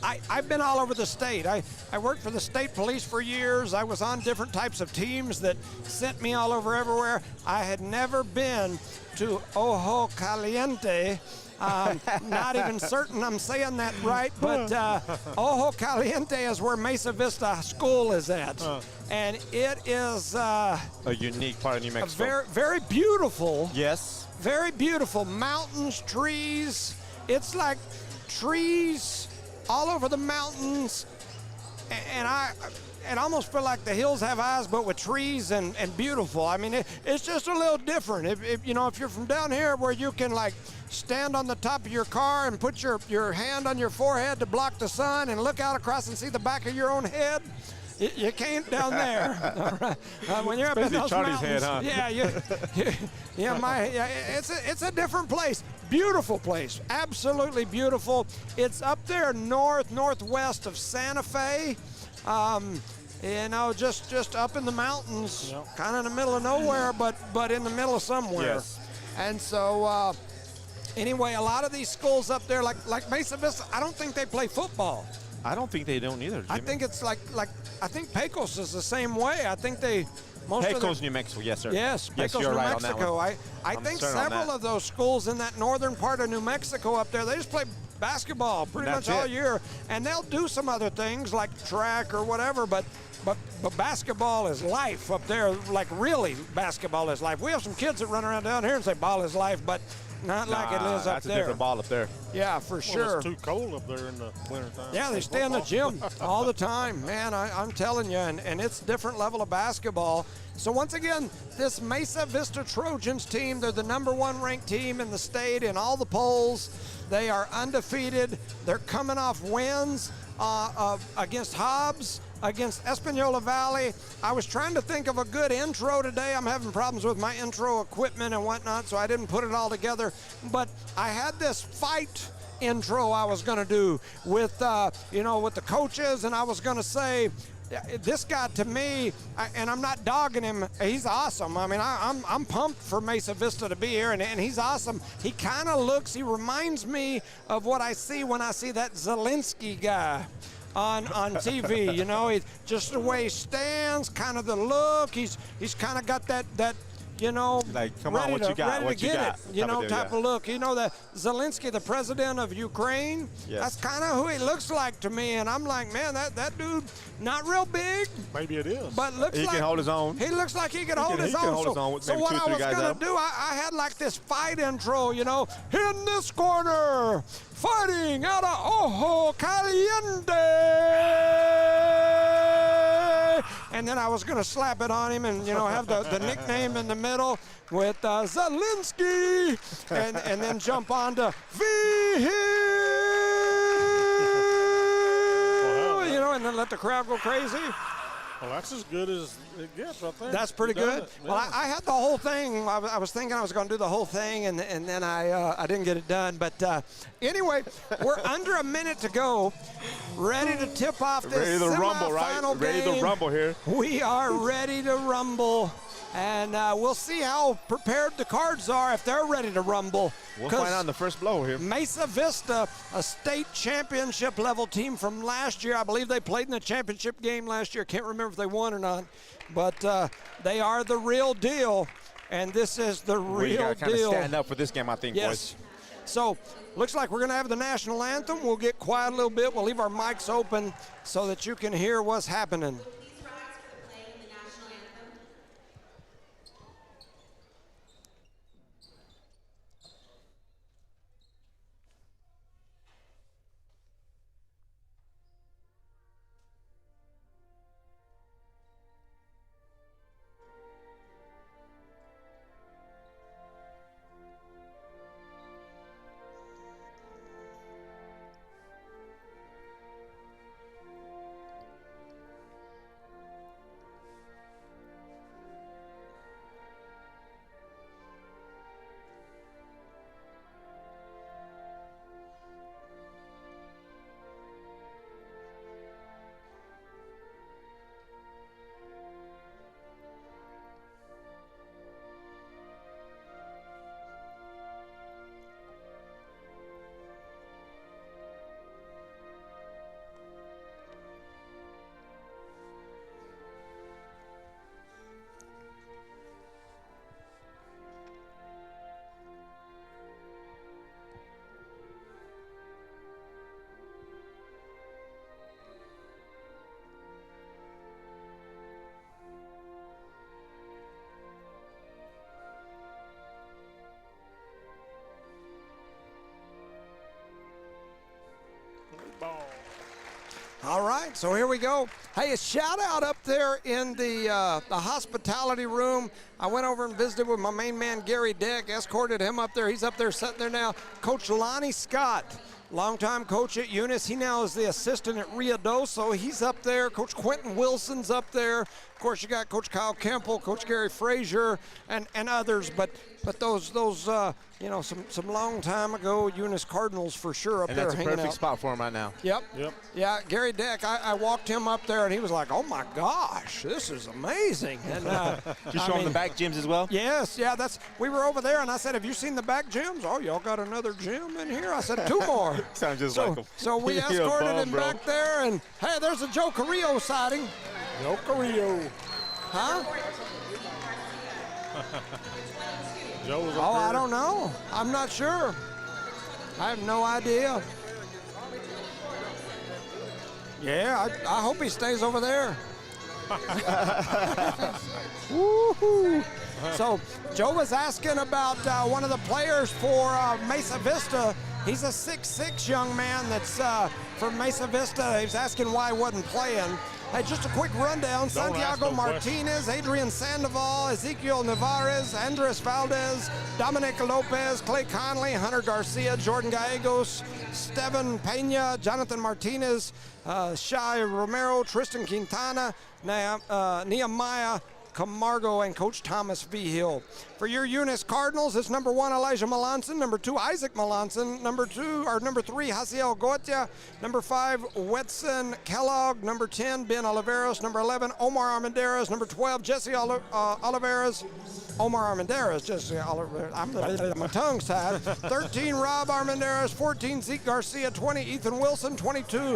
D: I've been all over the state. I worked for the state police for years. I was on different types of teams that sent me all over everywhere. I had never been to Ojo Caliente. Not even certain I'm saying that right, but Ojo Caliente is where Mesa Vista School is at. And it is
F: A unique part of New Mexico.
D: very, very beautiful.
F: Yes.
D: Very beautiful. Mountains, trees. It's like trees all over the mountains. And I almost feel like the hills have eyes, but with trees and beautiful. I mean, it's just a little different. If you're from down here where you can like stand on the top of your car and put your hand on your forehead to block the sun and look out across and see the back of your own head, You can't down there. All right. When you're up in
F: Especially
D: those
F: Charlie's
D: mountains,
F: head, huh?
D: it's a different place. Beautiful place, absolutely beautiful. It's up there northwest of Santa Fe. Just up in the mountains, kind of in the middle of nowhere, but in the middle of somewhere.
F: Yes.
D: And so, anyway, a lot of these schools up there, like Mesa Vista, I don't think they play football.
F: I don't think they don't either, Jimmy.
D: I think it's like I think Pecos is the same way. I think
F: Pecos, New Mexico, yes, sir.
D: Yes, Pecos,
F: you're
D: New
F: right on that
D: Mexico.
F: one.
D: I
F: I'm
D: think
F: certain on
D: several
F: that.
D: of those schools in that northern part of New Mexico up there, they just play basketball pretty much
F: That's
D: all
F: it.
D: year, and they'll do some other things like track or whatever, but basketball is life up there. Like really, basketball is life. We have some kids that run around down here and say ball is life, but not like it is up
F: that's
D: there.
F: a different ball up there.
D: Yeah, for sure.
E: It's too cold up there in the wintertime.
D: Yeah, they stay in the gym all the time. Man, I'm telling you, and it's a different level of basketball. So once again, this Mesa Vista Trojans team, they're the #1 ranked team in the state in all the polls. They are undefeated. They're coming off wins against Hobbs, against Espanola Valley. I was trying to think of a good intro today. I'm having problems with my intro equipment and whatnot, so I didn't put it all together. But I had this fight intro I was going to do with the coaches, and I was going to say, this guy to me, and I'm not dogging him, he's awesome. I mean, I'm pumped for Mesa Vista to be here, and he's awesome. He kind of he reminds me of what I see when I see that Zelensky guy on TV. You know, just the way he stands, kind of the look. He's kind of got that
F: like, come on, what you got? What you got?
D: Type of look. You know, the Zelensky, the president of Ukraine,
F: yes.
D: That's kind of who he looks like to me. And I'm like, man, that dude, not real big.
E: Maybe it is.
D: But looks
F: He
D: like
F: can hold his own.
D: He looks like he can hold his own.
F: Can hold his own with
D: So
F: maybe
D: what
F: 2 or 3
D: I was
F: guys
D: going
F: up.
D: to do, I had like this fight intro, in this corner, fighting out of Ojo Caliente. And then I was going to slap it on him and, have the nickname in the middle with Zelensky, and then jump on to V-Hill, and then let the crowd go crazy.
E: Well, that's as good as it gets right there.
D: That's pretty
E: You done
D: good.
E: it.
D: Well,
E: Yeah.
D: I had the whole thing. I was thinking I was going to do the whole thing, and then I didn't get it done. But anyway, we're under a minute to go. Ready to tip off this
F: Ready to rumble, right?
D: semifinal
F: Ready
D: game.
F: to rumble here.
D: We are ready to rumble. And we'll see how prepared the Cards are if they're ready to rumble.
F: We'll find out in the first blow here.
D: Mesa Vista, a state championship level team from last year. I believe they played in the championship game last year. Can't remember if they won or not. But they are the real deal. And this is the
F: We
D: real
F: got to kind of
D: deal.
F: stand up for this game, I think,
D: Yes.
F: boys.
D: So looks like we're going to have the national anthem. We'll get quiet a little bit. We'll leave our mics open so that you can hear what's happening. All right, so here we go. Hey, a shout out up there in the hospitality room. I went over and visited with my main man, Gary Deck, escorted him up there. He's up there sitting there now. Coach Lonnie Scott longtime coach at Eunice. He now is the assistant at Ruidoso. He's up there. Coach Quentin Wilson's up there. Of course, you got Coach Kyle Kemple, Coach Gary Frazier, and others. But those some long time ago Eunice Cardinals for sure up
F: and
D: there
F: that's a
D: hanging
F: perfect
D: out.
F: spot for him right now.
D: Yep. Yeah, Gary Deck, I walked him up there, and he was like, oh, my gosh, this is amazing. And
F: Just showing the back gyms as well?
D: Yes, yeah, we were over there, and I said, have you seen the back gyms? Oh, y'all got another gym in here? I said, 2 more.
F: Sounds just like him.
D: So we escorted him back there, and, hey, there's a Joe Carrillo sighting.
E: Joe Carrillo.
D: Huh?
E: Joe's
D: Oh, I don't know. I'm not sure. I have no idea. Yeah, I hope he stays over there. Woo-hoo. So Joe was asking about one of the players for Mesa Vista. He's a 6'6" young man that's from Mesa Vista. He's asking why he wasn't playing. Hey, just a quick rundown. Santiago Martinez, Adrian Sandoval, Ezekiel Navarez, Andres Valdez, Dominic Lopez, Clay Conley, Hunter Garcia, Jordan Gallegos, Steven Pena, Jonathan Martinez, Shai Romero, Tristan Quintana, Nehemiah Camargo, and Coach Thomas V. Hill. For your Eunice Cardinals, it's number 1, Elijah Melanson, number 2, Isaac Melanson, number 3, Hasiel Gotia, number 5, Wetson Kellogg, number 10, Ben Oliveros, number 11, Omar Armendares, number 12, Jesse Oliveras, Omar Armendares, Jesse Oliveras, my tongue's tied, 13, Rob Armendares, 14, Zeke Garcia, 20, Ethan Wilson, 22,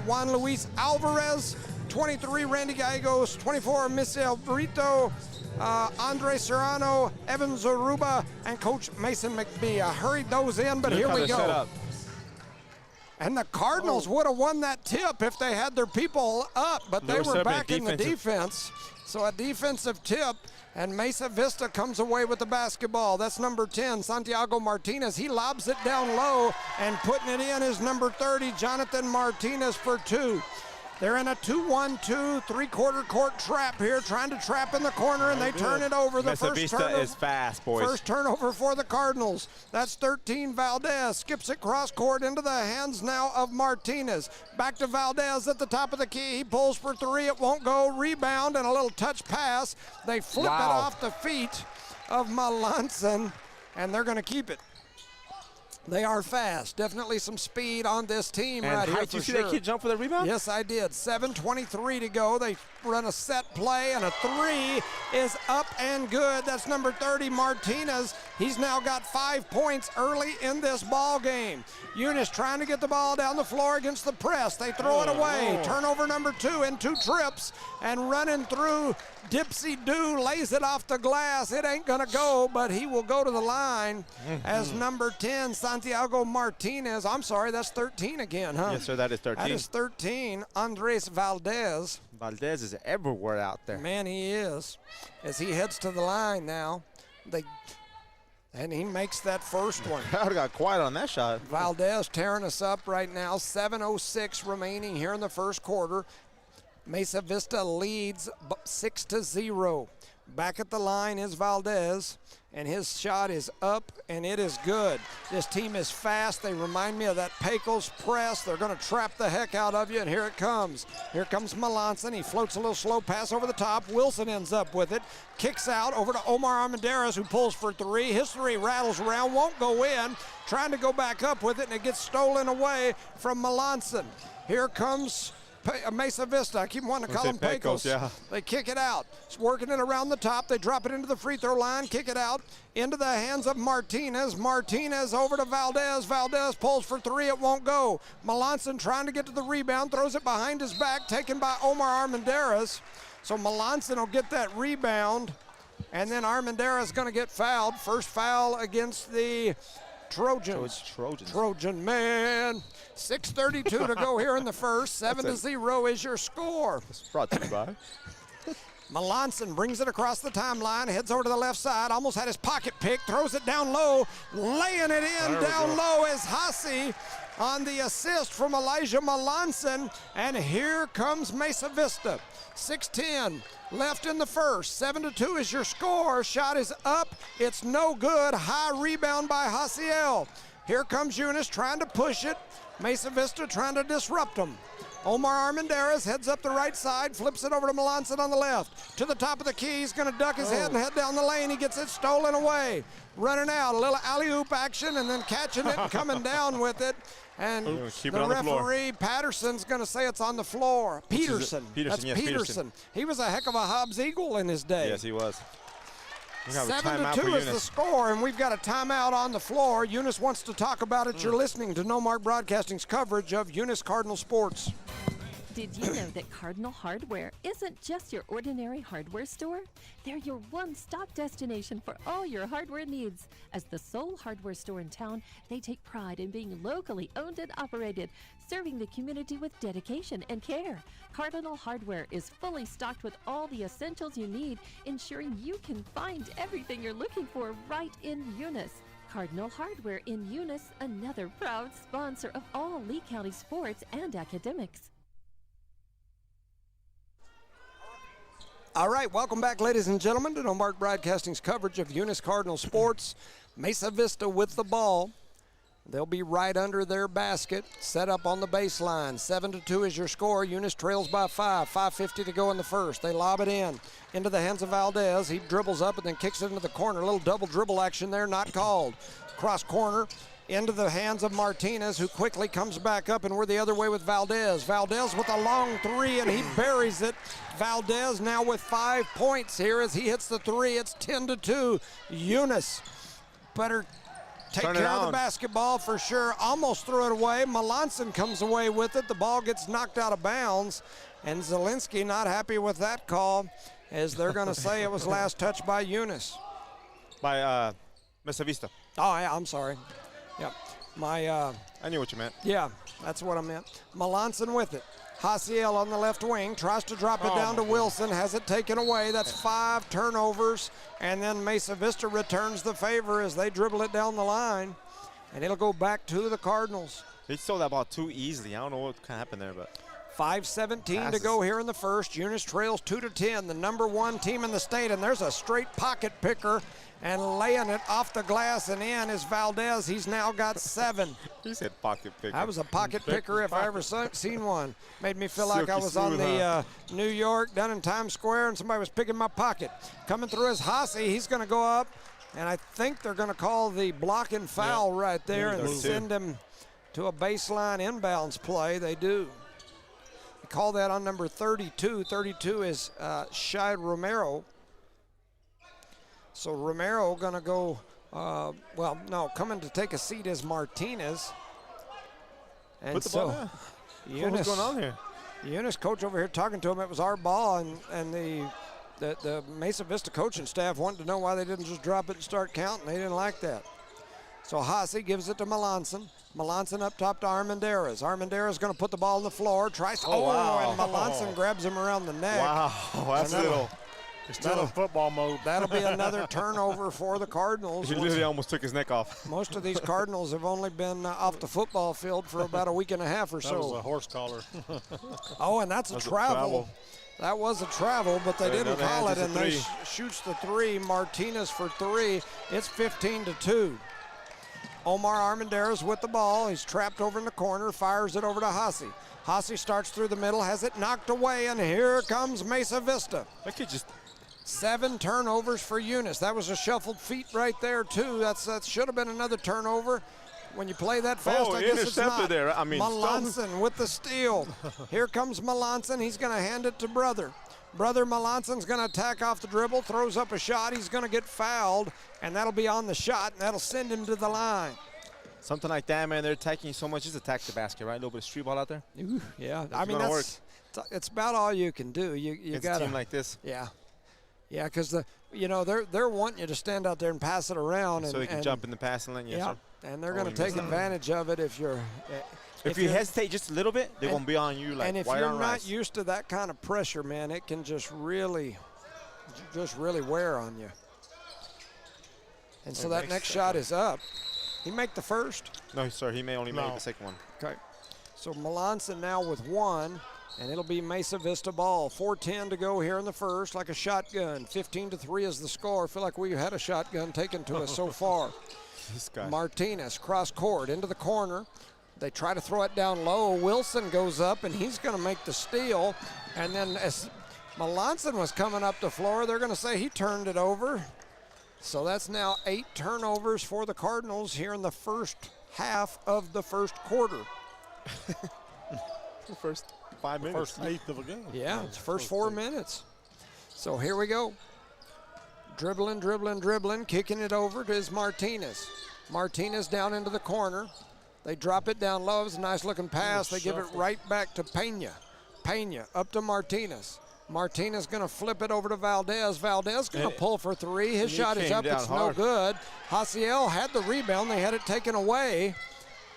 D: Juan Luis Alvarez, 23, Randy Gallegos, 24, Michel Brito, Andre Serrano, Evan Zaruba, and Coach Mason McBee. I hurried those in, but here we go. And the Cardinals would have won that tip if they had their people up, but they were back in the defense. So a defensive tip, and Mesa Vista comes away with the basketball. That's number 10, Santiago Martinez. He lobs it down low, and putting it in is number 30, Jonathan Martinez for 2. They're in a 2-1-2, 3/4 court trap here, trying to trap in the corner, and they turn it over. The
F: Mesa Vista is fast, boys.
D: First turnover for the Cardinals. That's 13, Valdez. Skips it cross court into the hands now of Martinez. Back to Valdez at the top of the key. He pulls for 3. It won't go. Rebound and a little touch pass. They flip it off the feet of Melanson, and they're going to keep it. They are fast. Definitely some speed on this team right here.
F: Did you see that kid jump for the rebound?
D: Yes, I did. 7:23 to go. They run a set play, and a 3 is up and good. That's number 30, Martinez. He's now got 5 points early in this ball game. Eunice trying to get the ball down the floor against the press. They throw it away. Turnover number 2 in 2 trips, and running through Dipsy Doo lays it off the glass. It ain't going to go, but he will go to the line as number 10, Santiago Martinez. I'm sorry, that's 13 again, huh?
F: Yes, sir, that is 13.
D: That is 13, Andres Valdez.
F: Valdez is everywhere out there.
D: Man, he is. As he heads to the line now, and he makes that first one.
F: Crowd got quiet on that shot.
D: Valdez tearing us up right now. 7:06 remaining here in the first quarter. Mesa Vista leads 6-0. Back at the line is Valdez, and his shot is up, and it is good. This team is fast. They remind me of that Pecos press. They're going to trap the heck out of you, and here it comes. Here comes Melanson. He floats a little slow pass over the top. Wilson ends up with it. Kicks out over to Omar Armendares, who pulls for 3. His 3 rattles around, won't go in. Trying to go back up with it, and it gets stolen away from Melanson. Here comes Mesa Vista. I keep wanting to call them Pecos.
F: Yeah.
D: They kick it out. It's working it around the top. They drop it into the free throw line, kick it out into the hands of Martinez. Martinez over to Valdez. Valdez pulls for 3. It won't go. Melanson trying to get to the rebound, throws it behind his back, taken by Omar Armendares. So Melanson will get that rebound, and then Armendares is going to get fouled. First foul against the Trojans. Trojan man. 6:32 to go here in the first. 7-0 is your score.
F: It's brought to you by.
D: Melanson brings it across the timeline, heads over to the left side, almost had his pocket picked, throws it down low, laying it in down low is Hassi on the assist from Elijah Melanson, and here comes Mesa Vista. 6:10 left in the first. 7-2 is your score. Shot is up. It's no good. High rebound by Hasiel. Here comes Eunice trying to push it. Mesa Vista trying to disrupt them. Omar Armendariz heads up the right side, flips it over to Melanson on the left. To the top of the key, he's going to duck his head and head down the lane. He gets it stolen away. Running out, a little alley-oop action and then catching it and coming down with it. And the referee, Patterson's going to say it's on the floor. Peterson. That's
F: yes,
D: Peterson. He was a heck of a Hobbs Eagle in his day.
F: Yes, he was.
D: 7-2 is the score, and we've got a timeout on the floor. Eunice wants to talk about it. You're listening to No Mark Broadcasting's coverage of Eunice Cardinal sports.
A: Did you know that Cardinal Hardware isn't just your ordinary hardware store? They're your one-stop destination for all your hardware needs. As the sole hardware store in town, they take pride in being locally owned and operated, serving the community with dedication and care. Cardinal Hardware is fully stocked with all the essentials you need, ensuring you can find everything you're looking for right in Eunice. Cardinal Hardware in Eunice, another proud sponsor of all Lee County sports and academics.
D: All right, welcome back, ladies and gentlemen, to No Mark Broadcasting's coverage of Eunice Cardinal sports. Mesa Vista with the ball. They'll be right under their basket, set up on the baseline. 7-2 is your score. Eunice trails by 5. 5:50 to go in the first. They lob it into the hands of Valdez. He dribbles up and then kicks it into the corner. A little double dribble action there, not called. Cross corner into the hands of Martinez, who quickly comes back up, and we're the other way with Valdez. Valdez with a long three, and he buries it. Valdez now with 5 points here as he hits the three. It's 10-2. Eunice better take care of the basketball for sure. Almost threw it away. Melanson comes away with it. The ball gets knocked out of bounds, and Zielinski not happy with that call, as they're going to say it was last touched by Eunice.
F: By Mesa Vista.
D: Oh, yeah, I'm sorry. Yep.
F: I knew what you meant.
D: Yeah, that's what I meant. Melanson with it. Hasiel on the left wing tries to drop it down to Wilson, has it taken away. That's 5 turnovers, and then Mesa Vista returns the favor as they dribble it down the line, and it'll go back to the Cardinals.
F: They stole that ball too easily. I don't know what kind of happened there, but
D: 5:17 to go here in the first. Eunice trails 2-10, the number 1 team in the state, and there's a straight pocket picker, and laying it off the glass and in is Valdez. He's now got 7.
F: He said pocket picker.
D: I was a pocket picker if I ever seen one. Made me feel like I was on the New York down in Times Square and somebody was picking my pocket. Coming through is Hasse. He's going to go up, and I think they're going to call the block and foul right there and send him to a baseline inbounds play. They do. They call that on number 32. 32 is Shai Romero. So Romero going to go, coming to take a seat is Martinez. And
F: put the ball down.
D: Eunice,
F: what's going on here?
D: Eunice coach over here talking to him. It was our ball, and the Mesa Vista coaching staff wanted to know why they didn't just drop it and start counting. They didn't like that. So Hasse gives it to Melanson. Melanson up top to Armendariz. Armendariz going to put the ball on the floor. Tries, and Melanson grabs him around the neck.
F: Wow, that's little.
E: It's still in football mode.
D: That'll be another turnover for the Cardinals.
F: He literally almost took his neck off.
D: Most of these Cardinals have only been off the football field for about a week and a half or so.
E: That was a horse collar.
D: And that's a travel. That was a travel, but they didn't call it, and they shoots the three. Martinez for 3. It's 15-2. Omar Armendariz with the ball. He's trapped over in the corner, fires it over to Hasse. Hasse starts through the middle, has it knocked away, and here comes Mesa Vista.
F: That kid just
D: 7 turnovers for Eunice. That was a shuffled feet right there, too. That should have been another turnover. When you play that fast, I guess it's not.
F: There. I mean,
D: Melanson with the steal. Here comes Melanson. He's going to hand it to Brother. Brother Melanson's going to attack off the dribble, throws up a shot. He's going to get fouled, and that'll be on the shot, and that'll send him to the line.
F: Something like that, man. They're attacking you so much. Just attack the basket, right? A little bit of street ball out there.
D: Ooh, yeah, I mean, it's about all you can do. You got
F: a team like this.
D: Yeah. Yeah, because they're wanting you to stand out there and pass it around,
F: so they can jump in the passing lane. Yes,
D: yeah,
F: sir.
D: And they're going to take advantage of it if you're.
F: If you hesitate just a little bit, they're going to be on you like
D: and if
F: white
D: you're
F: on
D: not
F: rice.
D: used to that kind of pressure, man, it can just really wear on you. And so that next shot is up. He make the first?
F: No, sir. He may only make the second one.
D: Okay. So Melanson now with 1. And it'll be Mesa Vista ball. 4:10 to go here in the first, like a shotgun. 15-3 is the score. I feel like we had a shotgun taken to us so far.
F: This guy.
D: Martinez, cross court, into the corner. They try to throw it down low. Wilson goes up, and he's going to make the steal. And then as Melanson was coming up the floor, they're going to say he turned it over. So that's now 8 turnovers for the Cardinals here in the first half of the first quarter.
F: The first 5 minutes.
E: First eighth of a game.
D: Yeah, it's first 4 minutes. So here we go. Dribbling, dribbling, dribbling, kicking it over to his Martinez. Martinez down into the corner. They drop it down low. It's a nice looking pass. They give it right back to Pena. Pena up to Martinez. Martinez going to flip it over to Valdez. Valdez going to pull for 3. His shot is up. It's no good. Hasiel had the rebound. They had it taken away.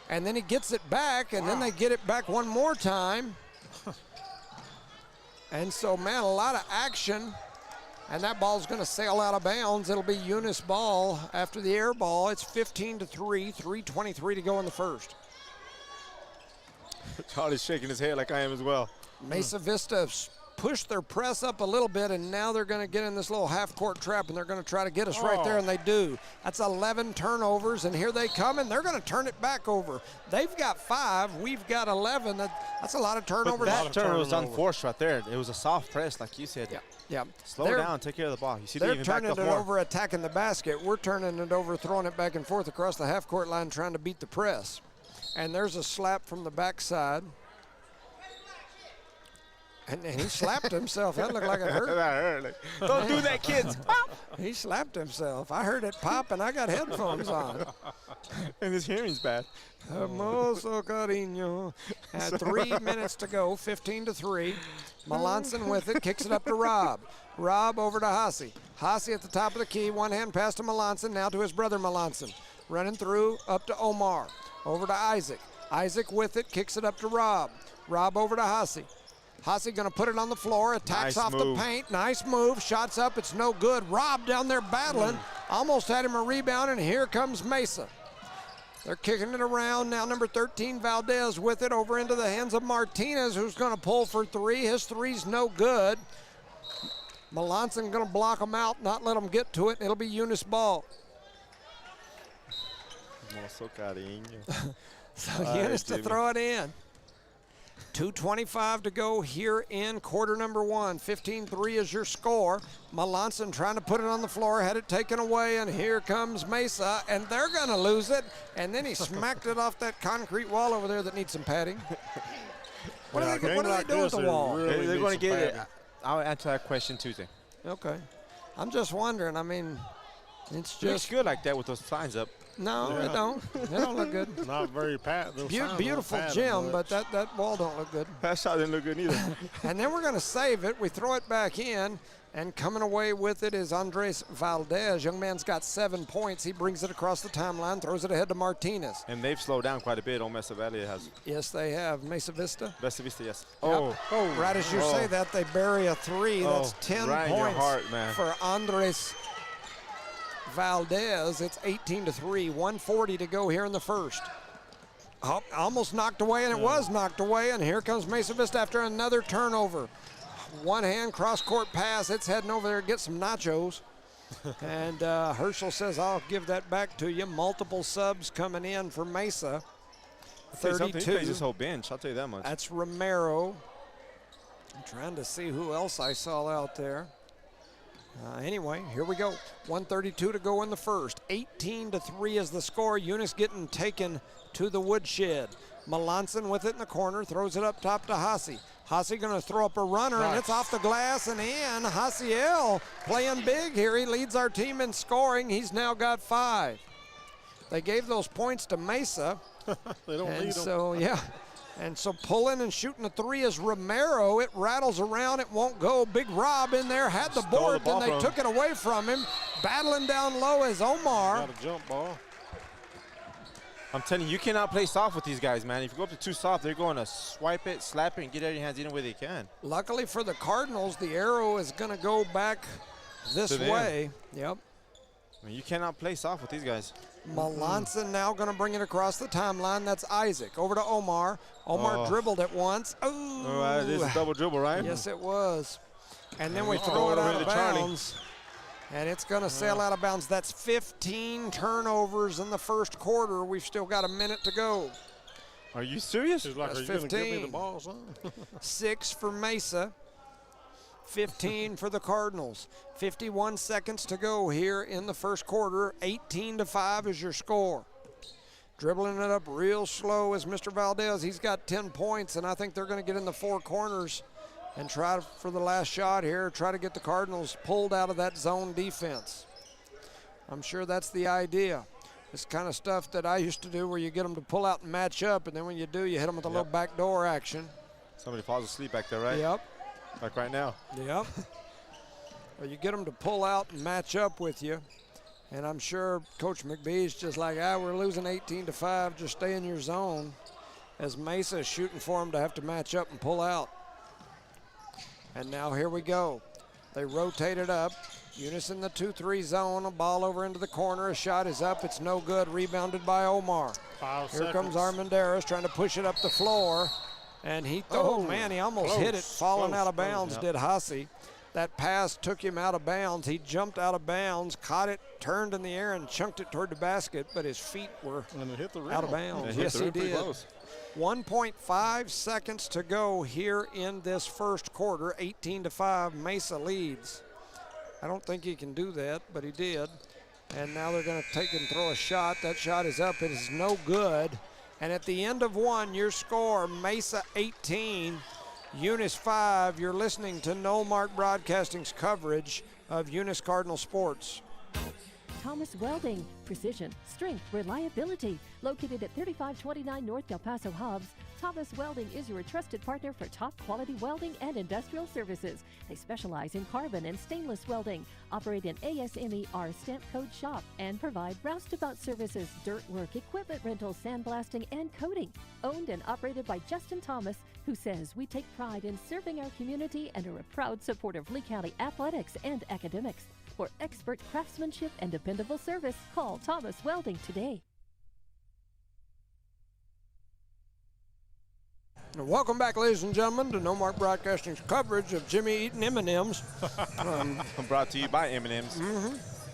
D: And then he gets it back, and then they get it back one more time. And so, man, a lot of action. And that ball's going to sail out of bounds. It'll be Eunice ball after the air ball. It's 15-3, 3:23 to go in the first.
F: Charlie's shaking his head like I am as well.
D: Mesa Vista pushed their press up a little bit, and now they're going to get in this little half-court trap, and they're going to try to get us right there, and they do. That's 11 turnovers, and here they come, and they're going to turn it back over. They've got 5. We've got 11. That's a lot of turnovers.
F: But that turnover was unforced right there. It was a soft press, like you said.
D: Yeah.
F: Slow down, take care of the ball. You see
D: they're
F: even
D: turning
F: back
D: it
F: up more.
D: over, attacking the basket. We're turning it over, throwing it back and forth across the half-court line, trying to beat the press. And there's a slap from the backside. And he slapped himself. That looked like it hurt.
F: Don't do that, kids.
D: He slapped himself. I heard it pop, and I got headphones on.
F: And his hearing's bad.
D: Hermoso cariño. 3 minutes to go, 15-3. Melanson with it, kicks it up to Rob. Rob over to Hasi. Hasi at the top of the key, one-hand pass to Melanson, now to his brother Melanson. Running through, up to Omar. Over to Isaac. Isaac with it, kicks it up to Rob. Rob over to Hasi. Hasi going to put it on the floor, attacks
F: Nice
D: off
F: move.
D: the paint. Nice move, shots up, it's no good. Rob down there battling, almost had him a rebound, and here comes Mesa. They're kicking it around. Now number 13, Valdez with it over into the hands of Martinez, who's going to pull for 3. His 3's no good. Melanson going to block him out, not let him get to it, and it'll be Eunice ball.
F: Hermoso cariño.
D: So Eunice to throw it in. 2:25 to go here in quarter number 1. 15-3 is your score. Melanson trying to put it on the floor, had it taken away, and here comes Mesa, and they're going to lose it. And then he smacked it off that concrete wall over there that needs some padding. What are they doing with the wall?
F: They're going to get it. I'll answer that question Tuesday.
D: Okay. I'm just wondering. I mean, it's
F: It looks
D: just
F: good like that with those signs up.
D: no, it don't. It don't look good.
E: Not very
D: Beautiful gym, but that wall don't look good.
F: That shot didn't look good either.
D: And then we're going to save it. We throw it back in, and coming away with it is Andres Valdez. Young man's got 7 points. He brings it across the timeline, throws it ahead to Martinez.
F: And they've slowed down quite a bit. Old Mesa Valley has.
D: Yes, they have. Mesa Vista.
F: Vista Vista, yes.
D: Yep. Right as you say that, they bury a 3. That's 10
F: right
D: points
F: in your heart, man.
D: for Andres Valdez. It's 18-3, 1:40 to go here in the first. Almost knocked away, and it was knocked away, and here comes Mesa Vista after another turnover. One-hand cross-court pass. It's heading over there to get some nachos. And Herschel says, I'll give that back to you. Multiple subs coming in for Mesa. 32.
F: He plays this whole bench, I'll tell you that much.
D: That's Romero. I'm trying to see who else I saw out there. Anyway, here we go. 1:32 to go in the first. 18-3 is the score. Eunice getting taken to the woodshed. Melanson with it in the corner, throws it up top to Hasi. Hasi going to throw up a runner, and it's off the glass and in. Hasiel playing big here. He leads our team in scoring. He's now got 5. They gave those points to Mesa.
E: They don't need them.
D: So, yeah. And so pulling and shooting the 3 is Romero. It rattles around. It won't go. Big Rob in there had the board. Then they took it away from him. Battling down low is Omar.
E: Got a jump ball.
F: I'm telling you, you cannot play soft with these guys, man. If you go up to too soft, they're going to swipe it, slap it, and get it out of your hands any way they can.
D: Luckily for the Cardinals, the arrow is going to go back this way. Yep.
F: I mean, you cannot play soft with these guys.
D: Melanson now going to bring it across the timeline. That's Isaac. Over to Omar. Omar dribbled it once. Oh,
F: it is a double dribble, right?
D: Yes, it was. And then we throw it out of bounds. And it's going to sail out of bounds. That's 15 turnovers in the first quarter. We've still got a minute to go.
F: Are you serious?
E: He's like,
D: That's
E: are you going to give me
D: 15.
E: the ball, son?
D: 6 for Mesa. 15 for the Cardinals. 51 seconds to go here in the first quarter. 18-5 is your score. Dribbling it up real slow is Mr. Valdez. He's got 10 points, and I think they're going to get in the four corners and try for the last shot here, try to get the Cardinals pulled out of that zone defense. I'm sure that's the idea. It's kind of stuff that I used to do where you get them to pull out and match up, and then when you do, you hit them with a little backdoor action.
F: Somebody falls asleep back there, right?
D: Yep.
F: Like right now.
D: Yep. Well, you get them to pull out and match up with you. And I'm sure Coach McBee's just like, we're losing 18-5, just stay in your zone. As Mesa is shooting for him to have to match up and pull out. And now here we go. They rotate it up. Eunice in the 2-3 zone, a ball over into the corner. A shot is up, it's no good. Rebounded by Omar.
E: 5
D: Here
E: seconds.
D: comes Armendariz trying to push it up the floor. And he, man, he almost hit it, falling out of bounds, did Hussey. That pass took him out of bounds. He jumped out of bounds, caught it, turned in the air, and chunked it toward the basket, but his feet were
E: And it hit the rim.
D: out of bounds.
F: It
D: Yes,
F: hit the
D: he
F: rim pretty
D: did.
F: close.
D: 1.5 seconds to go here in this first quarter. 18-5, Mesa leads. I don't think he can do that, but he did. And now they're going to take and throw a shot. That shot is up. It is no good. And at the end of one, your score, Mesa 18, Eunice 5. You're listening to Nomark Broadcasting's coverage of Eunice Cardinal Sports.
A: Thomas Welding, precision, strength, reliability. Located at 3529 North Del Paso Hobbs, Thomas Welding is your trusted partner for top quality welding and industrial services. They specialize in carbon and stainless welding, operate an ASME R stamp code shop, and provide roustabout services, dirt work, equipment rentals, sandblasting, and coating. Owned and operated by Justin Thomas, who says we take pride in serving our community and are a proud supporter of Lee County athletics and academics. For expert craftsmanship and dependable service, call Thomas Welding today.
D: And welcome back, ladies and gentlemen, to Nomark Broadcasting's coverage of Jimmy eating M&Ms.
F: Brought to you by M&M's.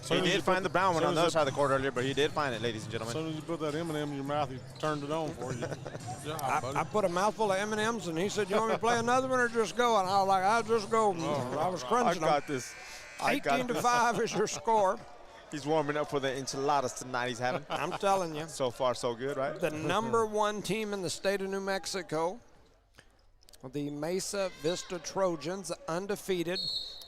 E: So
F: He did find the brown one on the other side of the court earlier, but he did find it, ladies and
E: As
F: gentlemen.
E: soon as you put that M&M in your mouth, he turned it on for you.
D: I put a mouthful of M&Ms, and he said, you want me to play another one or just go? And I was like, I'll just go. I was
F: I
D: crunching them.
F: got this.
D: 18-5 is your score.
F: He's warming up for the enchiladas tonight he's having.
D: I'm telling you.
F: So far, so good, right?
D: The number one team in the state of New Mexico, the Mesa Vista Trojans, undefeated.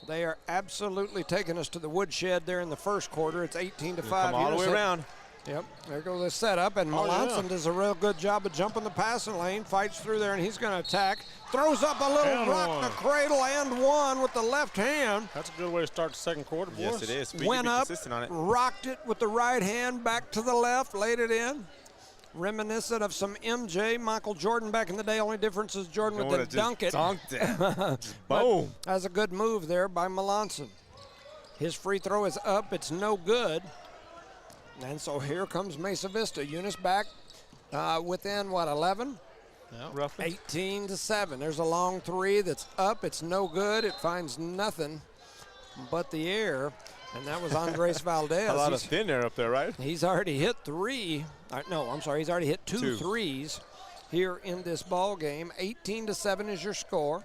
D: They are absolutely taking us to the woodshed there in the first quarter. It's 18-5.
F: Come all the way around.
D: Yep, there goes the setup, and Melanson does a real good job of jumping the passing lane, fights through there, and he's going to attack. Throws up a little
E: And
D: rock
E: one.
D: the cradle and one with the left hand.
E: That's a good way to start the second quarter, boys.
F: Yes, it is. But you
D: Went
F: can be
D: up,
F: consistent on it.
D: rocked it with the right hand, back to the left, laid it in. Reminiscent of some MJ, Michael Jordan back in the day. Only difference is Jordan would dunk it.
F: Dunked it.
D: But
F: Boom.
D: that's a good move there by Melanson. His free throw is up. It's no good. And so here comes Mesa Vista. Eunice back within, 11?
E: Yeah.
F: Roughly.
D: 18-7. There's a long three that's up. It's no good. It finds nothing but the air. And that was Andres Valdez.
F: A lot of thin air up there, right?
D: He's already hit three. He's already hit two threes here in this ball game. 18-7 is your score.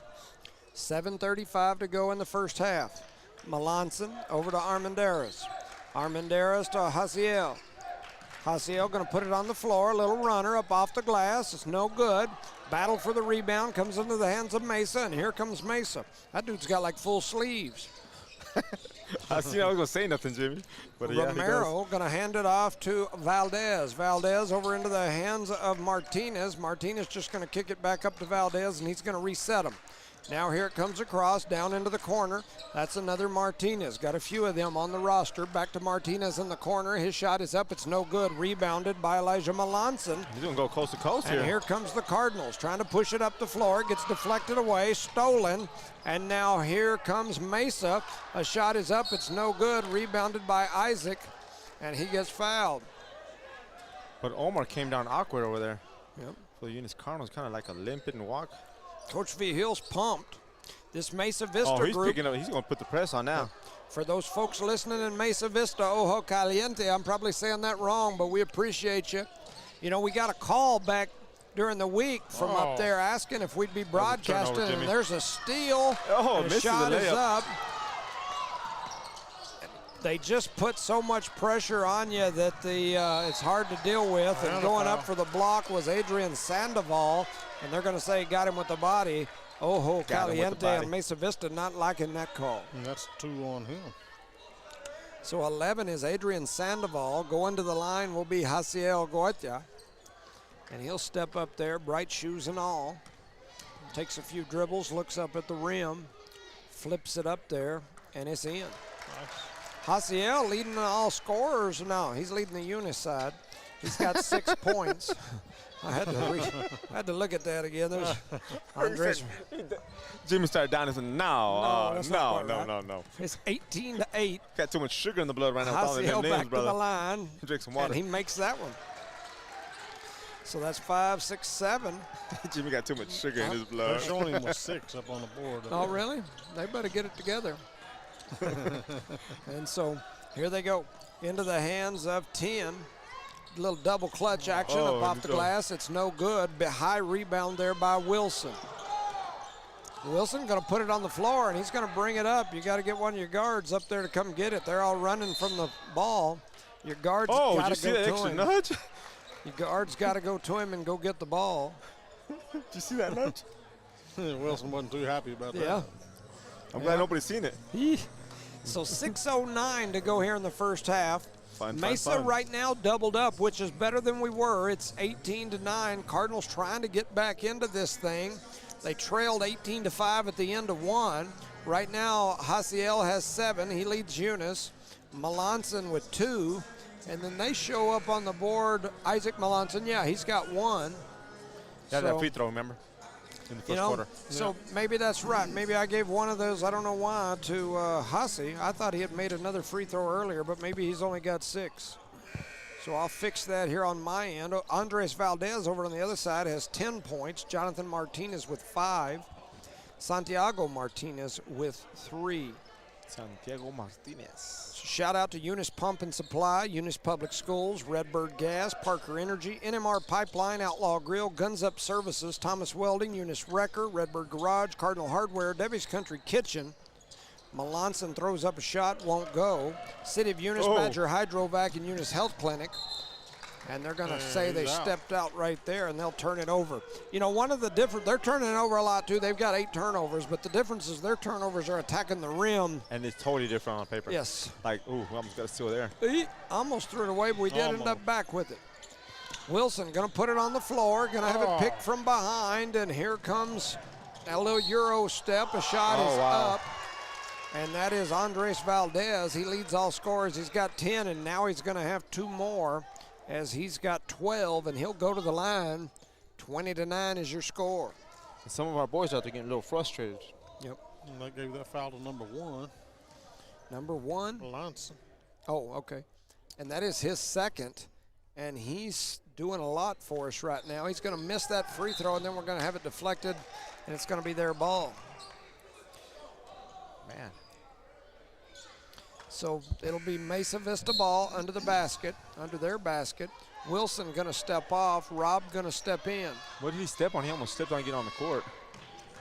D: 7:35 to go in the first half. Melanson over to Armendariz. Armendariz to Hasiel. Hasiel going to put it on the floor. A little runner up off the glass. It's no good. Battle for the rebound comes into the hands of Mesa, and here comes Mesa. That dude's got like full sleeves.
F: I was going to say nothing, Jimmy. But yeah,
D: Romero going to hand it off to Valdez. Valdez over into the hands of Martinez. Martinez just going to kick it back up to Valdez, and he's going to reset him. Now here it comes across, down into the corner. That's another Martinez. Got a few of them on the roster. Back to Martinez in the corner. His shot is up. It's no good. Rebounded by Elijah Melanson.
F: He's going to go coast to coast
D: And
F: here.
D: here comes the Cardinals trying to push it up the floor. It gets deflected away, stolen. And now here comes Mesa. A shot is up. It's no good. Rebounded by Isaac. And he gets fouled.
F: But Omar came down awkward over there.
D: Yep.
F: So Eunice Cardinals kind of like a limp and walk.
D: Coach V. Hill's pumped. This Mesa Vista
F: Oh, he's
D: group.
F: picking up. He's going to put the press on now.
D: For those folks listening in Mesa Vista, Ojo Caliente, I'm probably saying that wrong, but we appreciate you. You know, we got a call back during the week from up there asking if we'd be broadcasting, and there's a steal.
F: Oh,
D: and the
F: misses the
D: shot is
F: layup.
D: up. They just put so much pressure on you that it's hard to deal with. And going up for the block was Adrian Sandoval, and they're going to say got him with the body. Ojo Caliente and Mesa Vista not liking that call.
E: And that's 2 on him.
D: So 11 is Adrian Sandoval. Going to the line will be Jaciel Goetia. And he'll step up there, bright shoes and all. Takes a few dribbles, looks up at the rim, flips it up there, and it's in. Jaciel leading all scorers. No, he's leading the Eunice side. He's got 6 points. I had to look at that again. There's Andres.
F: Jimmy started down and said, no.
D: It's 18-8.
F: Got too much sugar in the blood right now.
D: Jaciel back to the line.
F: Drink some water.
D: And he makes that one. So that's 5, 6, 7.
F: Jimmy got too much sugar in his blood.
E: They're showing him a 6 up on the board.
D: Oh, really? They better get it together. And so here they go into the hands of 10. Little double clutch action up off the glass. It's no good. High rebound there by Wilson. Wilson going to put it on the floor, and he's going to bring it up. You got to get one of your guards up there to come get it. They're all running from the ball. Your guards got to go to him.
F: Nudge?
D: Your guards got to go to him and go get the ball.
F: Did you see that nudge?
E: Wilson wasn't too happy about that.
D: Yeah.
F: I'm glad nobody's seen it.
D: So 6:09 to go here in the first half. Mesa
F: fun.
D: right now doubled up, which is better than we were. It's 18-9. Cardinals trying to get back into this thing. They trailed 18-5 at the end of 1. Right now, Jaciel has 7. He leads Eunice. Melanson with 2. And then they show up on the board. Isaac Melanson, yeah, he's got 1.
F: Yeah, that free throw, remember? In the first quarter.
D: So maybe that's right. Maybe I gave one of those, I don't know why, to Hussey. I thought he had made another free throw earlier, but maybe he's only got 6. So I'll fix that here on my end. Andres Valdez over on the other side has 10 points. Jonathan Martinez with 5. Santiago Martinez with 3.
F: Santiago Martinez.
D: Shout out to Eunice Pump and Supply, Eunice Public Schools, Redbird Gas, Parker Energy, NMR Pipeline, Outlaw Grill, Guns Up Services, Thomas Welding, Eunice Wrecker, Redbird Garage, Cardinal Hardware, Debbie's Country Kitchen. Melanson throws up a shot, won't go. City of Eunice, Badger Hydrovac, and Eunice Health Clinic. And they're going to say they stepped out right there, and they'll turn it over. You know, one of the different, they're turning it over a lot too. They've got 8 turnovers, but the difference is their turnovers are attacking the rim.
F: And it's totally different on paper.
D: Yes.
F: Like, ooh, we almost got a steal there.
D: He almost threw it away, but we did end up back with it. Wilson going to put it on the floor, going to have it picked from behind, and here comes a little Euro step. A shot is up, and that is Andres Valdez. He leads all scorers. He's got 10, and now he's going to have 2 more. As he's got 12, and he'll go to the line. 20-9 is your score.
F: And some of our boys out there getting a little frustrated.
D: Yep.
E: And they gave that foul to number 1.
D: Number 1?
E: Melanson.
D: Oh, okay. And that is his second, and he's doing a lot for us right now. He's going to miss that free throw, and then we're going to have it deflected, and it's going to be their ball.
F: Man.
D: So it'll be Mesa Vista ball under the basket, under their basket. Wilson going to step off. Rob going to step in.
F: What did he step on? He almost stepped on getting on the court.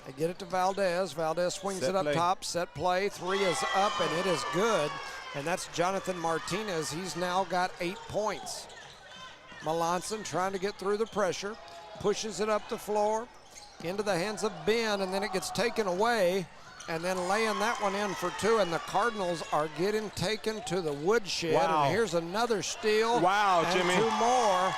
D: They get it to Valdez. Valdez swings
F: Set
D: it up
F: play.
D: top. Set play. 3 is up, and it is good. And that's Jonathan Martinez. He's now got 8 points. Melanson trying to get through the pressure. Pushes it up the floor into the hands of Ben, and then it gets taken away. And then laying that one in for 2, and the Cardinals are getting taken to the woodshed.
F: Wow.
D: And here's another steal.
F: Wow,
D: and
F: Jimmy.
D: 2 more.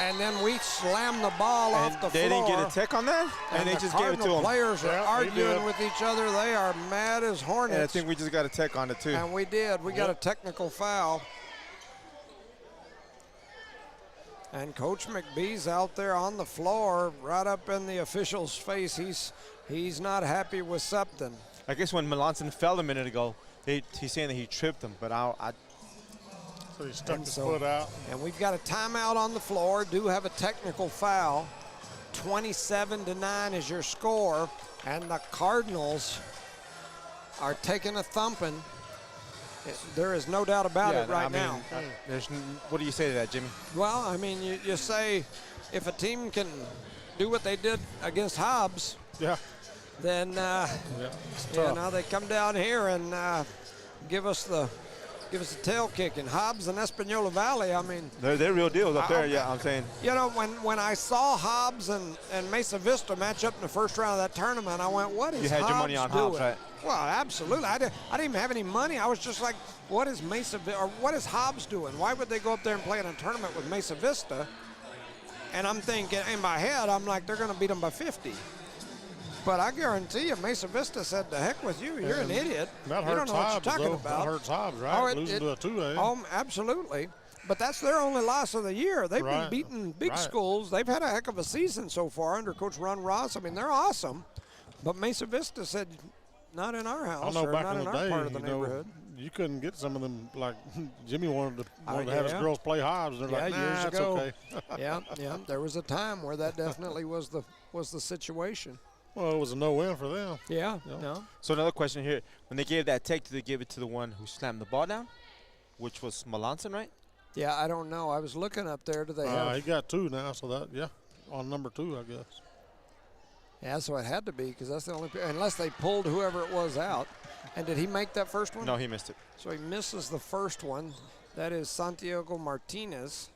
D: And then we slam the ball off the floor.
F: They didn't get a tech on that? And they
D: the
F: just gave it to
D: Cardinal
F: him.
D: players are
E: Yeah, they
D: arguing
E: did.
D: with each other. They are mad as hornets.
F: And I think we just got a tech on it, too.
D: And we did. We got a technical foul. And Coach McBee's out there on the floor, right up in the official's face. He's not happy with something.
F: I guess when Melanson fell a minute ago, he's saying that he tripped him, but
E: So he stuck
D: And
E: his
D: so-
E: foot out.
D: And we've got a timeout on the floor. Do have a technical foul. 27-9 is your score. And the Cardinals are taking a thumping. There is no doubt about it right now.
F: What do you say to that, Jimmy?
D: Well, I mean, you say if a team can do what they did against Hobbs,
E: Yeah.
D: then
E: It's
D: you
E: tough.
D: know, they come down here and give us a tail kick. And Hobbs and Espanola Valley, I mean,
F: They're real deals up there. Yeah, I'm saying.
D: you know, when I saw Hobbs and Mesa Vista match up in the first round of that tournament, I went, what is
F: You had
D: Hobbs
F: your money on Hobbs,
D: doing?
F: right?
D: Well, absolutely. I didn't even have any money. I was just like, what is what is Hobbs doing? Why would they go up there and play in a tournament with Mesa Vista? And I'm thinking, in my head, I'm like, they're going to beat them by 50. But I guarantee you, Mesa Vista said, "The heck with you! You're an idiot.
E: That
D: You don't
E: hurts
D: know what
E: Hobbs,
D: you're talking
E: though.
D: about."
E: That hurts Hobbs, right?
D: Oh,
E: Losing to a 2A.
D: Oh, absolutely. But that's their only loss of the year. They've been
E: Right.
D: beating big
E: Right.
D: schools. They've had a heck of a season so far under Coach Ron Ross. I mean, they're awesome. But Mesa Vista said, not in our
E: I
D: house
E: know
D: or
E: back
D: not
E: in
D: in
E: the
D: our
E: day,
D: part of the
E: you know,
D: neighborhood.
E: you couldn't get some of them, like Jimmy wanted to have his
D: yeah.
E: girls play Hobbs. They're like, nah,
D: years
E: it's
D: ago.
E: okay.
D: Yeah. There was a time where that definitely was the situation.
E: Well, it was a no-win for them.
D: Yeah.
E: Yeah.
D: No.
F: So another question here: when they gave that take, did they give it to the one who slammed the ball down, which was Melanson, right?
D: Yeah, I don't know. I was looking up there. Do they have?
E: He got 2 now, so that, on number 2, I guess.
D: Yeah, so it had to be because that's the only. Unless they pulled whoever it was out. And did he make that first one?
F: No, he missed it.
D: So he misses the first one. That is Santiago Martinez.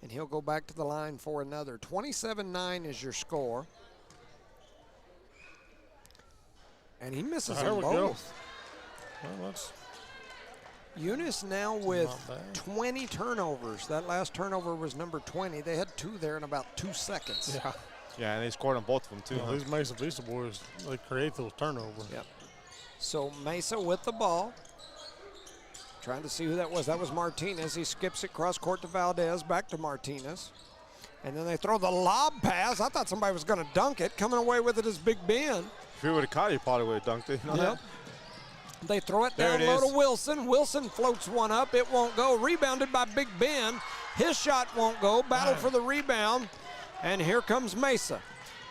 D: And he'll go back to the line for another. 27-9 is your score. And he misses
E: There
D: them
E: we go.
D: both.
E: Well, that's
D: Eunice now with
E: Not bad.
D: 20 turnovers. That last turnover was number 20. They had 2 there in about 2 seconds.
E: yeah.
F: Yeah, and they scored on both of them too.
E: You know, these Mesa Vista boys, they create those turnovers.
D: Yep. So Mesa with the ball. Trying to see who that was. That was Martinez. He skips it cross court to Valdez, back to Martinez. And then they throw the lob pass. I thought somebody was going to dunk it. Coming away with it is Big Ben.
F: If he would have caught it, he probably would have dunked it. You know
D: Yep. They throw it
F: There
D: down
F: it
D: low
F: is.
D: to Wilson. Wilson floats one up. It won't go. Rebounded by Big Ben. His shot won't go. Battle for the rebound. And here comes Mesa.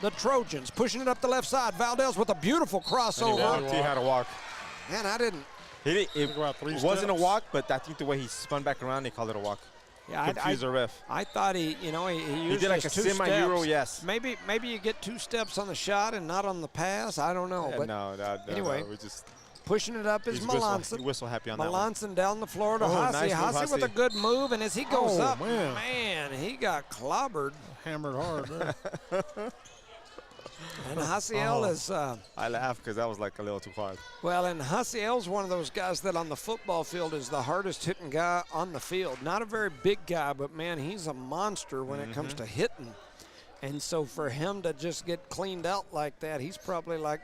D: The Trojans pushing it up the left side. Valdez with a beautiful crossover.
F: He had a walk.
D: Man, I didn't.
F: It
E: about 3
F: wasn't a
E: steps.
F: walk, but I think the way he spun back around, they called it a walk.
D: Yeah,
F: Confused the ref.
D: I thought he used
F: did like
D: his
F: a
D: 2
F: semi-euro,
D: steps.
F: yes.
D: Maybe you get 2 steps on the shot and not on the pass. I don't know.
F: Yeah,
D: But
F: no,
D: anyway,
F: we just
D: pushing it up is
F: he's
D: Melanson.
F: whistle happy on that one.
D: Melanson down the floor to
F: Oh,
D: Hassi.
F: nice move,
D: Hassi with a
F: Hassi.
D: good move, and as he goes
E: Oh,
D: up,
E: man.
D: he got clobbered.
E: Hammered hard there.
D: And Hassiel is,
F: I laughed because that was like a little too hard.
D: well, and Hassiel's one of those guys that on the football field is the hardest hitting guy on the field. Not a very big guy, but man, he's a monster when it comes to hitting. And so for him to just get cleaned out like that, he's probably like,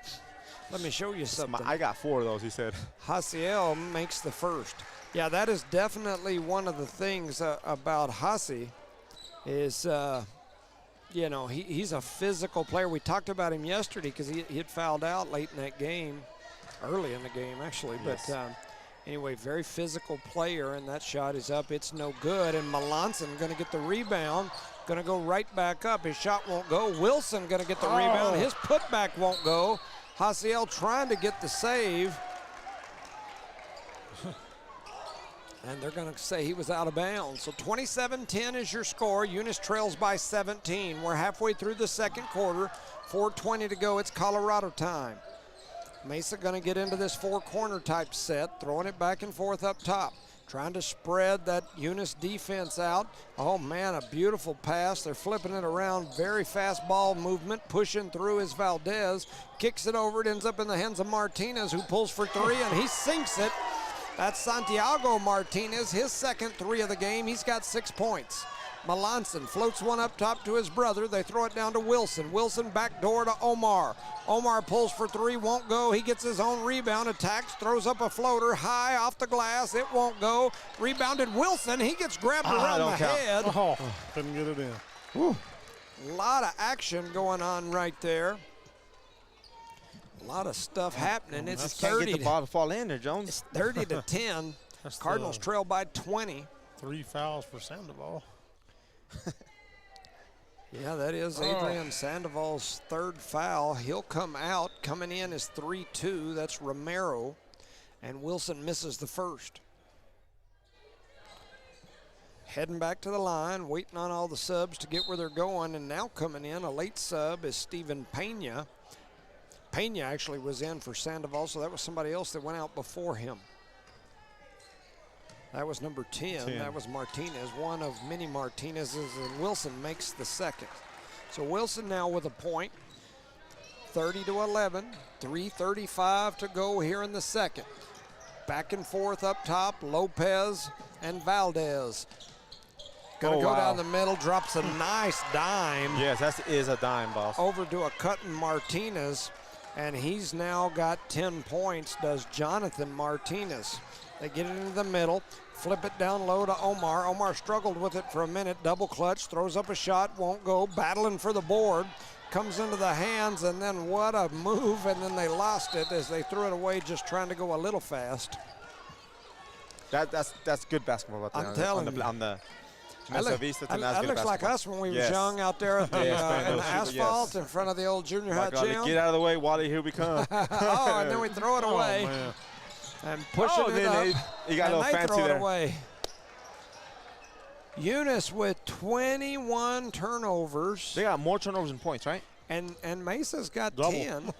D: let me show you something.
F: I got 4 of those, he said.
D: Hassiel makes the first. Yeah, that is definitely one of the things about Hassi is, you know, he's a physical player. We talked about him yesterday because he had fouled out late in that game, early in the game actually.
F: Yes.
D: But anyway, very physical player, and that shot is up. It's no good, and Melanson going to get the rebound, going to go right back up. His shot won't go. Wilson going to get the rebound. His putback won't go. Hassiel trying to get the save. And they're going to say he was out of bounds. So 27-10 is your score. Eunice trails by 17. We're halfway through the second quarter. 4:20 to go. It's Colorado time. Mesa going to get into this 4-corner type set, throwing it back and forth up top. Trying to spread that Eunice defense out. Oh, man, a beautiful pass. They're flipping it around. Very fast ball movement. Pushing through is Valdez. Kicks it over. It ends up in the hands of Martinez, who pulls for 3, and he sinks it. That's Santiago Martinez, his second 3 of the game. He's got 6 points. Melanson floats one up top to his brother. They throw it down to Wilson. Wilson back door to Omar. Omar pulls for 3, won't go. He gets his own rebound, attacks, throws up a floater high off the glass. It won't go. Rebounded Wilson. He gets grabbed around the head.
E: Oh, couldn't get it in.
D: A lot of action going on right there. A lot of stuff happening. It's
F: Just can't
D: 30
F: get the ball to fall in there, Jones.
D: It's 30 to 10.
E: That's
D: Cardinals
E: the-
D: trail by 20.
E: 3 fouls for Sandoval.
D: Yeah, that is Adrian Sandoval's third foul. He'll come out. Coming in is 3-2. That's Romero. And Wilson misses the first. Heading back to the line, waiting on all the subs to get where they're going. And now coming in, a late sub is Steven Pena. Pena actually was in for Sandoval, so that was somebody else that went out before him. That was number 10. That was Martinez, one of many Martinez's, and Wilson makes the second. So Wilson now with a point, 30-11, 3:35 to go here in the second. Back and forth up top, Lopez and Valdez. Gonna go down the middle, drops a nice dime.
F: Yes, that is a dime, boss.
D: Over to a cutting Martinez, and he's now got 10 points, does Jonathan Martinez. They get it into the middle, flip it down low to Omar. Omar struggled with it for a minute, double clutch, throws up a shot, won't go, battling for the board. Comes into the hands, and then what a move, and then they lost it as they threw it away just trying to go a little fast.
F: That's good basketball.
D: I'm telling you.
F: On the
D: That looks like us when we was young out there at the, in the asphalt in front of the old junior high gym.
F: Get out of the way, Wally, here we come.
D: Oh, and then we throw it away.
E: Man.
D: And pushing it up,
F: he got a little fancy
D: throw
F: there.
D: it away. Eunice with 21 turnovers.
F: They got more turnovers than points, right?
D: And Mesa's got
E: Double.
D: 10.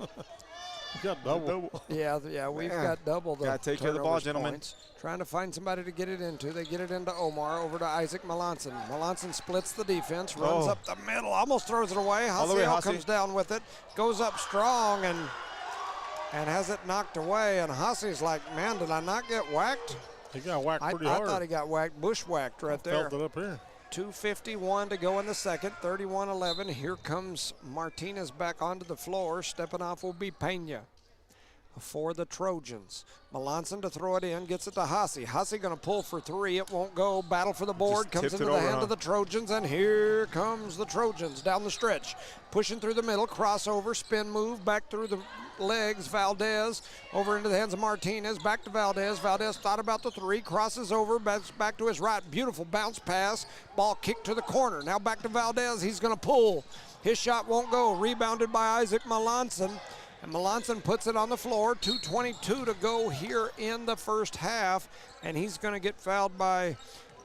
E: You got double.
D: Yeah, we've got double the
F: Gotta take care of the ball,
D: turnovers
F: gentlemen.
D: points. Trying to find somebody to get it into. They get it into Omar, over to Isaac Melanson. Melanson splits the defense, runs up the middle, almost throws it away. Hasiel comes down with it, goes up strong and has it knocked away. And Hassi's like, man, did I not get whacked?
E: He got whacked pretty hard.
D: I thought he got whacked, bushwhacked right there.
E: Felt it up here.
D: 2:51 to go in the second, 31-11. Here comes Martinez back onto the floor. Stepping off will be Pena for the Trojans. Melanson to throw it in, gets it to Hassi. Hassi going to pull for three. It won't go. Battle for the board. Comes into the hand of the Trojans, and here comes the Trojans down the stretch. Pushing through the middle, crossover, spin move, back through the legs. Valdez over into the hands of Martinez. Back to Valdez. Valdez thought about the three, crosses over, back to his right. Beautiful bounce pass. Ball kicked to the corner. Now back to Valdez. He's going to pull. His shot won't go. Rebounded by Isaac Melanson. And Melanson puts it on the floor. 2:22 to go here in the first half. And he's going to get fouled by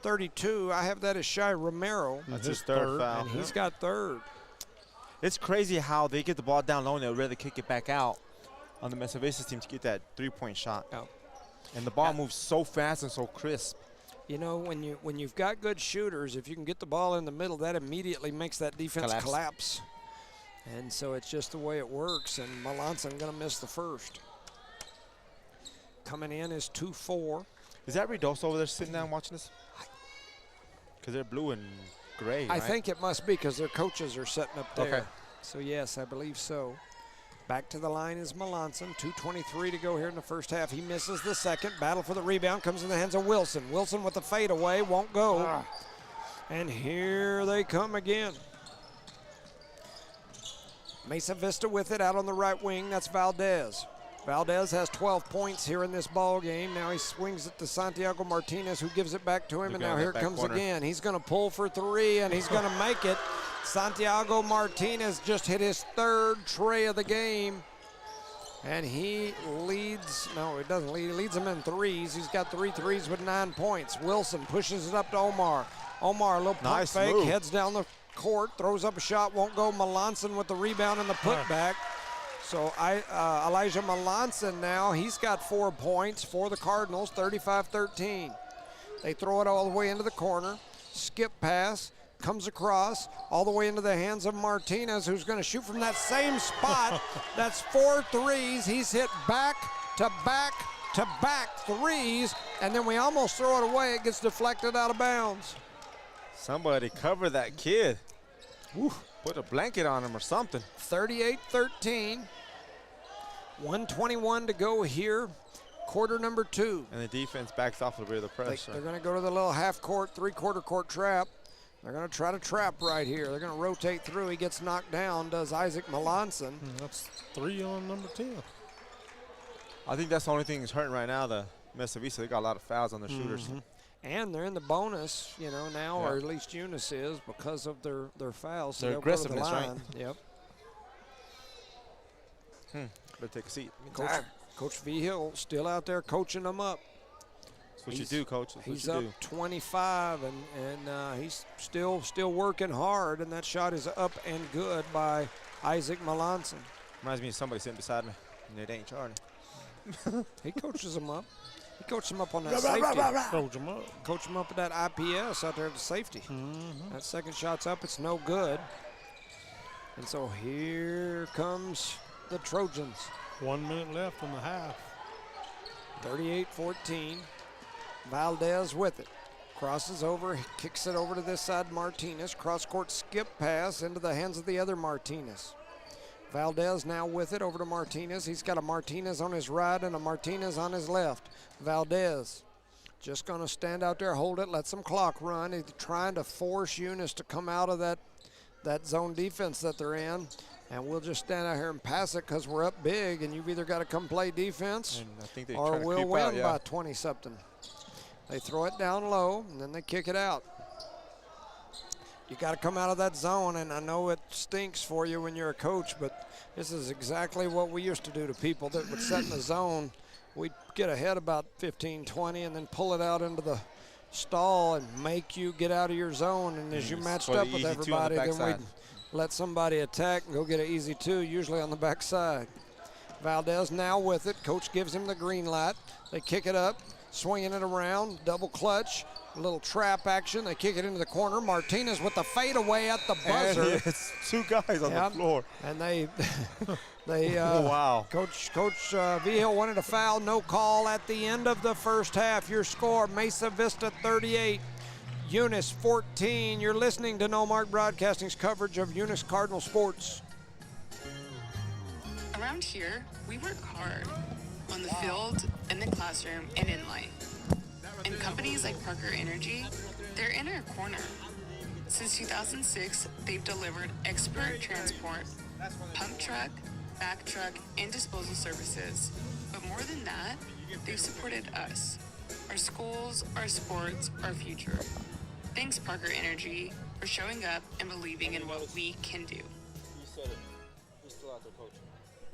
D: 32. I have that as Shai Romero.
F: That's his third foul.
D: And he's got third.
F: It's crazy how they get the ball down low and they'll rather kick it back out on the Mesa Veces team to get that three-point shot.
D: Oh.
F: And the ball moves so fast and so crisp.
D: You know, when you've got good shooters, if you can get the ball in the middle, that immediately makes that defense collapse. And so it's just the way it works, and Melanson going to miss the first. Coming in is 2-4.
F: Is that Redosa over there sitting down watching this? Because they're blue and gray,
D: I
F: right?
D: think it must be because their coaches are setting up there.
F: Okay.
D: So, yes, I believe so. Back to the line is Melanson. 2:23 to go here in the first half. He misses the second. Battle for the rebound comes in the hands of Wilson. Wilson with the fadeaway, won't go. And here they come again. Mesa Vista with it out on the right wing. That's Valdez. Valdez has 12 points here in this ball game. Now he swings it to Santiago Martinez, who gives it back to him. And now here it comes again. He's going to pull for three, and he's going to make it. Santiago Martinez just hit his third tray of the game. And he leads, no, he doesn't lead. He leads them in threes. He's got 3 threes with 9 points. Wilson pushes it up to Omar. Omar, a little pump fake, heads down the court, throws up a shot, won't go. Melanson with the rebound and the putback. So Elijah Melanson now, he's got 4 points for the Cardinals, 35-13. They throw it all the way into the corner. Skip pass, comes across, all the way into the hands of Martinez, who's going to shoot from that same spot. That's 4 threes. He's hit back to back to back threes, and then we almost throw it away. It gets deflected out of bounds.
F: Somebody cover that kid.
D: Oof.
F: Put a blanket on him or something.
D: 38-13. 1:21 to go here. Quarter number 2.
F: And the defense backs off a little bit of the pressure.
D: They're going to go to the little half-court, three-quarter court trap. They're going to try to trap right here. They're going to rotate through. He gets knocked down, does Isaac Melanson.
E: That's 3 on number 10.
F: I think that's the only thing that's hurting right now, the Mesa Vista, they got a lot of fouls on their shooters.
D: And they're in the bonus, now,
F: Yeah.
D: or at least Eunice is, because of their fouls. So
F: Their
D: they'll go to the
F: aggressiveness, right?
D: line. Yep.
F: Better take a seat.
D: Coach Vigil still out there coaching them up.
F: That's what you do, Coach. That's
D: He's
F: what
D: up
F: you do.
D: 25, and he's still working hard, and that shot is up and good by Isaac Melanson.
F: Reminds me of somebody sitting beside me, and it ain't Charlie.
D: He coaches them up. He coached them up on that safety.
E: Coach them up.
D: Coach them up at that IPS out there at the safety. That second shot's up. It's no good. And so here comes the Trojans.
E: 1 minute left in the half.
D: 38-14. Valdez with it. Crosses over, kicks it over to this side, Martinez. Cross-court skip pass into the hands of the other Martinez. Valdez now with it over to Martinez. He's got a Martinez on his right and a Martinez on his left. Valdez just going to stand out there, hold it, let some clock run. He's trying to force Eunice to come out of that zone defense that they're in. And we'll just stand out here and pass it because we're up big, and you've either got to come play defense
F: And I think they
D: or
F: try to
D: we'll
F: creep
D: win
F: out, yeah.
D: by 20-something. They throw it down low, and then they kick it out. You got to come out of that zone, and I know it stinks for you when you're a coach, but this is exactly what we used to do to people that would set in the zone. We'd get ahead about 15, 20, and then pull it out into the stall and make you get out of your zone. And as you matched
F: Score the
D: up with
F: easy two on the
D: everybody, then
F: backside.
D: we'd let somebody attack and go get an easy two, usually on the backside. Valdez now with it. Coach gives him the green light. They kick it up, swinging it around, double clutch, a little trap action. They kick it into the corner. Martinez with the fadeaway at the buzzer.
F: And it's two guys on the floor.
D: And they
F: Wow.
D: Coach Vigil wanted a foul, no call at the end of the first half. Your score, Mesa Vista 38, Eunice 14. You're listening to No Mark Broadcasting's coverage of Eunice Cardinal sports.
G: Around here, we work hard on the field, in the classroom, and in life. And companies like Parker Energy, they're in our corner. Since 2006, they've delivered expert transport, pump truck, back truck, and disposal services. But more than that, they've supported us, our schools, our sports, our future. Thanks, Parker Energy, for showing up and believing in what we can do.
F: You said it. He's still out there, Coach.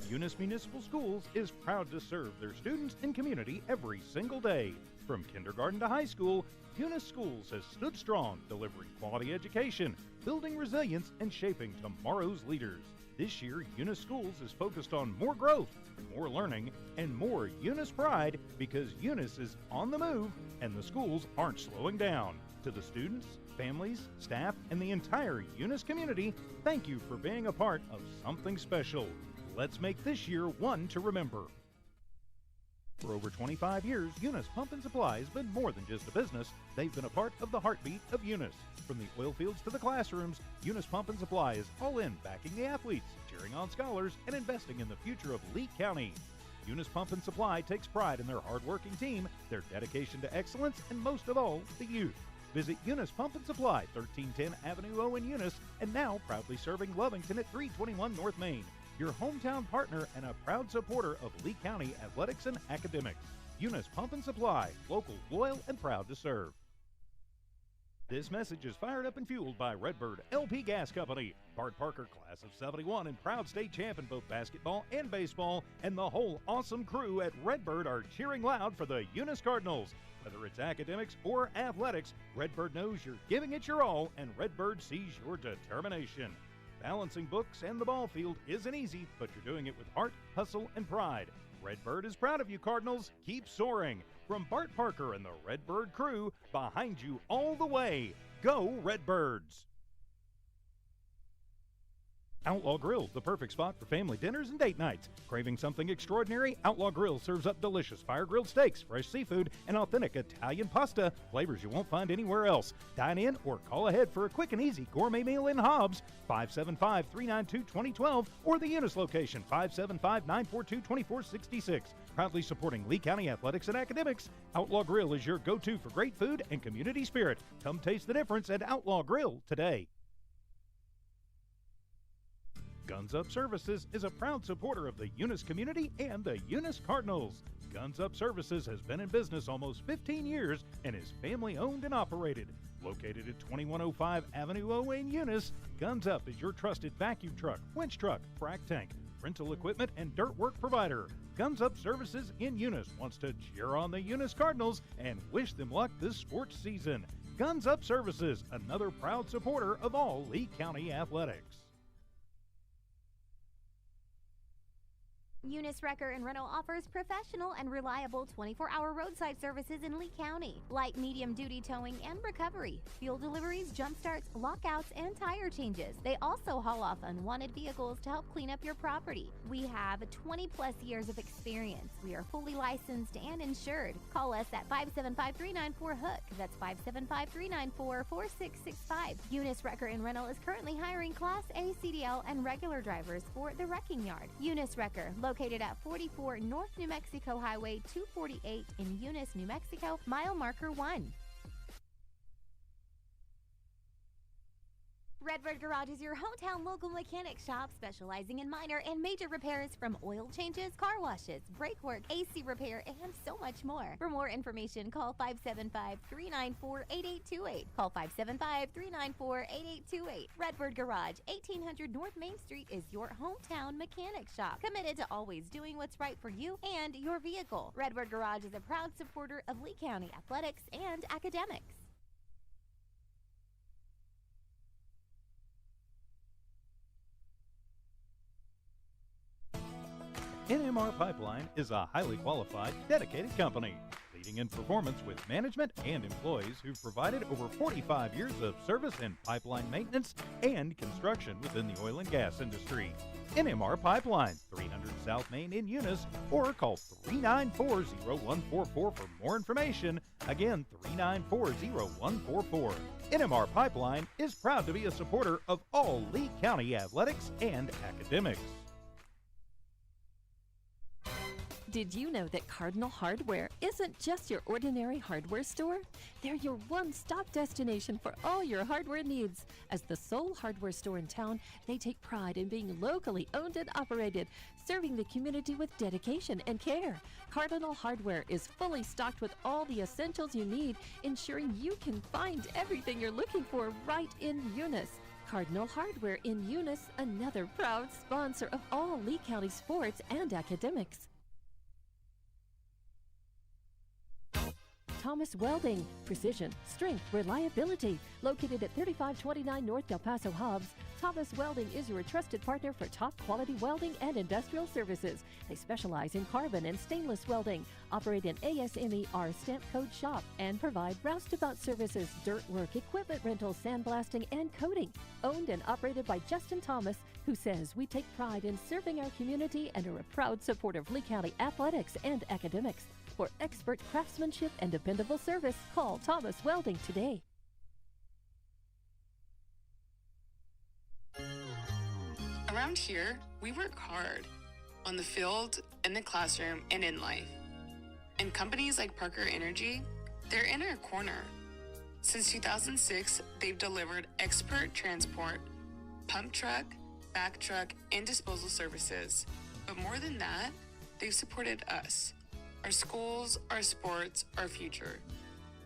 B: Eunice Municipal Schools is proud to serve their students and community every single day. From kindergarten to high school, Eunice Schools has stood strong, delivering quality education, building resilience, and shaping tomorrow's leaders. This year, Eunice Schools is focused on more growth, more learning, and more Eunice pride because Eunice is on the move and the schools aren't slowing down. To the students, families, staff, and the entire Eunice community, thank you for being a part of something special. Let's make this year one to remember. For over 25 years, Eunice Pump and Supply has been more than just a business. They've been a part of the heartbeat of Eunice. From the oil fields to the classrooms, Eunice Pump and Supply is all in backing the athletes, cheering on scholars, and investing in the future of Lee County. Eunice Pump and Supply takes pride in their hardworking team, their dedication to excellence, and most of all, the youth. Visit Eunice Pump and Supply, 1310 Avenue O in Eunice, and now proudly serving Lovington at 321 North Main. Your hometown partner and a proud supporter of Lee County athletics and academics. Eunice Pump and Supply, local, loyal, and proud to serve. This message is fired up and fueled by Redbird LP Gas Company. Bart Parker, class of 71 and proud state champ in both basketball and baseball, and the whole awesome crew at Redbird are cheering loud for the Eunice Cardinals. Whether it's academics or athletics, Redbird knows you're giving it your all, and Redbird sees your determination. Balancing books and the ball field isn't easy, but you're doing it with heart, hustle, and pride. Redbird is proud of you, Cardinals. Keep soaring. From Bart Parker and the Redbird crew, behind you all the way. Go Redbirds! Outlaw Grill, the perfect spot for family dinners and date nights. Craving something extraordinary? Outlaw Grill serves up delicious fire-grilled steaks, fresh seafood, and authentic Italian pasta, flavors you won't find anywhere else. Dine in or call ahead for a quick and easy gourmet meal in Hobbs, 575-392-2012, or the Eunice location, 575-942-2466. Proudly supporting Lee County athletics and academics, Outlaw Grill is your go-to for great food and community spirit. Come taste the difference at Outlaw Grill today. Guns Up Services is a proud supporter of the Eunice community and the Eunice Cardinals. Guns Up Services has been in business almost 15 years and is family owned and operated. Located at 2105 Avenue O in Eunice, Guns Up is your trusted vacuum truck, winch truck, frac tank, rental equipment, and dirt work provider. Guns Up Services in Eunice wants to cheer on the Eunice Cardinals and wish them luck this sports season. Guns Up Services, another proud supporter of all Lee County athletics.
C: Eunice Wrecker and Rental offers professional and reliable 24-hour roadside services in Lee County, like medium-duty towing and recovery, fuel deliveries, jump starts, lockouts, and tire changes. They also haul off unwanted vehicles to help clean up your property. We have 20-plus years of experience. We are fully licensed and insured. Call us at 575-394-HOOK. That's 575-394-4665. Eunice Wrecker and Rental is currently hiring Class A CDL and regular drivers for the wrecking yard. Eunice Wrecker, located at 44 North New Mexico Highway 248 in Eunice, New Mexico, mile marker 1. Redbird Garage is your hometown local mechanic shop specializing in minor and major repairs from oil changes, car washes, brake work, AC repair, and so much more. For more information, call 575-394-8828. Call 575-394-8828. Redbird Garage, 1800 North Main Street is your hometown mechanic shop, committed to always doing what's right for you and your vehicle. Redbird Garage is a proud supporter of Lee County athletics and academics.
B: NMR Pipeline is a highly qualified, dedicated company, leading in performance with management and employees who've provided over 45 years of service in pipeline maintenance and construction within the oil and gas industry. NMR Pipeline, 300 South Main in Eunice, or call 394-0144 for more information. Again, 394-0144. NMR Pipeline is proud to be a supporter of all Lee County athletics and academics.
A: Did you know that Cardinal Hardware isn't just your ordinary hardware store? They're your one-stop destination for all your hardware needs. As the sole hardware store in town, they take pride in being locally owned and operated, serving the community with dedication and care. Cardinal Hardware is fully stocked with all the essentials you need, ensuring you can find everything you're looking for right in Eunice. Cardinal Hardware in Eunice, another proud sponsor of all Lee County sports and academics. Thomas Welding, precision, strength, reliability. Located at 3529 North Del Paso Hobbs, Thomas Welding is your trusted partner for top quality welding and industrial services. They specialize in carbon and stainless welding, operate an ASME-R stamp code shop, and provide roustabout services, dirt work, equipment rental, sandblasting, and coating. Owned and operated by Justin Thomas, who says we take pride in serving our community and are a proud supporter of Lee County athletics and academics. For expert craftsmanship and dependable service, call Thomas Welding today.
G: Around here, we work hard on the field, in the classroom, and in life. And companies like Parker Energy, they're in our corner. Since 2006, they've delivered expert transport, pump truck, back truck, and disposal services. But more than that, they've supported us, our schools, our sports, our future.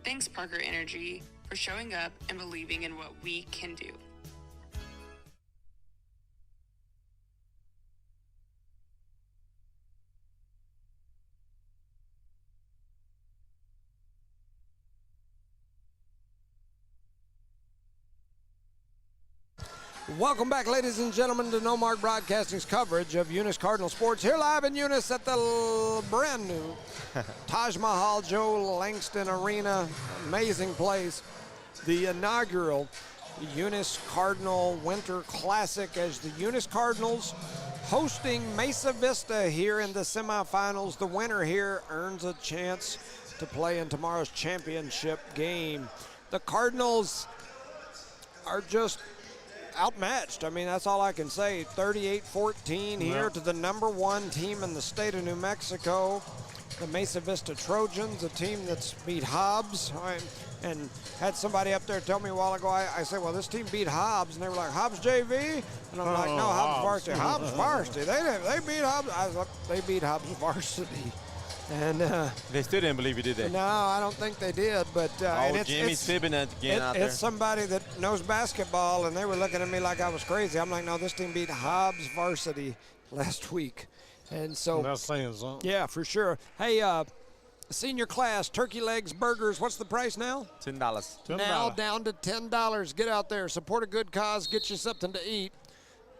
G: Thanks, Parker Energy, for showing up and believing in what we can do.
D: Welcome back, ladies and gentlemen, to No Mark Broadcasting's coverage of Eunice Cardinal Sports. Here live in Eunice at the brand new Taj Mahal Joe Langston Arena. Amazing place. The inaugural Eunice Cardinal Winter Classic as the Eunice Cardinals hosting Mesa Vista here in the semifinals. The winner here earns a chance to play in tomorrow's championship game. The Cardinals are just outmatched. I mean, that's all I can say. 38-14 here to the number one team in the state of New Mexico, the Mesa Vista Trojans, a team that's beat Hobbs. and had somebody up there tell me a while ago, I said, well, this team beat Hobbs, and they were like, Hobbs JV? And I'm like, no, Hobbs varsity. Hobbs varsity. They beat Hobbs. I was like, they beat Hobbs varsity. And
F: they still didn't believe you, did they?
D: No, I don't think they did. But and
F: Jimmy's fibbing again out there.
D: It's somebody that knows basketball, and they were looking at me like I was crazy. I'm like, no, this team beat Hobbs varsity last week. And so
E: that's saying something.
D: Yeah, for sure. Hey, senior class, turkey legs, burgers, what's the price now?
F: $10.
D: Now down to $10. Get out there, support a good cause, get you something to eat.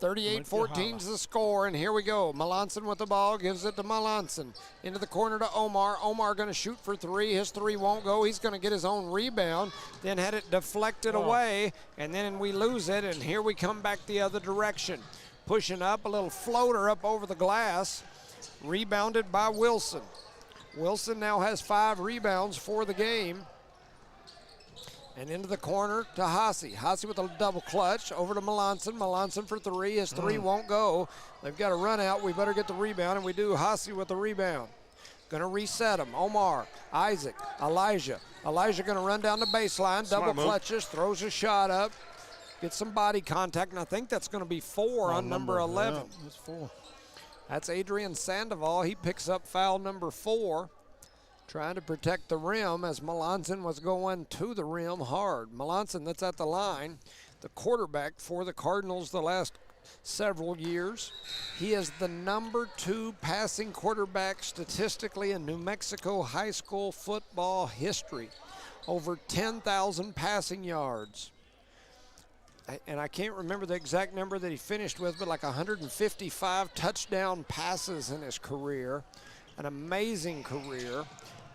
D: 38-14 is the score, and here we go. Melanson with the ball, gives it to Melanson. Into the corner to Omar. Omar going to shoot for three. His three won't go. He's going to get his own rebound, then had it deflected away, and then we lose it, and here we come back the other direction. Pushing up, a little floater up over the glass. Rebounded by Wilson. Wilson now has 5 rebounds for the game. And into the corner to Haase. Haase with a double clutch over to Melanson. Melanson for three. His three won't go. They've got a run out. We better get the rebound, and we do. Haase with the rebound. Going to reset him. Omar, Isaac, Elijah. Elijah going to run down the baseline. Double clutches, throws a shot up. Gets some body contact, and I think that's going to be 4 on number 11.
E: Yeah, that's 4.
D: That's Adrian Sandoval. He picks up foul number 4. Trying to protect the rim as Melanson was going to the rim hard. Melanson, that's at the line, the quarterback for the Cardinals the last several years. He is the number 2 passing quarterback statistically in New Mexico high school football history. Over 10,000 passing yards. And I can't remember the exact number that he finished with, but like 155 touchdown passes in his career. An amazing career.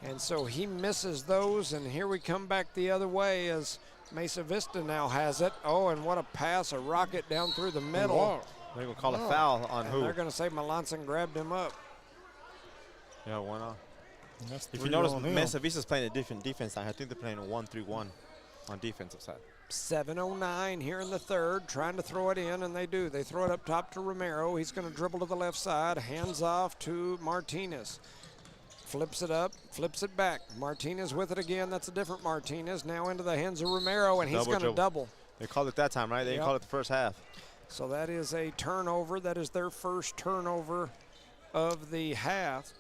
D: And so he misses those, and here we come back the other way as Mesa Vista now has it. Oh, and what a pass, a rocket down through the middle.
F: They're going to call a foul on who?
D: They're going to say Melanson grabbed him up.
F: Yeah, why not?
E: If
F: you notice, Mesa Vista's playing a different defense side. I think they're playing a 1-3-1 on defensive side.
D: 7:09 here in the third, trying to throw it in, and they do. They throw it up top to Romero. He's going to dribble to the left side, hands off to Martinez. Flips it up, flips it back. Martinez with it again. That's a different Martinez. Now into the hands of Romero, and he's going to double.
F: They called it that time, right? They didn't call it the first half.
D: So that is a turnover. That is their first turnover of the half.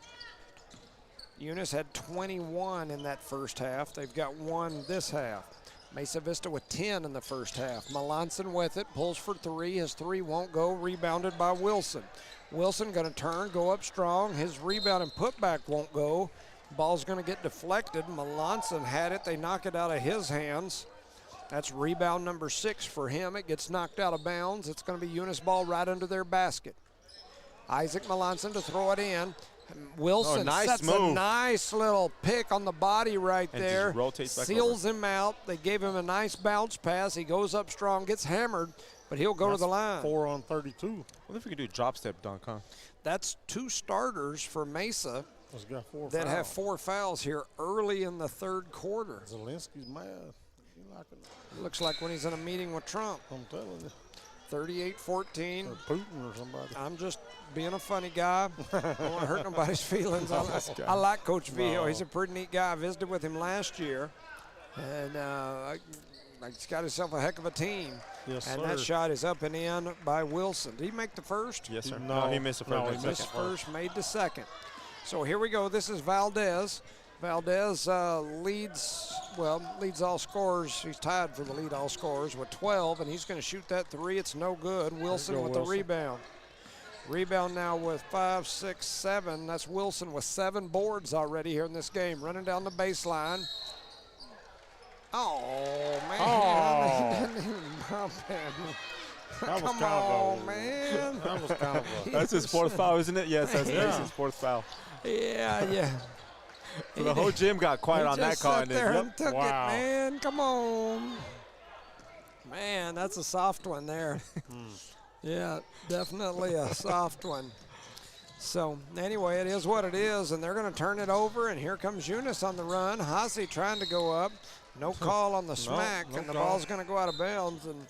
D: Eunice had 21 in that first half. They've got 1 this half. Mesa Vista with 10 in the first half. Melanson with it, pulls for 3. His 3 won't go, rebounded by Wilson. Wilson going to turn, go up strong. His rebound and putback won't go. Ball's going to get deflected. Melanson had it. They knock it out of his hands. That's rebound number 6 for him. It gets knocked out of bounds. It's going to be Eunice ball right under their basket. Isaac Melanson to throw it in. Wilson sets a nice little pick on the body right there. Seals him out. They gave him a nice bounce pass. He goes up strong, gets hammered, but he'll go to the line.
E: 4 on 32.
F: What if we could do drop step dunk, huh?
D: That's 2 starters for Mesa
E: that
D: have 4 fouls here early in the third quarter.
E: Zelensky's mad.
D: Looks like when he's in a meeting with Trump.
E: I'm telling you.
D: 38-14.
E: Or Putin or somebody.
D: I'm just being a funny guy. I don't want to hurt nobody's feelings. I like Coach Vio. He's a pretty neat guy. I visited with him last year. And he's got himself a heck of a team.
E: Yes,
D: and
E: sir.
D: that shot is up and in by Wilson. Did he make the first?
F: Yes, sir.
E: No,
F: he missed the first.
D: No, he missed first, made the second. So here we go. This is Valdez. Valdez leads all scorers. He's tied for the lead all scorers with 12, and he's going to shoot that 3. It's no good. Wilson with the rebound. Rebound now with 5, 6, 7. That's Wilson with 7 boards already here in this game. Running down the baseline. Oh, man.
E: Oh.
D: He didn't even bump him.
E: That was
D: Come on, man.
E: That was kind of
F: That's his 4th foul, isn't it? Yes, that's his 4th foul.
D: Yeah.
F: So the whole gym got quiet on that call.
D: He just sat there and took it, man. Come on. Man, that's a soft one there. Yeah, definitely a soft one. So, anyway, it is what it is, and they're going to turn it over, and here comes Eunice on the run. Haase trying to go up. No call on the smack, and the ball's going to go out of bounds. And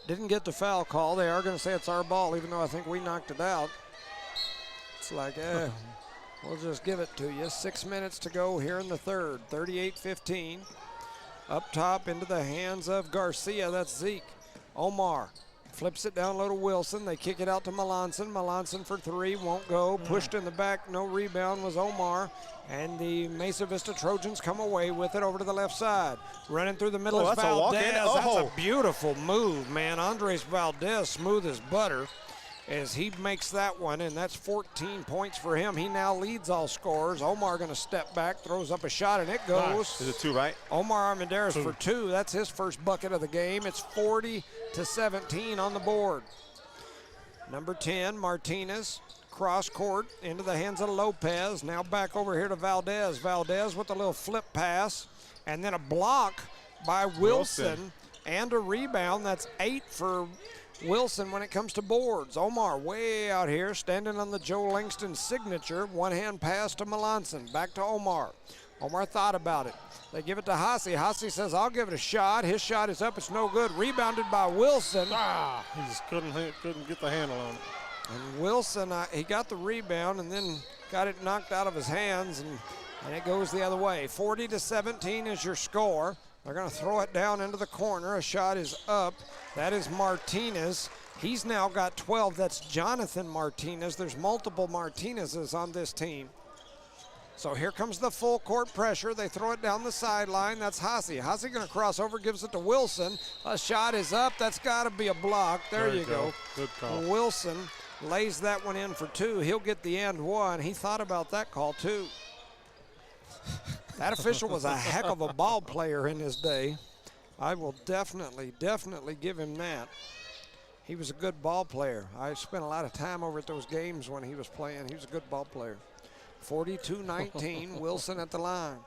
D: didn't get the foul call. They are going to say it's our ball, even though I think we knocked it out. It's like, we'll just give it to you. 6 minutes to go here in the third. 38-15. Up top into the hands of Garcia. That's Zeke. Omar flips it down low to Wilson. They kick it out to Melanson. Melanson for three, won't go. Pushed in the back, no rebound was Omar. And the Mesa Vista Trojans come away with it over to the left side. Running through the middle is
F: that's a walk-in.
D: Valdez. That's
F: Oh.
D: a beautiful move, man. Andres Valdez, smooth as butter, as he makes that one, and that's 14 points for him. He now leads all scorers. Omar going to step back, throws up a shot, and it goes.
F: Is it two, right?
D: Omar Armendariz for two. That's his first bucket of the game. It's 40-17 on the board. Number 10, Martinez, cross court into the hands of Lopez. Now back over here to Valdez. Valdez with a little flip pass, and then a block by Wilson. And a rebound. That's 8 for Wilson when it comes to boards. Omar way out here standing on the Joe Langston signature. One-hand pass to Melanson. Back to Omar. Omar thought about it. They give it to Hassi. Hassi says, I'll give it a shot. His shot is up. It's no good. Rebounded by Wilson.
E: He just couldn't get the handle on it.
D: And Wilson, he got the rebound and then got it knocked out of his hands, and it goes the other way. 40-17 is your score. They're going to throw it down into the corner. A shot is up. That is Martinez. He's now got 12. That's Jonathan Martinez. There's multiple Martinezes on this team. So here comes the full court pressure. They throw it down the sideline. That's Hassi. Hassi going to cross over, gives it to Wilson. A shot is up. That's got to be a block. There you go.
E: Good call.
D: Wilson lays that one in for two. He'll get the and one. He thought about that call too. That official was a heck of a ball player in his day. I will definitely give him that. He was a good ball player. I spent a lot of time over at those games when he was playing. He was a good ball player. 42-19, Wilson at the line.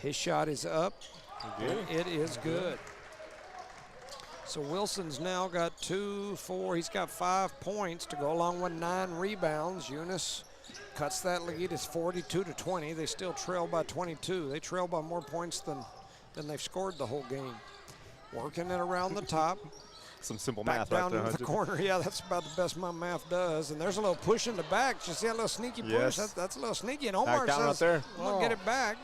D: His shot is up, and it is good. So Wilson's now got 2, 4, he's got 5 points to go along with 9 rebounds. Eunice cuts that lead. It's 42-20. They still trail by 22. They trail by more points than they've scored the whole game. Working it around the top.
F: Some simple
D: Back
F: math
D: down
F: right there.
D: into the corner. Yeah, that's about the best my math does. And there's a little push in the back. Did you see that little sneaky push?
F: Yes.
D: That's a little sneaky. And Omar
F: Back down
D: says,
F: right there.
D: I'm going to get it back.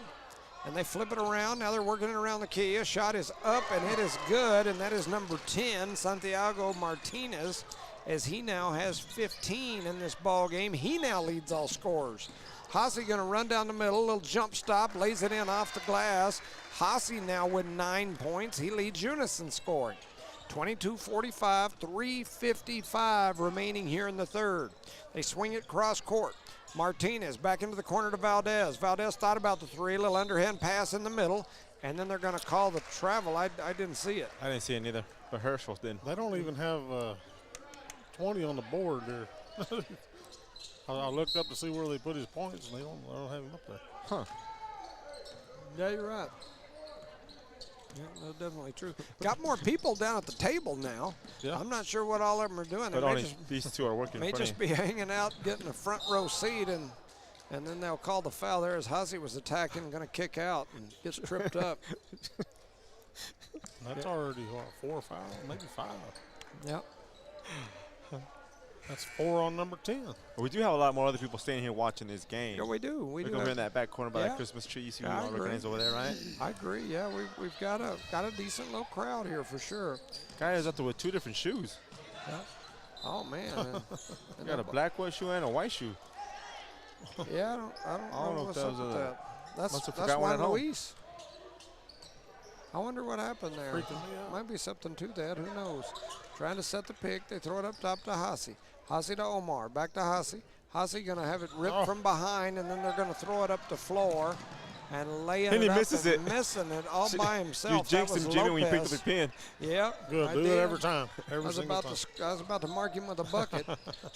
D: And they flip it around. Now they're working it around the key. A shot is up, and it is good. And that is number 10, Santiago Martinez, as he now has 15 in this ball game. He now leads all scorers. Hassi going to run down the middle, a little jump stop, lays it in off the glass. Hassi now with 9 points. He leads Eunice in scoring. 22-45, 3:55 remaining here in the third. They swing it cross court. Martinez back into the corner to Valdez. Valdez thought about the three, little underhand pass in the middle, and then they're going to call the travel. I didn't see it.
F: I didn't see it neither, but Herschel did.
E: They don't even have 20 on the board there. I looked up to see where they put his points, and they don't have him up there.
F: Huh.
D: Yeah, you're right. Yeah, that's definitely true. Got more people down at the table now.
E: Yeah.
D: I'm not sure what all of them are doing.
F: But only these two are working.
D: May just be hanging out, getting a front row seat, and then they'll call the foul there as Hassi was attacking, going to kick out and gets tripped up.
E: That's already, what, 4 or 5, maybe 5.
D: Yep.
E: That's 4 on number 10.
F: We do have a lot more other people staying here watching this game.
D: Yeah, we do. We
F: Look
D: do.
F: over in that back corner by
D: Yeah.
F: that Christmas tree. You see
D: Yeah, I
F: all the
D: agree.
F: organized over there, right?
D: I agree. Yeah, we've got a decent little crowd here for sure.
F: Guy is up there with 2 different shoes.
D: Yeah. Oh man.
F: He got a black white shoe and a white shoe.
D: Yeah, I don't know
F: if
D: what's
F: that
D: up
F: was
D: with
F: a-
D: that.
F: must have
D: That's
F: forgot one
D: Juan
F: at home.
D: Luis. I wonder what happened there.
E: Freaking me out.
D: Might be something to that. Who knows? Trying to set the pick. They throw it up top to Hassi. Hassi to Omar. Back to Hassi. Hassi going to have it ripped from behind, and then they're going to throw it up the floor and laying
F: And
D: it
F: he
D: up
F: misses
D: and
F: it.
D: missing it all by himself.
F: You
D: That
F: jinxed
D: was
F: him, Jimmy, when you picked up
D: Lopez.
F: the pin.
D: Yep.
E: Good,
D: I
E: do
D: did.
E: it every time.
D: I
E: Every
D: was
E: single
D: about
E: time.
D: to I was about to mark him with a bucket.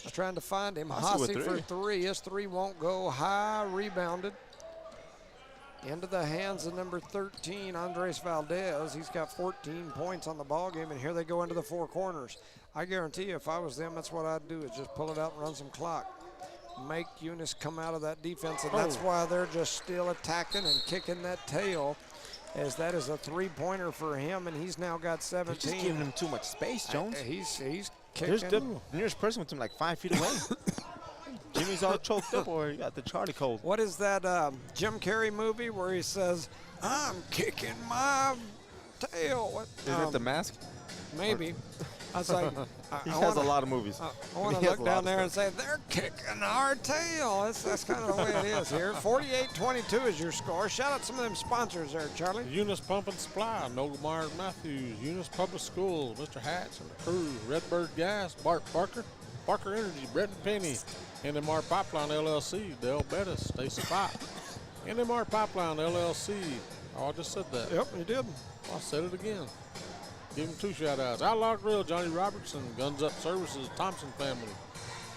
D: Just trying to find him.
F: Hassi with
D: Hassi for
F: 3.
D: 3. His 3 won't go. High rebounded. Into the hands of number 13, Andres Valdez. He's got 14 points on the ball game, and here they go into the 4 corners. I guarantee you, if I was them, that's what I'd do, is just pull it out and run some clock. Make Eunice come out of that defense, and that's why they're just still attacking and kicking that tail, as that is a 3-pointer for him, and he's now got
F: You're
D: 17.
F: just giving him too much space, Jones.
D: He's
F: There's
D: kicking.
F: the nearest person with him like 5 feet away. Jimmy's all choked up, or he got the Charlie cold.
D: What is that Jim Carrey movie where he says, "I'm kicking my tail"? What?
F: Is it The Mask?
D: Maybe. I was like,
F: He has a lot of movies.
D: I want to look down there and say, they're kicking our tail. That's kind of the way it is here. 48-22 is your score. Shout out some of them sponsors there, Charlie.
E: Eunice Pump and Supply, Noble Myers Matthews, Eunice Public Schools, Mr. Hatch and the crew, Redbird Gas, Bart Parker, Parker Energy, Brett and Penny, NMR Pipeline LLC, Dale Bettis, Stacy Pop, NMR Pipeline LLC. Oh, I just said that.
D: Yep, you did.
E: I said it again. Give him 2 shout-outs. Outlaw Grill, Johnny Robertson, Guns Up Services, Thompson Family,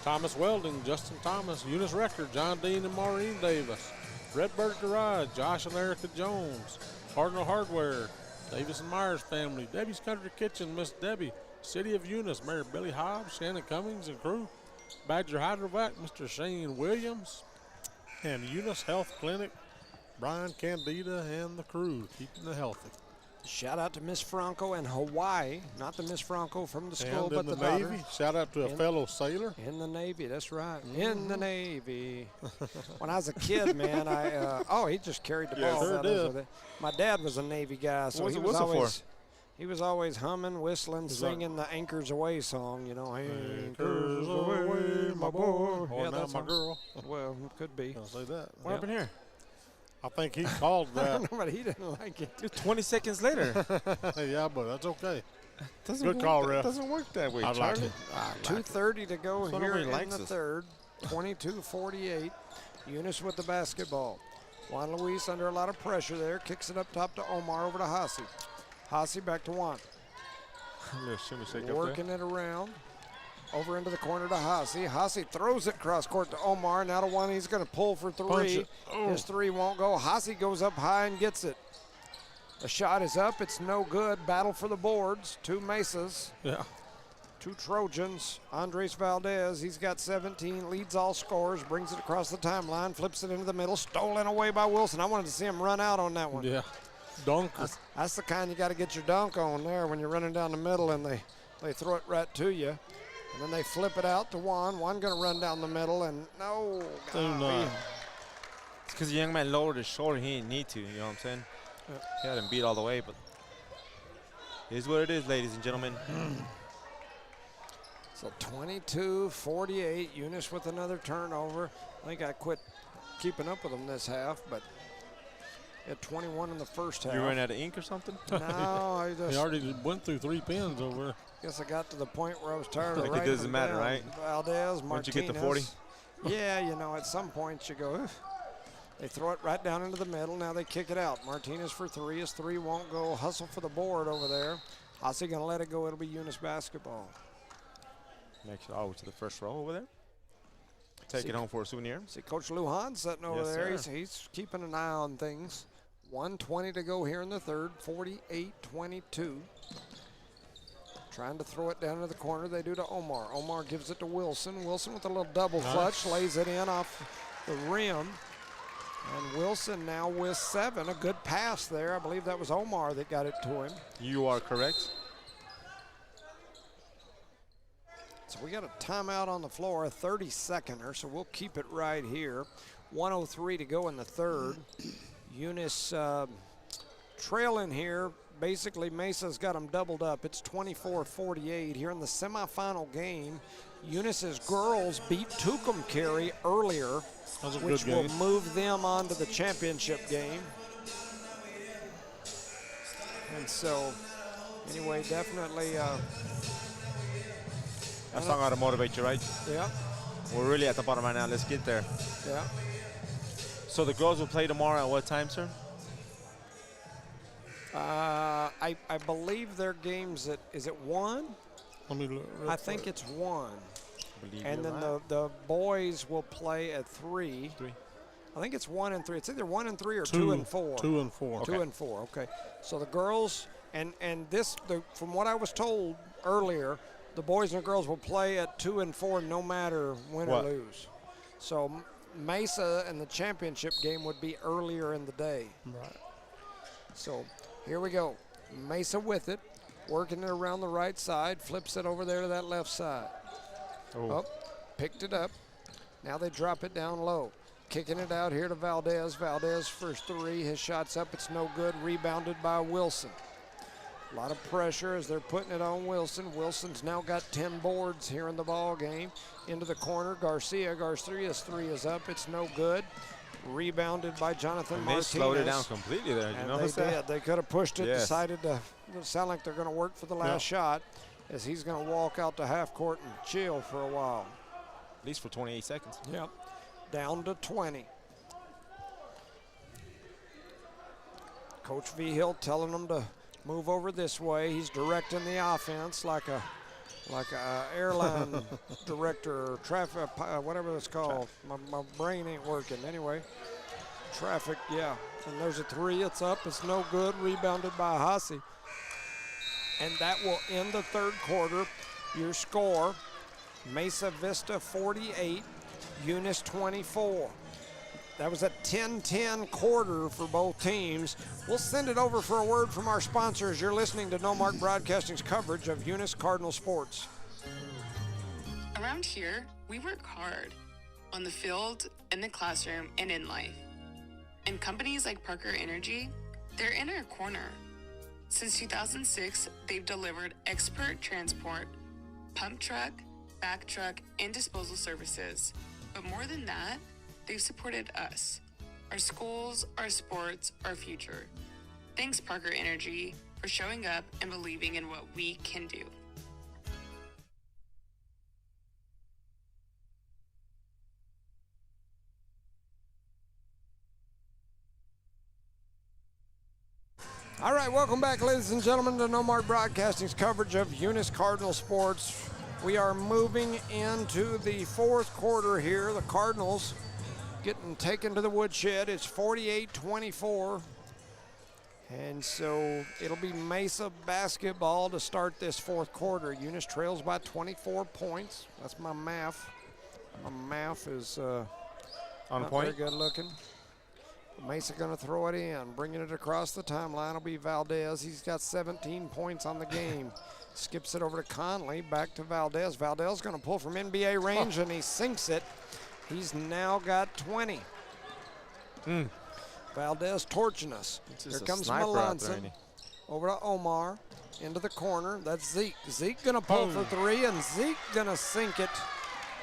E: Thomas Welding, Justin Thomas, Eunice Record, John Dean and Maureen Davis, Redbird Garage, Josh and Erica Jones, Cardinal Hardware, Davis and Myers Family, Debbie's Country Kitchen, Miss Debbie, City of Eunice, Mayor Billy Hobbs, Shannon Cummings and crew, Badger Hydrovac, Mr. Shane Williams, and Eunice Health Clinic, Brian Candida and the crew, keeping it healthy.
D: Shout out to Miss Franco in Hawaii. Not the Miss Franco from the school,
E: And
D: but
E: in
D: the
E: the
D: daughter.
E: Navy, shout out to a fellow sailor.
D: In the Navy, that's right. In the Navy. When I was a kid, man, he just carried the
E: Yes,
D: ball.
E: sure
D: out
E: did.
D: with it. My dad was a Navy guy, so
F: What was
D: he
F: the
D: was
F: whistle
D: always
F: for?
D: he was always humming, whistling,
E: like-
D: singing the Anchors Away song. You know,
E: Anchors away, my boy. Or
D: Yeah,
E: now
D: that's
E: my
D: all.
E: girl.
D: Well, it could be.
E: I'll say that.
F: What happened here?
E: I think he called
D: I
E: that.
D: don't know, but he didn't like it.
F: It's 20 seconds later.
E: Yeah, but that's okay.
F: Doesn't
E: Good
F: work
E: call,
F: that,
E: ref.
F: Doesn't work that way,
E: I like
F: Charlie.
E: it. I like it.
D: 2:30 to go
F: So
D: here
F: nobody
D: in
F: likes
D: the
F: us.
D: third. 22-48. Eunice with the basketball. Juan Luis under a lot of pressure there. Kicks it up top to Omar, over to Hossie. Hossie back to Juan.
F: Little shimmy shake up there.
D: Working it around. Over into the corner to Hossie. Hossie throws it cross court to Omar. Now to Juan. He's going to pull for
E: Punch
D: three.
E: it. Oh.
D: His three won't go. Hossie goes up high and gets it. The shot is up. It's no good. Battle for the boards. 2 Mesas.
E: Yeah.
D: 2 Trojans. Andres Valdez, he's got 17, leads all scorers, brings it across the timeline, flips it into the middle, stolen away by Wilson. I wanted to see him run out on that one.
E: Yeah. Dunker.
D: That's the kind you got to get your dunk on there when you're running down the middle and they throw it right to you. And then they flip it out to Juan. Juan going to run down the middle and no. golly.
F: It's because the young man lowered his shoulder. He didn't need to, you know what I'm saying? He had him beat all the way, but it is what it is, ladies and gentlemen.
D: So 22-48, Eunice with another turnover. I think I quit keeping up with them this half, but had 21 in the first half.
F: You ran out of ink or something?
D: No, I
E: He
D: just
E: already went through 3 pins over there.
D: guess I got to the point where I was tired of
F: Like it
D: writing
F: doesn't
D: them
F: matter,
D: down.
F: right?
D: Valdez, Martinez.
F: Once you get to 40?
D: Yeah, you know, at some points you go, "Ugh." They throw it right down into the middle. Now they kick it out. Martinez for 3. His 3 won't go. Hustle for the board over there. How's he going to let it go? It'll be Eunice basketball.
F: Makes it all the way to the first row over there. Take it home for a souvenir.
D: See Coach Lujan sitting over
F: Yes,
D: there.
F: sir.
D: He's keeping an eye on things. 1:20 to go here in the third. 48-22. Trying to throw it down to the corner. They do to Omar. Omar gives it to Wilson. Wilson with a little double clutch. Lays it in off the rim. And Wilson now with 7. A good pass there. I believe that was Omar that got it to him.
F: You are correct.
D: So we got a timeout on the floor, a 30-seconder, so we'll keep it right here. 1:03 to go in the third. Eunice trailing here. Basically, Mesa's got them doubled up. It's 24-48 here in the semifinal game. Eunice's girls beat Tucumcari earlier,
E: That was a
D: which
E: good
D: will
E: game.
D: move them on to the championship game. And so, anyway, definitely,
F: That song ought to motivate you, right?
D: yeah,
F: We're really at the bottom right now. Let's get there.
D: yeah.
F: So the girls will play tomorrow at what time, sir?
D: I believe their game's at, is it 1?
E: Let me look.
D: I think it's 1.
F: Believe
D: And
F: you're
D: then
F: right.
D: the boys will play at 3.
F: 3.
D: I think it's 1 and 3. It's either 1 and 3 or 2
E: 2
D: and 4.
E: 2 and 4.
D: 2 and 4. Okay. So the girls and this from what I was told earlier, the boys and the girls will play at 2 and 4 no matter win
F: What?
D: or lose. So Mesa and the championship game would be earlier in the day.
E: Right.
D: So here we go. Mesa with it, working it around the right side, flips it over there to that left side.
F: Oh.
D: Up, picked it up. Now they drop it down low. Kicking it out here to Valdez. Valdez for 3. His shot's up. It's no good. Rebounded by Wilson. A lot of pressure as they're putting it on Wilson. Wilson's now got 10 boards here in the ball game. Into the corner, Garcia. Garcia's 3 is up. It's no good. Rebounded by Jonathan Martinez.
F: They slowed it down completely there. Did you notice that?
D: They could have pushed it,
F: Yes.
D: decided to sound like they're going to work for the last shot as he's going to walk out to half court and chill for a while.
F: At least for 28 seconds.
D: Yep. Down to 20. Coach Vigil telling them to move over this way. He's directing the offense like a airline director or traffic, whatever it's called. My brain ain't working. Anyway, traffic, yeah. And there's a 3. It's up. It's no good. Rebounded by Hassi. And that will end the third quarter. Your score, Mesa Vista 48, Eunice 24. That was a 10-10 quarter for both teams. We'll send it over for a word from our sponsors. You're listening to No Mark Broadcasting's coverage of Eunice Cardinal sports.
G: Around here, we work hard on the field, in the classroom, and in life. And companies like Parker Energy, they're in our corner. Since 2006, they've delivered expert transport, pump truck, back truck, and disposal services. But more than that, they've supported us, our schools, our sports, our future. Thanks, Parker Energy, for showing up and believing in what we can do.
D: All right, welcome back, ladies and gentlemen, to No Mark Broadcasting's coverage of Eunice Cardinal sports. We are moving into the fourth quarter here. The Cardinals getting taken to the woodshed. It's 48-24. And so it'll be Mesa basketball to start this fourth quarter. Eunice trails by 24 points. That's my math. My math is
F: On
D: not
F: point.
D: very good looking. Mesa going to throw it in. Bringing it across the timeline will be Valdez. He's got 17 points on the game. Skips it over to Conley. Back to Valdez. Valdez going to pull from NBA range, and he sinks it. He's now got 20. Valdez torching us. Here comes Melanson. Over to Omar. Into the corner. That's Zeke. Zeke going to pull for 3, and Zeke going to sink it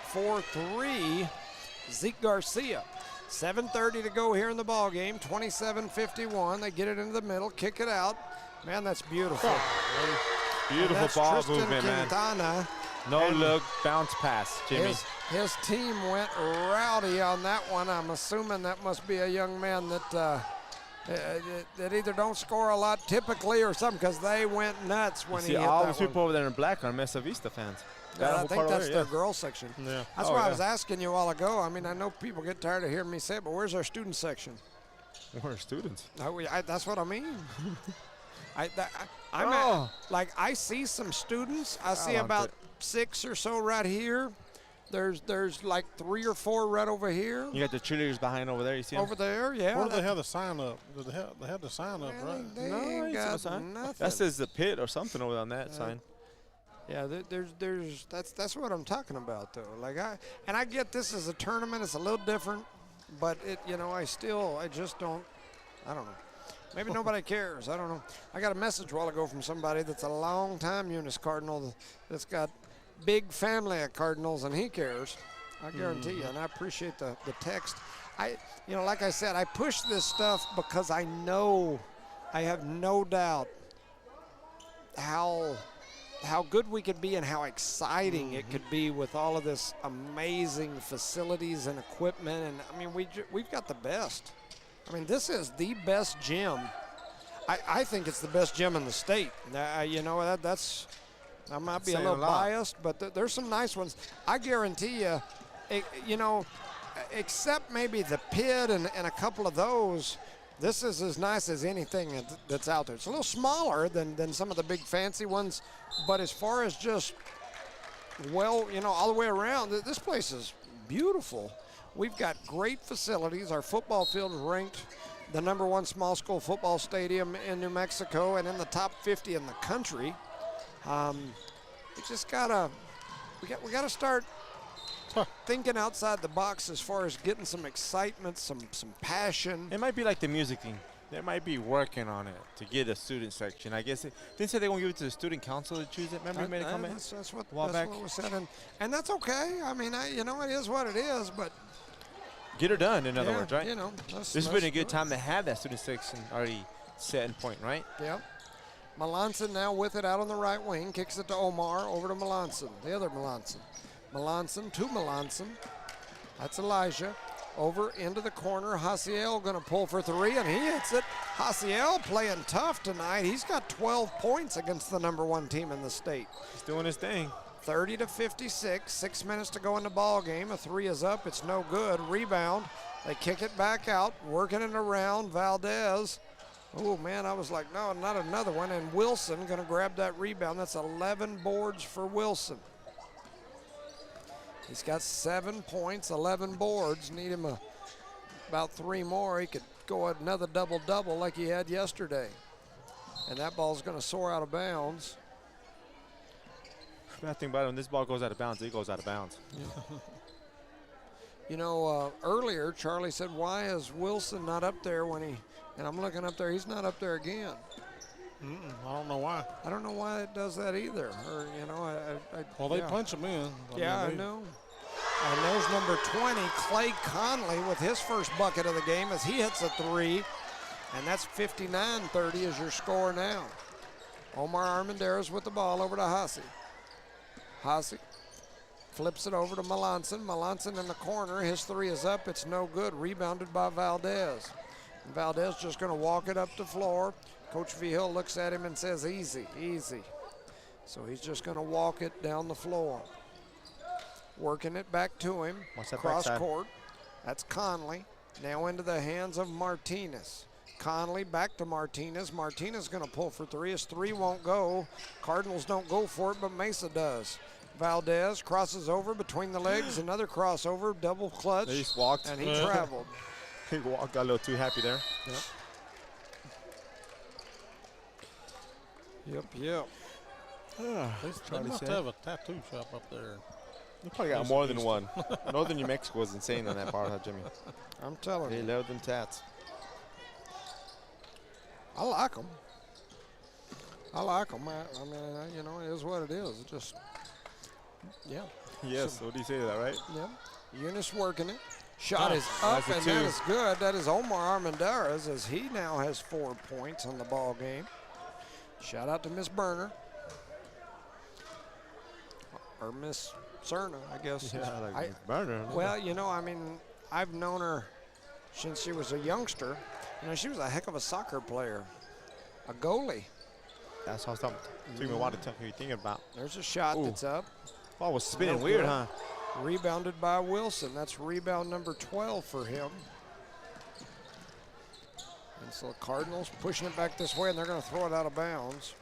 D: for 3. Zeke Garcia. 7:30 to go here in the ball game. 27-51. They get it into the middle, kick it out. Man, that's beautiful.
F: Beautiful ball
D: Tristan
F: movement,
D: Quintana.
F: man. No look, bounce pass, Jimmy.
D: His team went rowdy on that one. I'm assuming that must be a young man that either don't score a lot typically or something, because they went nuts when he hit
F: all
D: that
F: the people
D: one.
F: over there in black are Mesa Vista fans.
D: I think that's their girls section.
E: Yeah.
D: That's why I was asking you a while ago. I mean, I know people get tired of hearing me say it, but where's our student section?
F: We're students.
D: That's what I mean. I see some students. I see about 6 or so right here. There's like 3 or 4 right over here.
F: You got the cheerleaders behind over there. You see them?
D: Over there, yeah.
E: Where do they have the sign up? They have the sign up, right?
D: They
F: No,
D: ain't
F: you see
D: got
F: the sign?
D: nothing.
F: That says the pit or something over on that sign.
D: Yeah, that's what I'm talking about though. I get this as a tournament. It's a little different, but I just don't. I don't know. Maybe nobody cares. I don't know. I got a message a while ago from somebody that's a long-time Eunice Cardinal that's got big family at Cardinals, and he cares. I guarantee you, and I appreciate the text. Like I said, I push this stuff because I have no doubt how good we could be and how exciting it could be with all of this amazing facilities and equipment. And I mean, we've got the best. I mean, this is the best gym. I think it's the best gym in the state. That's I might be a little biased, but there's some nice ones. I guarantee you, except maybe the pit and a couple of those, this is as nice as anything that's out there. It's a little smaller than some of the big fancy ones, but as far as just, all the way around, this place is beautiful. We've got great facilities. Our football field is ranked the #1 small school football stadium in New Mexico and in the top 50 in the country. We gotta start thinking outside the box as far as getting some excitement, some passion.
F: It might be like the music thing. They might be working on it to get a student section. I guess didn't say they won't give it to the student council to choose it. Remember, you made a comment.
D: That's what was said, and that's okay. I mean, it is what it is. But
F: get her done. In other words, right?
D: You know,
F: this has been a good time to have that student section already set in point, right?
D: Yep. Melanson now with it out on the right wing, kicks it to Omar, over to Melanson, the other Melanson. Melanson to Melanson. That's Elijah. Over into the corner. Hasiel going to pull for three, and he hits it. Hasiel playing tough tonight. He's got 12 points against the #1 team in the state.
F: He's doing his thing.
D: 30-56, 6 minutes to go in the ball game. A three is up. It's no good. Rebound. They kick it back out, working it around. Valdez. Oh, man, I was like, no, not another one. And Wilson going to grab that rebound. That's 11 boards for Wilson. He's got 7 points, 11 boards. Need him about 3 more. He could go another double-double like he had yesterday. And that ball's going to soar out of bounds.
F: Bad thing about it, when this ball goes out of bounds, it goes out of bounds.
D: Yeah. You know, earlier Charlie said, why is Wilson not up there when he, and I'm looking up there, he's not up there again.
E: I don't know why.
D: I don't know why it does that either. Or, you know,
E: well, they punch him in.
D: I know. And there's number 20, Clay Conley, with his first bucket of the game as he hits a three. And that's 59-30 is your score now. Omar Armendariz with the ball over to Hasi. Hasi flips it over to Melanson. Melanson in the corner. His three is up. It's no good. Rebounded by Valdez. And Valdez just going to walk it up the floor. Coach Vigil looks at him and says, easy, easy. So he's just going to walk it down the floor. Working it back to him. Cross court. That's Conley. Now into the hands of Martinez. Conley back to Martinez. Martinez going to pull for three. His three won't go. Cardinals don't go for it, but Mesa does. Valdez crosses over between the legs. Another crossover, double clutch.
F: He just walked.
D: And he traveled.
F: He walked, got a little too happy there.
D: Yep.
E: They must have a tattoo shop up there.
F: They probably got more than one. Northern New Mexico was insane on that part, huh, Jimmy?
D: I'm telling you.
F: They love them tats.
D: I like them. I mean, you know, it is what it is. It just, yeah.
F: Yes, so, what do you say to that, right?
D: Yeah. Eunice working it. Shot is up, and that is good. That is Omar Armendariz, as he now has 4 points on the ball game. Shout out to Miss Berner. Or Miss Cerna, I guess.
F: Yeah, like Miss Berner.
D: Well, you know, I mean, I've known her since she was a youngster. You know, she was a heck of a soccer player, a goalie.
F: That's what I was took me a while to tell you thinking about.
D: There's a shot that's up.
F: Ball was spinning weird, huh?
D: Rebounded by Wilson. That's rebound number 12 for him. And so the Cardinals pushing it back this way, and they're going to throw it out of bounds.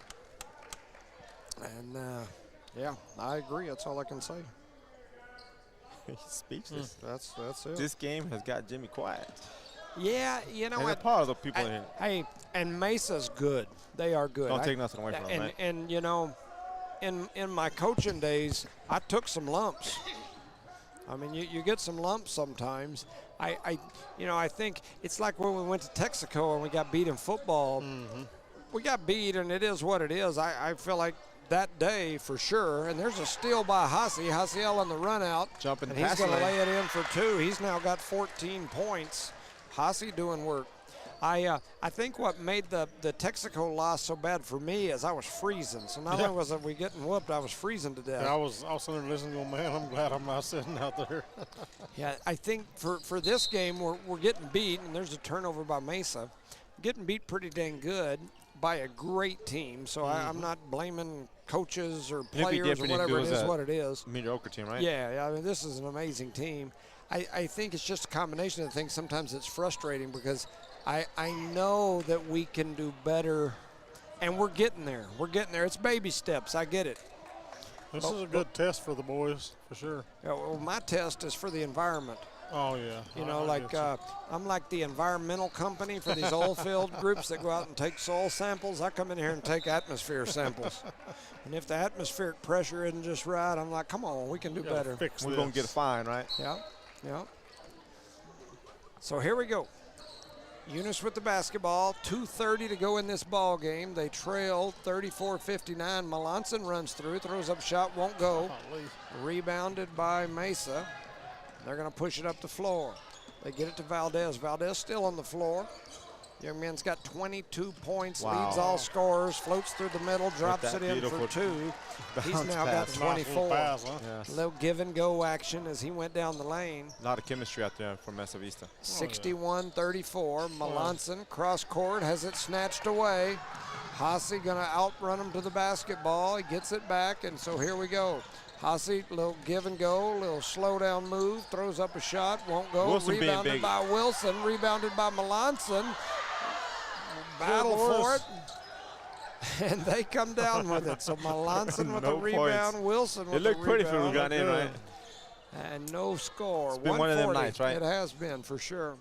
D: And, yeah, I agree. That's all I can say.
F: He's speechless.
D: That's it.
F: This game has got Jimmy quiet.
D: Yeah, you know what?
F: Part of the people in here.
D: Hey, and Mesa's good. They are good.
F: Don't take nothing away from them, right?
D: And you know, in my coaching days, I took some lumps. I mean, you get some lumps sometimes. I think it's like when we went to Texaco and we got beat in football. We got beat, and it is what it is. I feel like that day for sure. And there's a steal by Hasiel on the run out.
F: Jumping
D: and he's going to lay it in for two. He's now got 14 points. Hasi doing work. I think what made the Texaco loss so bad for me is I was freezing. So not only was we getting whooped, I was freezing to death.
E: Yeah, I was sitting there listening to him, man. I'm glad I'm not sitting out there.
D: Yeah, I think for this game we're getting beat, and there's a turnover by Mesa. Getting beat pretty dang good by a great team. So I'm not blaming coaches or players or whatever. It is what it is.
F: Mediocre team, right?
D: Yeah. I mean, this is an amazing team. I think it's just a combination of things. Sometimes it's frustrating because I know that we can do better, and we're getting there. We're getting there. It's baby steps. I get it.
E: This is a good test for the boys, for sure.
D: Yeah, well, my test is for the environment.
E: Oh, yeah.
D: You know,
E: I
D: like
E: get you.
D: I'm like the environmental company for these oil field groups that go out and take soil samples. I come in here and take atmosphere samples. And if the atmospheric pressure isn't just right, I'm like, come on, we can do
E: You gotta
D: better.
E: fix
F: We're
E: this.
F: going to get a fine, right?
D: Yeah, yeah. So here we go. Eunice with the basketball, 2:30 to go in this ball game. They trail 34-59. Melanson runs through, throws up shot, won't go. Rebounded by Mesa. They're going to push it up the floor. They get it to Valdez. Valdez still on the floor. Young man's got 22 points,
F: Wow.
D: leads all scorers, floats through the middle, drops
F: that
D: it in for
F: beautiful
D: 2. He's
F: bounce
D: now got
F: pass.
D: 24.
E: Pass, huh?
F: Yes.
D: Little give and go action as he went down the lane.
F: A lot of chemistry out there for Mesa Vista.
D: 61-34. Melanson cross court, has it snatched away. Haase going to outrun him to the basketball. He gets it back, and so here we go. Haase, little give and go, little slow down move, throws up a shot, won't go.
F: Wilson being
D: Rebounded
F: big.
D: by Wilson, rebounded by Melanson. Battle for it. And they come down with it. So Melanson with
F: No
D: the rebound,
F: points.
D: Wilson with
F: It
D: the
F: looked pretty if it
D: rebound.
F: would have gone in, right?
D: And no score.
F: It's been one of them
D: 140.
F: nights, right?
D: It has been, for sure.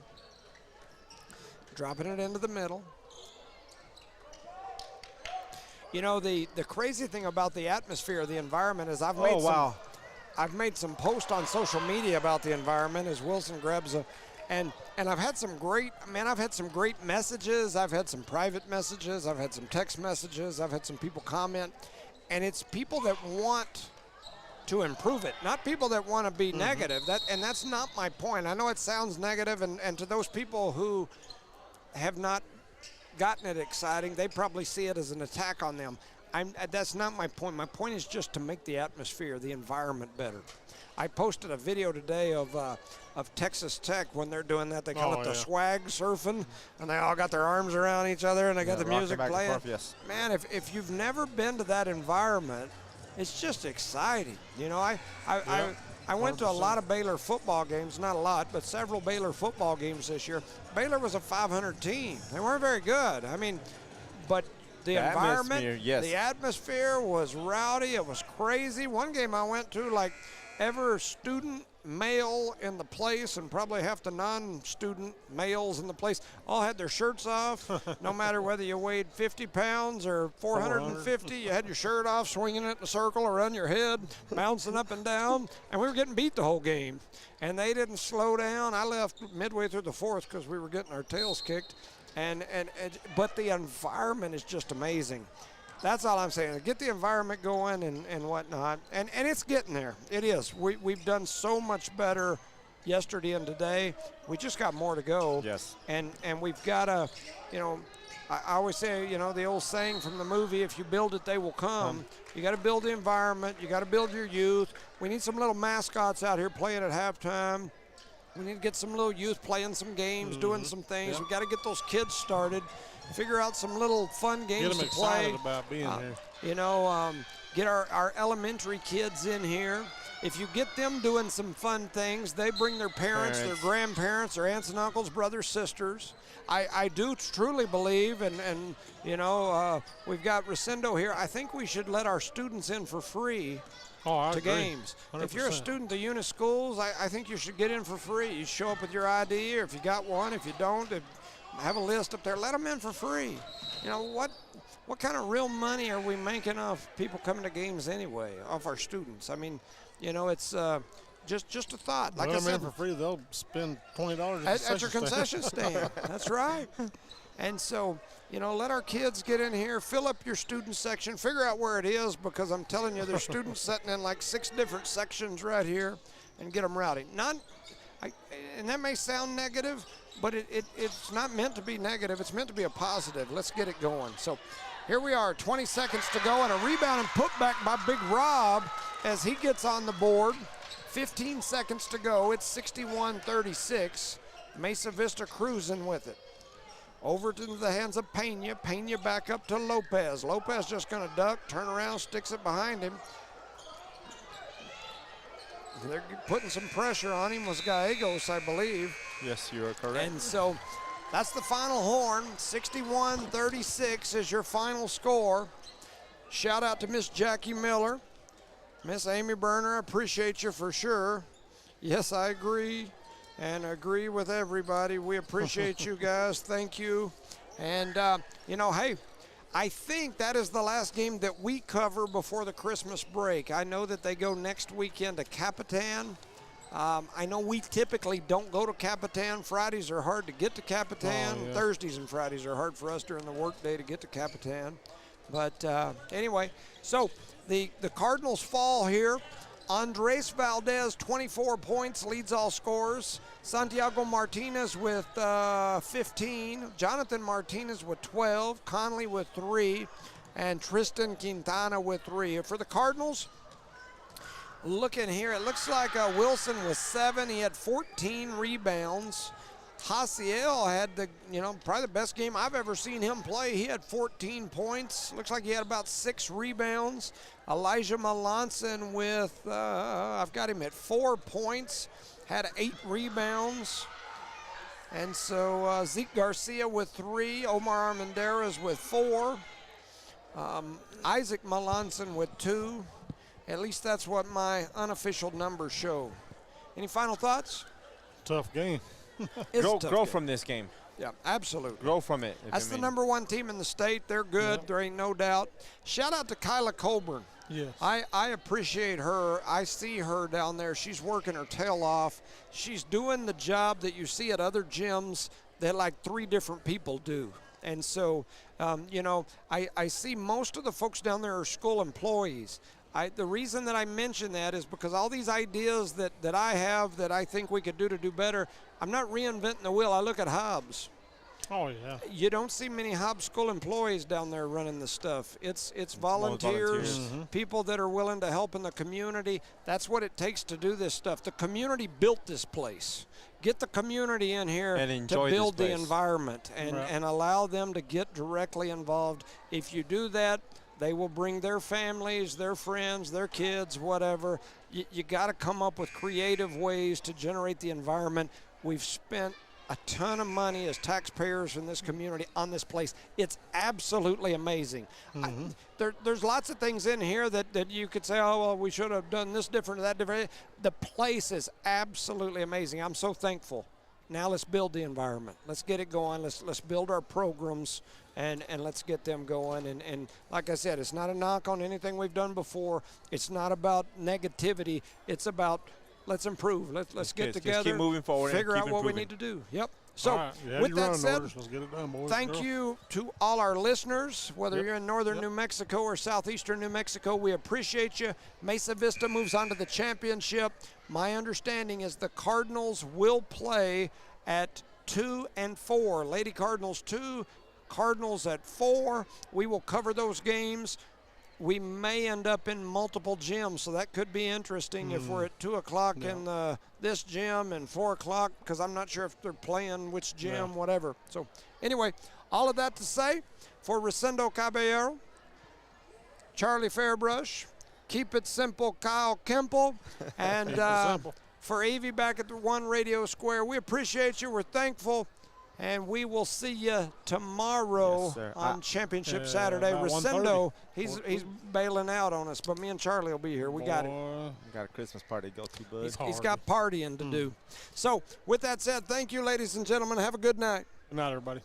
D: Dropping it into the middle. You know, the crazy thing about the atmosphere, the environment, is I've made some posts on social media about the environment as Wilson grabs a, and I've had some great messages. I've had some private messages. I've had some text messages. I've had some people comment, and it's people that want to improve it, not people that want to be negative. That's not my point. I know it sounds negative, and to those people who have not gotten it exciting, they probably see it as an attack on them. That's not my point. My point is just to make the atmosphere, the environment better. I posted a video today of Texas Tech when they're doing that. They call it the swag surfing, and they all got their arms around each other, and they got the music
F: back and
D: playing.
F: forth, yes.
D: Man, if you've never been to that environment, it's just exciting. You know, I went to a lot of Baylor football games, not a lot, but several Baylor football games this year. Baylor was a 500 team. They weren't very good. I mean, but the environment,
F: atmosphere, yes.
D: the atmosphere was rowdy. It was crazy. One game I went to, like, every student male in the place and probably half the non-student males in the place all had their shirts off. No matter whether you weighed 50 pounds or 450, you had your shirt off, swinging it in a circle around your head, bouncing up and down, and we were getting beat the whole game. And they didn't slow down. I left midway through the fourth because we were getting our tails kicked. But the environment is just amazing. That's all I'm saying. Get the environment going and whatnot. And it's getting there. It is. We've done so much better yesterday and today. We just got more to go.
F: Yes.
D: And we've got to, you know, I always say, you know, the old saying from the movie, if you build it, they will come. You got to build the environment. You got to build your youth. We need some little mascots out here playing at halftime. We need to get some little youth playing some games, doing some things. We got to get those kids started. Figure out some little fun games to play.
E: Get them excited about being here.
D: You know, get our elementary kids in here. If you get them doing some fun things, they bring their parents, their grandparents, their aunts and uncles, brothers, sisters. I do truly believe, and you know, we've got Rosendo here. I think we should let our students in for free
E: I
D: to
E: agree.
D: games.
E: 100%.
D: If you're a student at Eunice schools, I think you should get in for free. You show up with your ID, or if you got one. If you don't, have a list up there. Let them in for free. You know, what kind of real money are we making off people coming to games anyway, off our students? I mean, you know, it's just a thought. Like
E: Let
D: I
E: them in
D: said,
E: for free. They'll spend $20
D: at your concession stand. That's right. And so, you know, let our kids get in here, fill up your student section, figure out where it is, because I'm telling you, there's students sitting in like 6 different sections right here, and get them rowdy. And that may sound negative, but it's not meant to be negative. It's meant to be a positive. Let's get it going. So here we are, 20 seconds to go, and a rebound and put back by Big Rob as he gets on the board. 15 seconds to go. It's 61-36. Mesa Vista cruising with it. Over to the hands of Pena. Pena back up to Lopez. Lopez just going to duck, turn around, sticks it behind him. They're putting some pressure on him, was Gallegos, I believe.
F: Yes, you are correct.
D: And so that's the final horn. 61-36 is your final score. Shout out to Miss Jackie Miller. Miss Amy Berner, I appreciate you for sure. Yes, I agree. and agree with everybody. We appreciate you guys. Thank you. And, hey, I think that is the last game that we cover before the Christmas break. I know that they go next weekend to Capitan. I know we typically don't go to Capitan. Fridays are hard to get to Capitan.
E: Oh, yeah.
D: Thursdays and Fridays are hard for us during the workday to get to Capitan. But anyway, so the Cardinals fall here. Andres Valdez, 24 points, leads all scorers. Santiago Martinez with 15. Jonathan Martinez with 12. Conley with 3. And Tristan Quintana with 3. For the Cardinals, looking here, it looks like Wilson was 7. He had 14 rebounds. Haciel had probably the best game I've ever seen him play. He had 14 points. Looks like he had about 6 rebounds. Elijah Melanson with, I've got him at 4 points, had 8 rebounds. And so Zeke Garcia with 3, Omar Armendariz with 4, Isaac Melanson with 2. At least that's what my unofficial numbers show. Any final thoughts?
E: Tough game.
F: Grow from this game.
D: Yeah, absolutely.
F: Grow from it.
D: That's the number 1 team in the state. They're good.
E: Yep.
D: There ain't no doubt. Shout out to Kyla Colburn.
E: Yes.
D: I appreciate her. I see her down there. She's working her tail off. She's doing the job that you see at other gyms that like 3 different people do. And so, I see most of the folks down there are school employees. The reason that I mention that is because all these ideas that I have that I think we could do to do better, I'm not reinventing the wheel. I look at Hobbs.
E: Oh, yeah.
D: You don't see many Hobbs School employees down there running the stuff. It's volunteers, people that are willing to help in the community. That's what it takes to do this stuff. The community built this place. Get the community in here to build the environment and allow them to get directly involved. If you do that, they will bring their families, their friends, their kids, whatever. You got to come up with creative ways to generate the environment. We've spent a ton of money as taxpayers in this community on this place. It's absolutely amazing. There's lots of things in here that you could say, oh, well, we should have done this different or that different. The place is absolutely amazing. I'm so thankful. Now let's build the environment. Let's get it going. Let's build our programs and let's get them going. And like I said, it's not a knock on anything we've done before. It's not about negativity. It's about let's improve. Let's get together.
F: Just keep moving forward.
D: Figure out what we
F: improving.
D: need to do. Yep. So
E: right.
D: with that said,
E: let's get it done, boys.
D: thank you to all our listeners, whether you're in northern New Mexico or southeastern New Mexico. We appreciate you. Mesa Vista moves on to the championship. My understanding is the Cardinals will play at 2 and 4. Lady Cardinals 2, Cardinals at 4. We will cover those games. We may end up in multiple gyms, so that could be interesting if we're at 2 o'clock in this gym and 4 o'clock, because I'm not sure if they're playing which gym, whatever. So anyway, all of that to say, for Rosendo Caballero, Charlie Fairbrush, Keep It Simple Kyle Kemple, and for Evie back at the One Radio Square, we appreciate you. We're thankful. And we will see you tomorrow on Championship Saturday. Rosendo, he's bailing out on us, but me and Charlie will be here. We got it.
F: Got a Christmas party to go to, bud.
D: He's got partying to do. So with that said, thank you, ladies and gentlemen. Have a good night.
E: Good night, everybody.